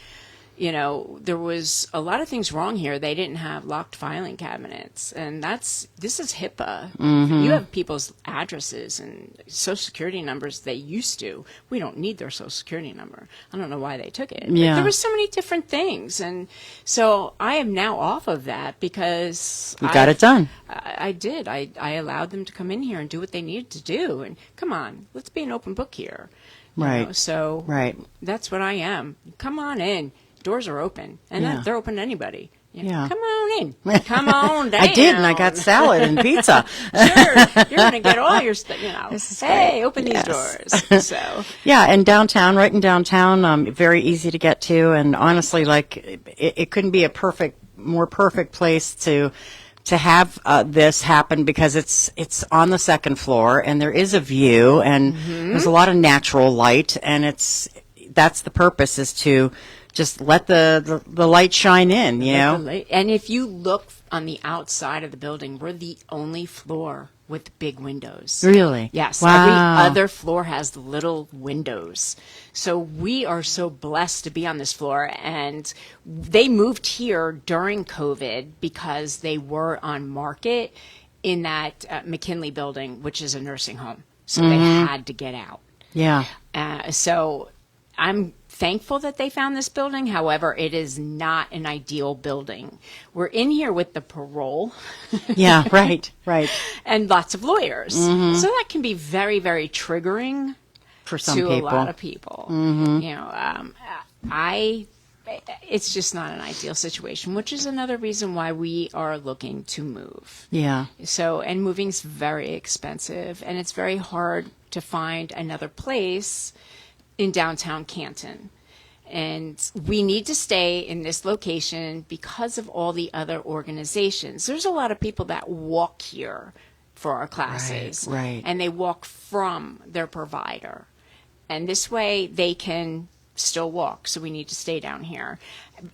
you know, there was a lot of things wrong here. They didn't have locked filing cabinets. And this is HIPAA. You have people's addresses and social security numbers they used to. We don't need their social security number. I don't know why they took it. Yeah. But there was so many different things. And so I am now off of that because You got it done. I did. I allowed them to come in here and do what they needed to do. And come on, let's be an open book here. You Right. know, so Right. that's what I am. Come on in. Doors are open, and Yeah. they're open to anybody. You know, Yeah. Come on in. Come on down. I did, and I got salad and pizza. Sure, you're going to get all your stuff. You know, This is hey, great. open these Yes. doors. So Yeah, and downtown, right in downtown, very easy to get to, and honestly, like it couldn't be a more perfect place to have this happen because it's on the second floor, and there is a view, and there's a lot of natural light, and that's the purpose, is to just let the light shine in, you know. And if you look on the outside of the building, we're the only floor with big windows. Really? Yes. Wow. Every other floor has little windows. So we are so blessed to be on this floor. And they moved here during COVID because they were on market in that McKinley building, which is a nursing home. So they had to get out. Yeah. So I'm thankful that they found this building. However, it is not an ideal building. We're in here with the parole. Yeah, right. And lots of lawyers. So that can be very, very triggering For some to people. a lot of people. You know, it's just not an ideal situation, which is another reason why we are looking to move. Yeah. So, and moving's very expensive, and it's very hard to find another place in downtown Canton. And we need to stay in this location because of all the other organizations. There's a lot of people that walk here for our classes. Right. And they walk from their provider. And this way they can still walk. So we need to stay down here.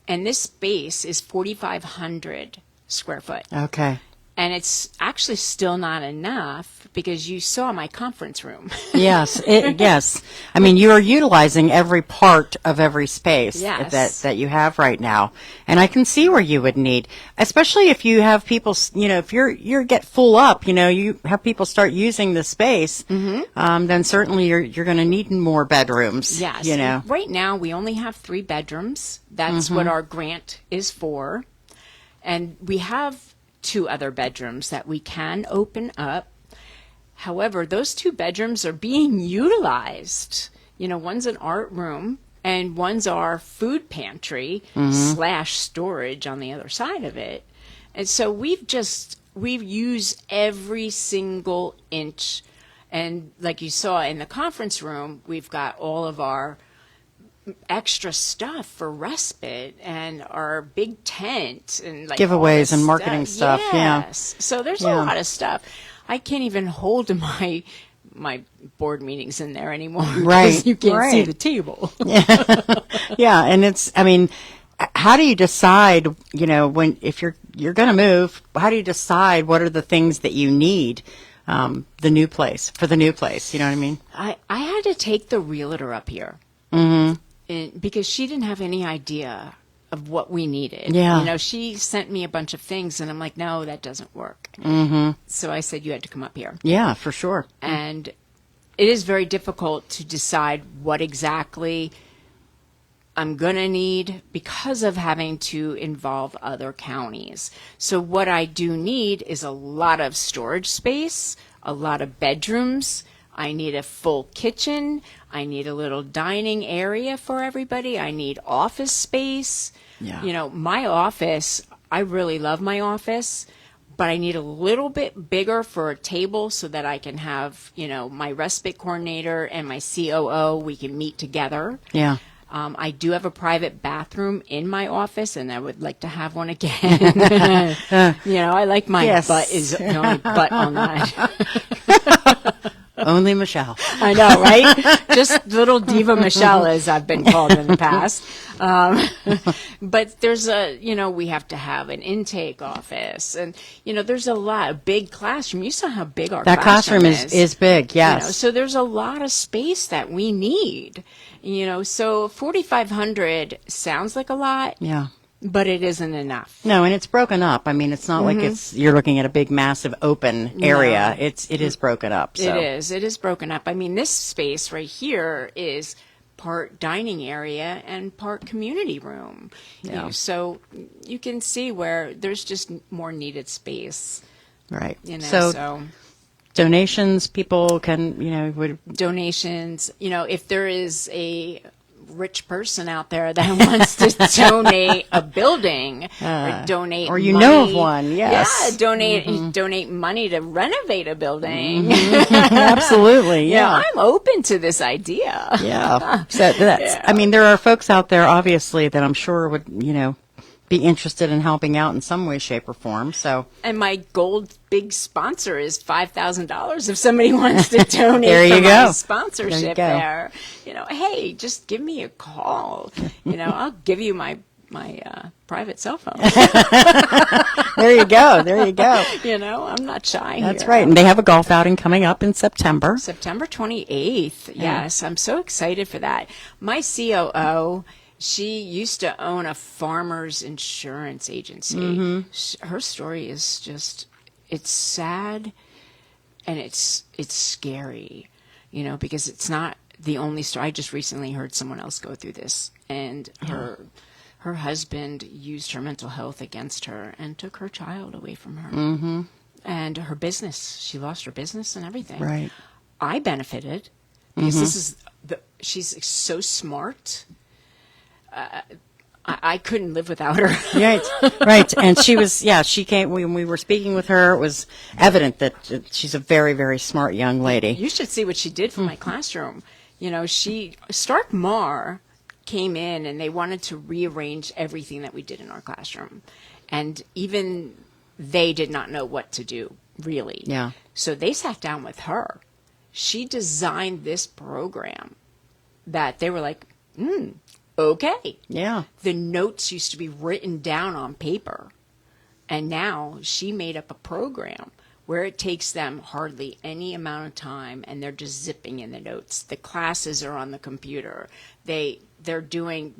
And this space is 4,500 square foot. Okay. And it's actually still not enough because you saw my conference room. Yes. Yes. I mean, you are utilizing every part of every space Yes. that you have right now. And I can see where you would need, especially if you have people, you know, if you get full up, you know, you have people start using the space, then certainly you're going to need more bedrooms. Yes. You know. Right now we only have 3 bedrooms. That's what our grant is for. And we have 2 other bedrooms that we can open up. However, those 2 bedrooms are being utilized. You know, one's an art room and one's our food pantry / storage on the other side of it. And so we've used every single inch. And like you saw in the conference room, we've got all of our extra stuff for respite and our big tent and like all Giveaways this and marketing stuff, yeah. Yes. So there's Yeah. a lot of stuff. I can't even hold my board meetings in there anymore. 'cause Right, You can't see right. the table. Yeah, and how do you decide, you know, if you're going to move, how do you decide what are the things that you need for the new place, you know what I mean? I had to take the realtor up here. Because she didn't have any idea of what we needed. Yeah. You know, she sent me a bunch of things, and I'm like, no, that doesn't work. Mm-hmm. So I said, you had to come up here. Yeah, for sure. And it is very difficult to decide what exactly I'm going to need because of having to involve other counties. So what I do need is a lot of storage space, a lot of bedrooms. I need a full kitchen. I need a little dining area for everybody. I need office space. Yeah. You know, my office, I really love my office, but I need a little bit bigger for a table so that I can have, you know, my respite coordinator and my COO, we can meet together. Yeah. I do have a private bathroom in my office, and I would like to have one again. You know, I like my butt is the only butt on that. Only Michelle. I know, right? Just little Diva Michelle, as I've been called in the past. But there's you know, we have to have an intake office. And, you know, there's a big classroom. You saw how big our classroom is big, yes. You know, so there's a lot of space that we need. You know, so 4,500 sounds like a lot. Yeah. But it isn't enough. No, and it's broken up. I mean, it's not like you're looking at a big, massive open area. No. It is broken up. So. It is broken up. I mean, this space right here is part dining area and part community room. Yeah. You know, so you can see where there's just more needed space. Right. You know, so donations, people can, you know, donations, you know, if there is a rich person out there that wants to donate a building or donate or you money, know of one, yes. Yeah, donate money to renovate a building. Absolutely, yeah. I'm open to this idea. Yeah. So that's, I mean, there are folks out there, obviously, that I'm sure would, you know, be interested in helping out in some way, shape, or form. So, and my gold big sponsor is $5,000 if somebody wants to donate there you for go. my sponsorship there. You know, hey, just give me a call. You know, I'll give you my private cell phone. There you go. There you go. You know, I'm not shy. That's here. right. And they have a golf outing coming up in September. September 28th. Yes, I'm so excited for that. My COO, she used to own a farmer's insurance agency. Her story is just, it's sad and it's scary, you know, because it's not the only story. I just recently heard someone else go through this, and her husband used her mental health against her and took her child away from her. And her business, she lost her business and everything. Right. I benefited because this is she's so smart. I couldn't live without her. Right. And she was, she came, when we were speaking with her, it was evident that she's a very, very smart young lady. You should see what she did for my classroom. You know, Stark Mar came in and they wanted to rearrange everything that we did in our classroom. And even they did not know what to do, really. Yeah. So they sat down with her. She designed this program that they were like, okay. Yeah. The notes used to be written down on paper. And now she made up a program where it takes them hardly any amount of time and they're just zipping in the notes. The classes are on the computer. They're doing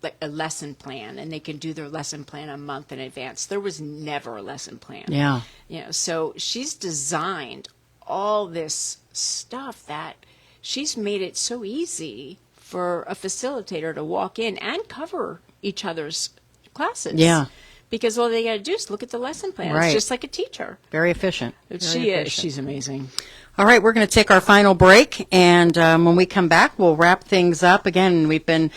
like a lesson plan, and they can do their lesson plan a month in advance. There was never a lesson plan. Yeah. You know, so she's designed all this stuff that she's made it so easy for a facilitator to walk in and cover each other's classes. Yeah. Because all they got to do is look at the lesson plan. Right. It's just like a teacher. Very efficient. She is. She's amazing. All right, we're going to take our final break, and when we come back, we'll wrap things up. Again, we've been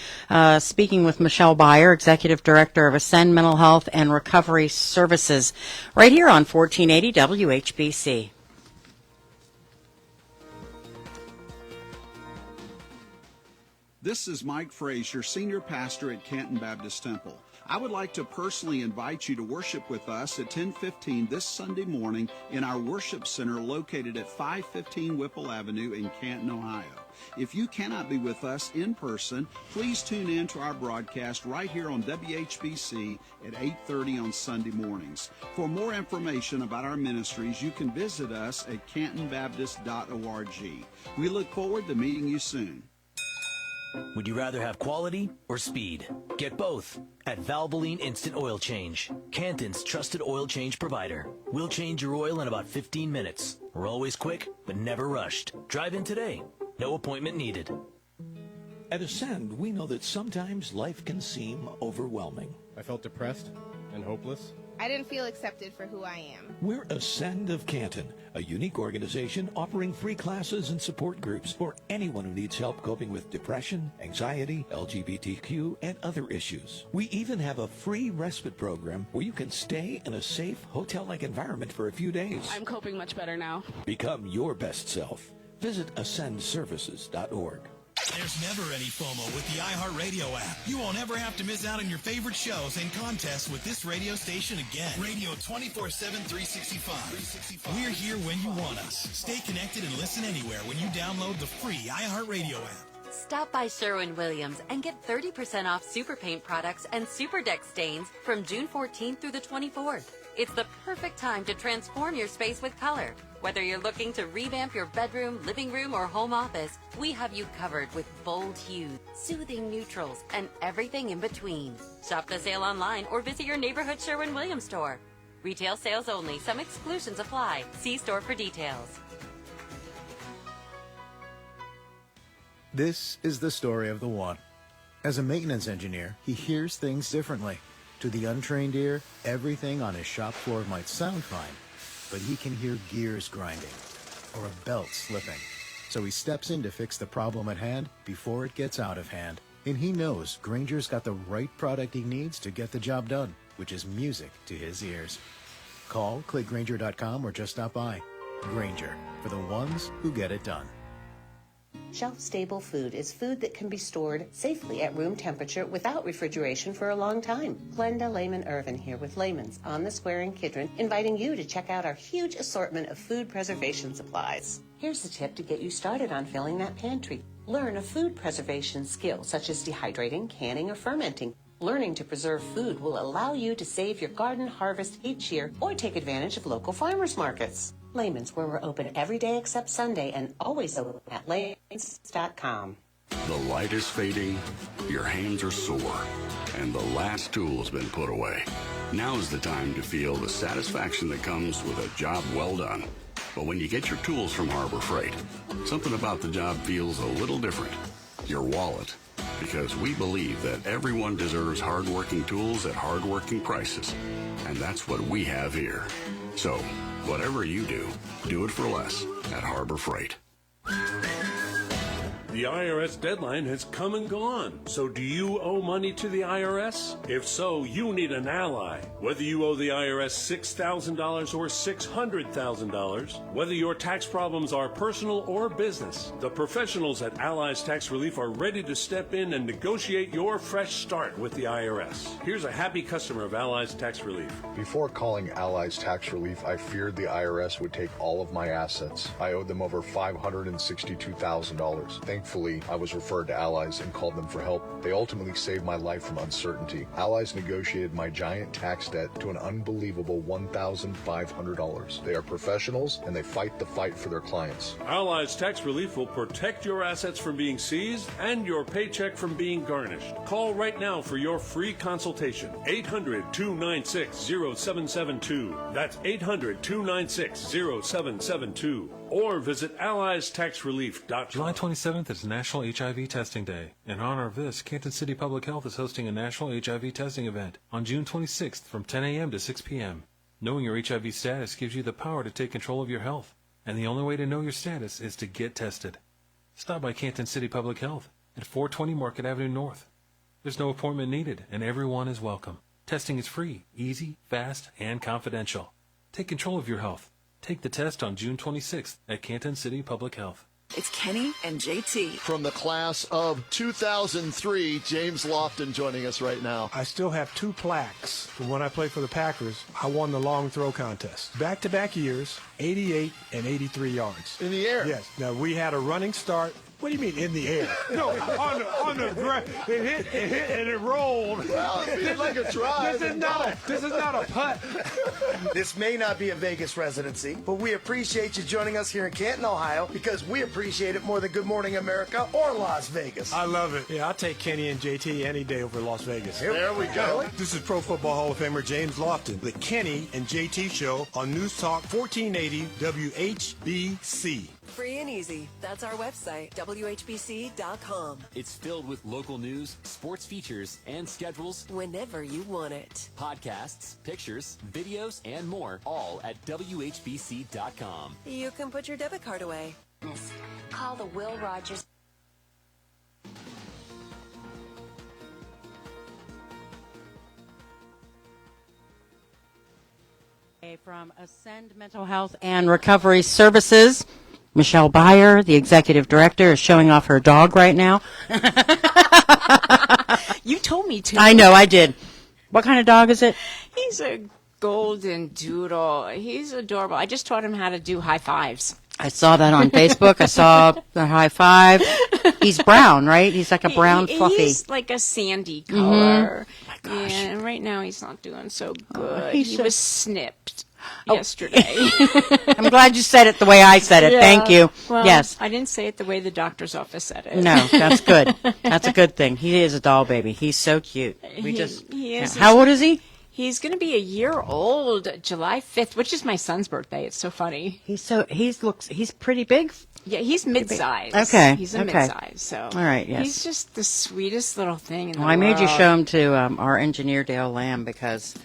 speaking with Michelle Beyer, Executive Director of Ascend Mental Health and Recovery Services, right here on 1480 WHBC. This is Mike Frazier, Senior Pastor at Canton Baptist Temple. I would like to personally invite you to worship with us at 10:15 this Sunday morning in our worship center located at 515 Whipple Avenue in Canton, Ohio. If you cannot be with us in person, please tune in to our broadcast right here on WHBC at 8:30 on Sunday mornings. For more information about our ministries, you can visit us at cantonbaptist.org. We look forward to meeting you soon. Would you rather have quality or speed? Get both at Valvoline Instant Oil Change, Canton's trusted oil change provider. We'll change your oil in about 15 minutes. We're always quick, but never rushed. Drive in today. No appointment needed. At Ascend, we know that sometimes life can seem overwhelming. I felt depressed and hopeless. I didn't feel accepted for who I am. We're Ascend of Canton, a unique organization offering free classes and support groups for anyone who needs help coping with depression, anxiety, LGBTQ, and other issues. We even have a free respite program where you can stay in a safe hotel-like environment for a few days. I'm coping much better now. Become your best self. Visit ascendservices.org. There's never any FOMO with the iHeartRadio app. You won't ever have to miss out on your favorite shows and contests with this radio station again. Radio 24/7, 365. We're here when you want us. Stay connected and listen anywhere when you download the free iHeartRadio app. Stop by Sherwin-Williams and get 30% off Super Paint products and Super Deck stains from June 14th through the 24th. It's the perfect time to transform your space with color. Whether you're looking to revamp your bedroom, living room, or home office, we have you covered with bold hues, soothing neutrals, and everything in between. Shop the sale online or visit your neighborhood Sherwin-Williams store. Retail sales only. Some exclusions apply. See store for details. This is the story of the one. As a maintenance engineer, he hears things differently. To the untrained ear, everything on his shop floor might sound fine, but he can hear gears grinding or a belt slipping. So he steps in to fix the problem at hand before it gets out of hand. And he knows Grainger's got the right product he needs to get the job done, which is music to his ears. Call, click Grainger.com, or just stop by. Grainger, for the ones who get it done. Shelf-stable food is food that can be stored safely at room temperature without refrigeration for a long time. Glenda Lehman-Irvin here with Lehman's on the Square in Kidron, inviting you to check out our huge assortment of food preservation supplies. Here's a tip to get you started on filling that pantry. Learn a food preservation skill such as dehydrating, canning, or fermenting. Learning to preserve food will allow you to save your garden harvest each year or take advantage of local farmers markets. Lehman's, where we're open every day except Sunday and always open at Lehman's.com. The light is fading, your hands are sore, and the last tool's been put away. Now's the time to feel the satisfaction that comes with a job well done. But when you get your tools from Harbor Freight, something about the job feels a little different. Your wallet. Because we believe that everyone deserves hardworking tools at hardworking prices. And that's what we have here. So, whatever you do, do it for less at Harbor Freight. The IRS deadline has come and gone. So do you owe money to the IRS? If so, you need an ally. Whether you owe the IRS $6,000 or $600,000, whether your tax problems are personal or business, the professionals at Allies Tax Relief are ready to step in and negotiate your fresh start with the IRS. Here's a happy customer of Allies Tax Relief. Before calling Allies Tax Relief, I feared the IRS would take all of my assets. I owed them over $562,000. Thankfully, I was referred to Allies and called them for help. They ultimately saved my life from uncertainty. Allies negotiated my giant tax debt to an unbelievable $1,500. They are professionals, and they fight the fight for their clients. Allies Tax Relief will protect your assets from being seized and your paycheck from being garnished. Call right now for your free consultation. 800-296-0772. That's 800-296-0772. Or visit AlliesTaxRelief.com. July 27th is National HIV Testing Day. In honor of this, Canton City Public Health is hosting a National HIV Testing event on June 26th from 10 a.m. to 6 p.m. Knowing your HIV status gives you the power to take control of your health. And the only way to know your status is to get tested. Stop by Canton City Public Health at 420 Market Avenue North. There's no appointment needed, and everyone is welcome. Testing is free, easy, fast, and confidential. Take control of your health. Take the test on June 26th at Canton City Public Health. It's Kenny and JT. From the class of 2003, James Lofton joining us right now. I still have 2 plaques from when I played for the Packers. I won the long throw contest. Back-to-back years, 88 and 83 yards. In the air? Yes. Now, we had a running start What do you mean in the air? No, on the ground. It hit and it rolled. Well, it feels like a drive. This is not a putt. This may not be a Vegas residency, but we appreciate you joining us here in Canton, Ohio, because we appreciate it more than Good Morning America or Las Vegas. I love it. Yeah, I'll take Kenny and JT any day over Las Vegas. There we go. This is Pro Football Hall of Famer James Lofton, the Kenny and JT Show on News Talk 1480 WHBC. Free and easy. That's our website, WHBC.com. It's filled with local news, sports features, and schedules. Whenever you want it. Podcasts, pictures, videos, and more, all at WHBC.com. You can put your debit card away. Call the Will Rogers. From Ascend Mental Health and Recovery Services, Michelle Byer, the executive director, is showing off her dog right now. You told me to. I know, I did. What kind of dog is it? He's a golden doodle. He's adorable. I just taught him how to do high fives. I saw that on Facebook. I saw the high five. He's brown, right? He's like a brown fluffy. He's like a sandy color. Oh my gosh. Yeah, and right now he's not doing so good. Oh, he was snipped yesterday. I'm glad you said it the way I said it. Yeah. Thank you. Well, yes. I didn't say it the way the doctor's office said it. No, that's good. That's a good thing. He is a doll baby. He's so cute. He is. How old is he? He's going to be a year old, July 5th, which is my son's birthday. It's so funny. He's pretty big. Yeah, he's mid-size. Okay. He's a okay. mid-size. So all right. Yes. He's just the sweetest little thing in the Well, world. I made you show him to our engineer Dale Lamb because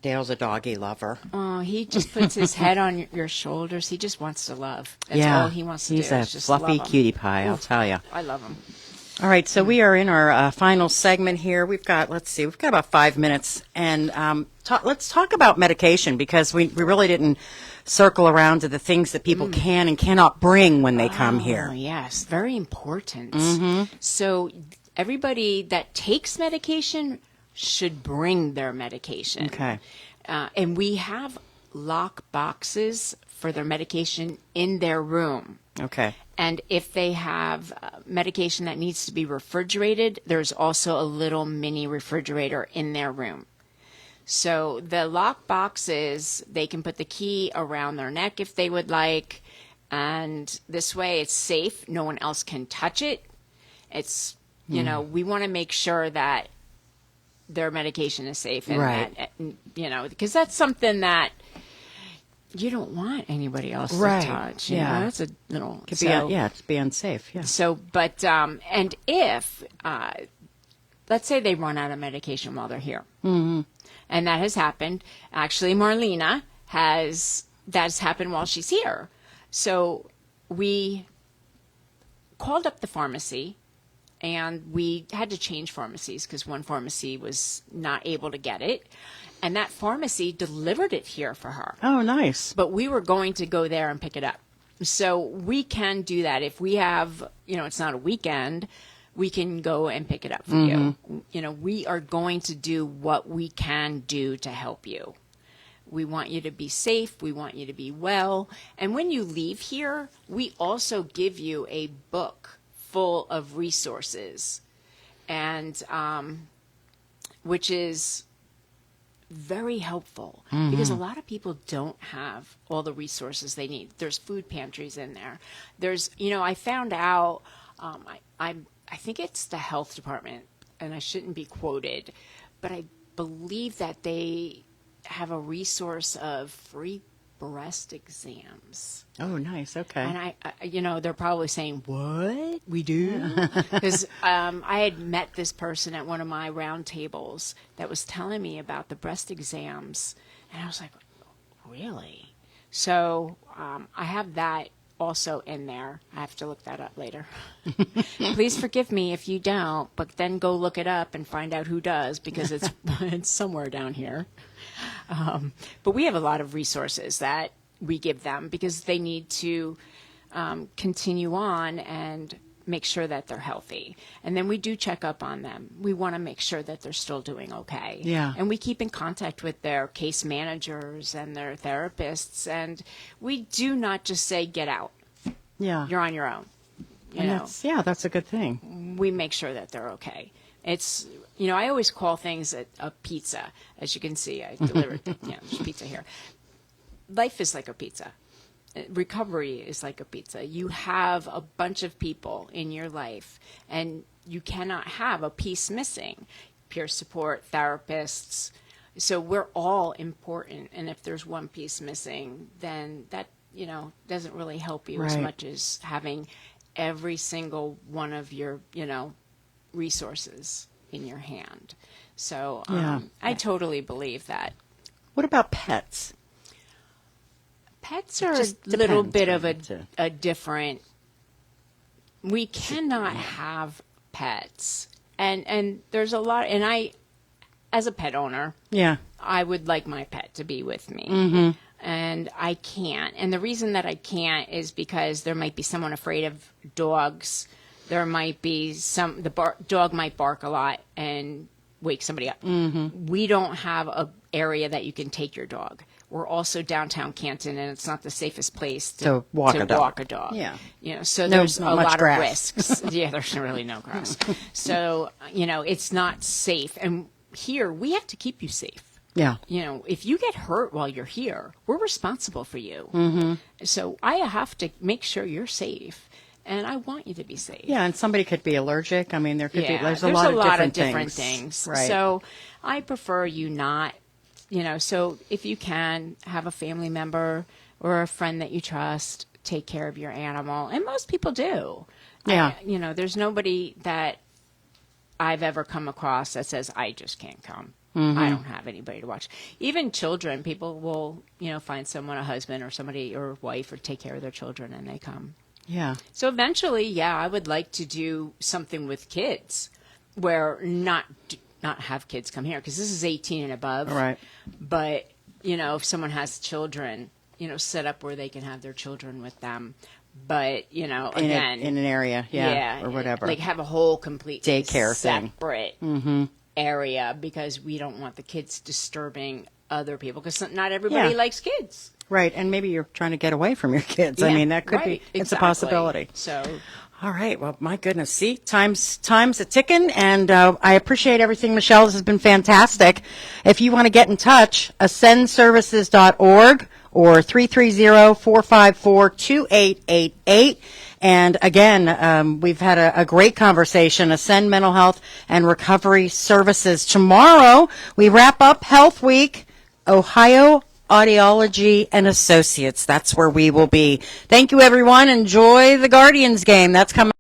Dale's a doggy lover. Oh, he just puts his head on your shoulders. He just wants to love. That's yeah, all he wants to he's do. a is just fluffy love him. cutie pie. I'll tell you. I love him. All right, so we are in our final segment here. We've got about 5 minutes, and let's talk about medication because we really didn't circle around to the things that people can and cannot bring when they come here. Oh, yes, very important. Mm-hmm. So everybody that takes medication should bring their medication. Okay. And we have lock boxes for their medication in their room. Okay. And if they have medication that needs to be refrigerated, there's also a little mini refrigerator in their room. So the lock boxes, they can put the key around their neck if they would like. And this way it's safe. No one else can touch it. It's, we want to make sure that their medication is safe. And right. that, because that's something that you don't want anybody else right. to touch. Yeah. It's a little... it'd be unsafe. Yeah. So, but, and if, let's say they run out of medication while they're here. Mm-hmm. And that has happened. Actually, Marlena that's happened while she's here. So we called up the pharmacy and we had to change pharmacies because one pharmacy was not able to get it. And that pharmacy delivered it here for her. Oh, nice. But we were going to go there and pick it up. So we can do that. If we have, it's not a weekend, we can go and pick it up for you. We are going to do what we can do to help you. We want you to be safe. We want you to be well. And when you leave here, we also give you a book full of resources, and which is very helpful because a lot of people don't have all the resources they need. There's food pantries in there. There's, I found out, I think it's the health department, and I shouldn't be quoted, but I believe that they have a resource of free breast exams. Oh, nice. Okay. And I they're probably saying, what? We do? Because I had met this person at one of my round tables that was telling me about the breast exams. And I was like, really? So I have that also in there. I have to look that up later. Please forgive me if you don't, but then go look it up and find out who does because it's somewhere down here. But we have a lot of resources that we give them because they need to continue on and make sure that they're healthy. And then we do check up on them. We want to make sure that they're still doing okay. Yeah. And we keep in contact with their case managers and their therapists. And we do not just say, get out. Yeah. You're on your own. You know, that's a good thing. we make sure that they're okay. It's, you know, I always call things a pizza. As you can see, I delivered, there's pizza here. Life is like a pizza. Recovery is like a pizza. You have a bunch of people in your life, and you cannot have a piece missing. Peer support, therapists. So we're all important, and if there's one piece missing, then that, you know, doesn't really help you as Right. much as having every single one of your, you know, resources in your hand. So I totally believe that. What about pets? Pets are Just a little depends, bit of right? a different. We cannot have pets, and there's a lot. And I, as a pet owner, I would like my pet to be with me. Mhm. And I can't. And the reason that I can't is because there might be someone afraid of dogs. There might be dog might bark a lot and wake somebody up. Mhm. We don't have a area that you can take your dog. We're also downtown Canton, and it's not the safest place To walk a dog. Yeah, you know, so No- there's not a much lot grass. of risks. Yeah, there's really no grass. So you know, it's not safe. And here, we have to keep you safe. Yeah. You know, if you get hurt while you're here, we're responsible for you. Mhm. So I have to make sure you're safe, and I want you to be safe. Yeah, and somebody could be allergic. I mean, there could be. Yeah, There's a lot of different things. Right. So I prefer you not, you know, so if you can have a family member or a friend that you trust take care of your animal, and most people do. Yeah. You know, there's nobody that I've ever come across that says, I just can't come. Mhm. I don't have anybody to watch. Even children, people will, you know, find someone, a husband or somebody or wife, or take care of their children, and they come. Yeah. So eventually, yeah, I would like to do something with kids where not have kids come here, because this is 18 and above. Right. But, you know, if someone has children, you know, set up where they can have their children with them. But, you know, again. in an area, or whatever. Like have a whole complete Daycare thing. separate Mhm. area, because we don't want the kids disturbing other people, because not everybody Yeah. likes kids. Right, and maybe you're trying to get away from your kids. I Yeah, mean, that could right, be. It's exactly. a possibility. So. All right. Well, my goodness. See, time's a ticking, and I appreciate everything, Michelle. This has been fantastic. If you want to get in touch, ascendservices.org or 330-454-2888. And again, we've had a great conversation, Ascend Mental Health and Recovery Services. Tomorrow, we wrap up Health Week, Ohio Audiology and Associates. That's where we will be. Thank you, everyone. Enjoy the Guardians game. That's coming.